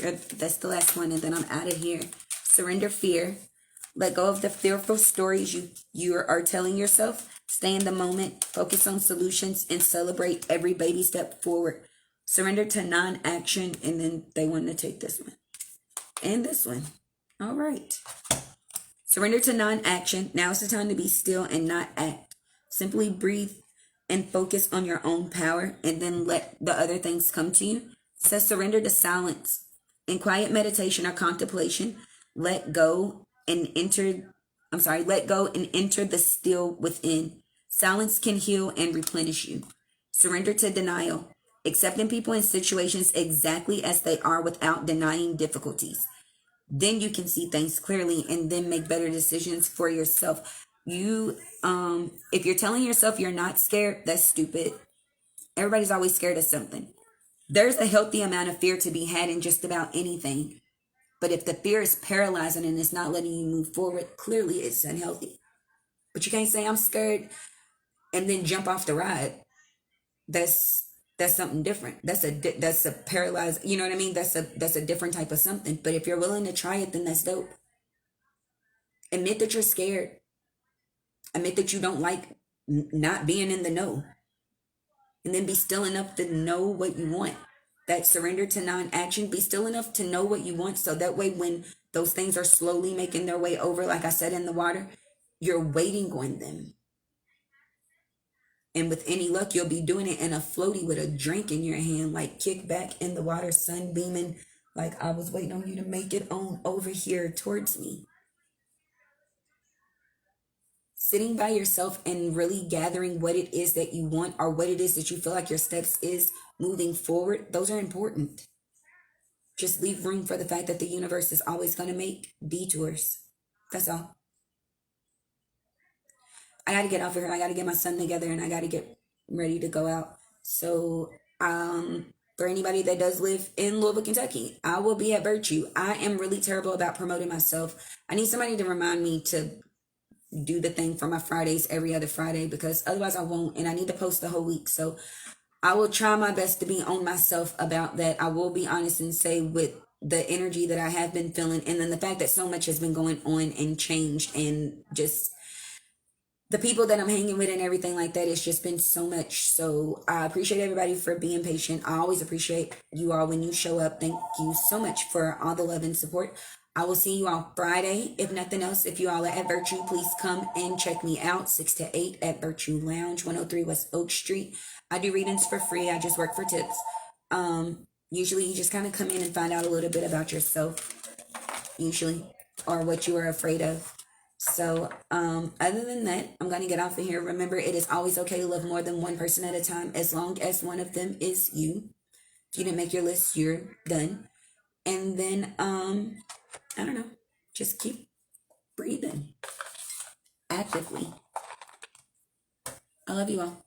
That's the last one, and then I'm out of here. Surrender fear. Let go of the fearful stories you are telling yourself. Stay in the moment. Focus on solutions and celebrate every baby step forward. Surrender to non-action, and then they want to take this one. And this one. All right. Surrender to non-action. Now is the time to be still and not act. Simply breathe and focus on your own power, and then let the other things come to you. It says surrender to silence. In quiet meditation or contemplation, let go and enter the still within. Silence can heal and replenish you. Surrender to denial. Accepting people and situations exactly as they are without denying difficulties. Then you can see things clearly and then make better decisions for yourself. If you're telling yourself you're not scared, that's stupid. Everybody's always scared of something. There's a healthy amount of fear to be had in just about anything. But if the fear is paralyzing and it's not letting you move forward, clearly it's unhealthy. But you can't say I'm scared and then jump off the ride. That's something different. That's a paralyzed, you know what I mean? That's a different type of something. But if you're willing to try it, then that's dope. Admit that you're scared. Admit that you don't like not being in the know. And then be still enough to know what you want. That surrender to non-action, be still enough to know what you want, so that way when those things are slowly making their way over, like I said, in the water, you're waiting on them. And with any luck, you'll be doing it in a floaty with a drink in your hand, like kick back in the water, sun beaming, like I was waiting on you to make it on over here towards me. Sitting by yourself and really gathering what it is that you want, or what it is that you feel like your steps is moving forward, those are important. Just leave room for the fact that the universe is always going to make detours. That's all. I got to get off of here. I got to get my son together and I got to get ready to go out. So, for anybody that does live in Louisville, Kentucky, I will be at Virtue. I am really terrible about promoting myself. I need somebody to remind me to do the thing for my Fridays every other Friday, because otherwise I won't, and I need to post the whole week. So I will try my best to be on myself about that. I will be honest and say, with the energy that I have been feeling, and then the fact that so much has been going on and changed, and just the people that I'm hanging with and everything like that, it's just been so much. So I appreciate everybody for being patient. I always appreciate you all when you show up. Thank you so much for all the love and support. I will see you all Friday. If nothing else, if you all are at Virtue, please come and check me out. 6 to 8 at Virtue Lounge, 103 West Oak Street. I do readings for free. I just work for tips. Usually you just kind of come in and find out a little bit about yourself, usually, or what you are afraid of. So other than that, I'm going to get off of here. Remember, it is always okay to love more than one person at a time, as long as one of them is you. If you didn't make your list, you're done. And then I don't know, just keep breathing actively. I love you all.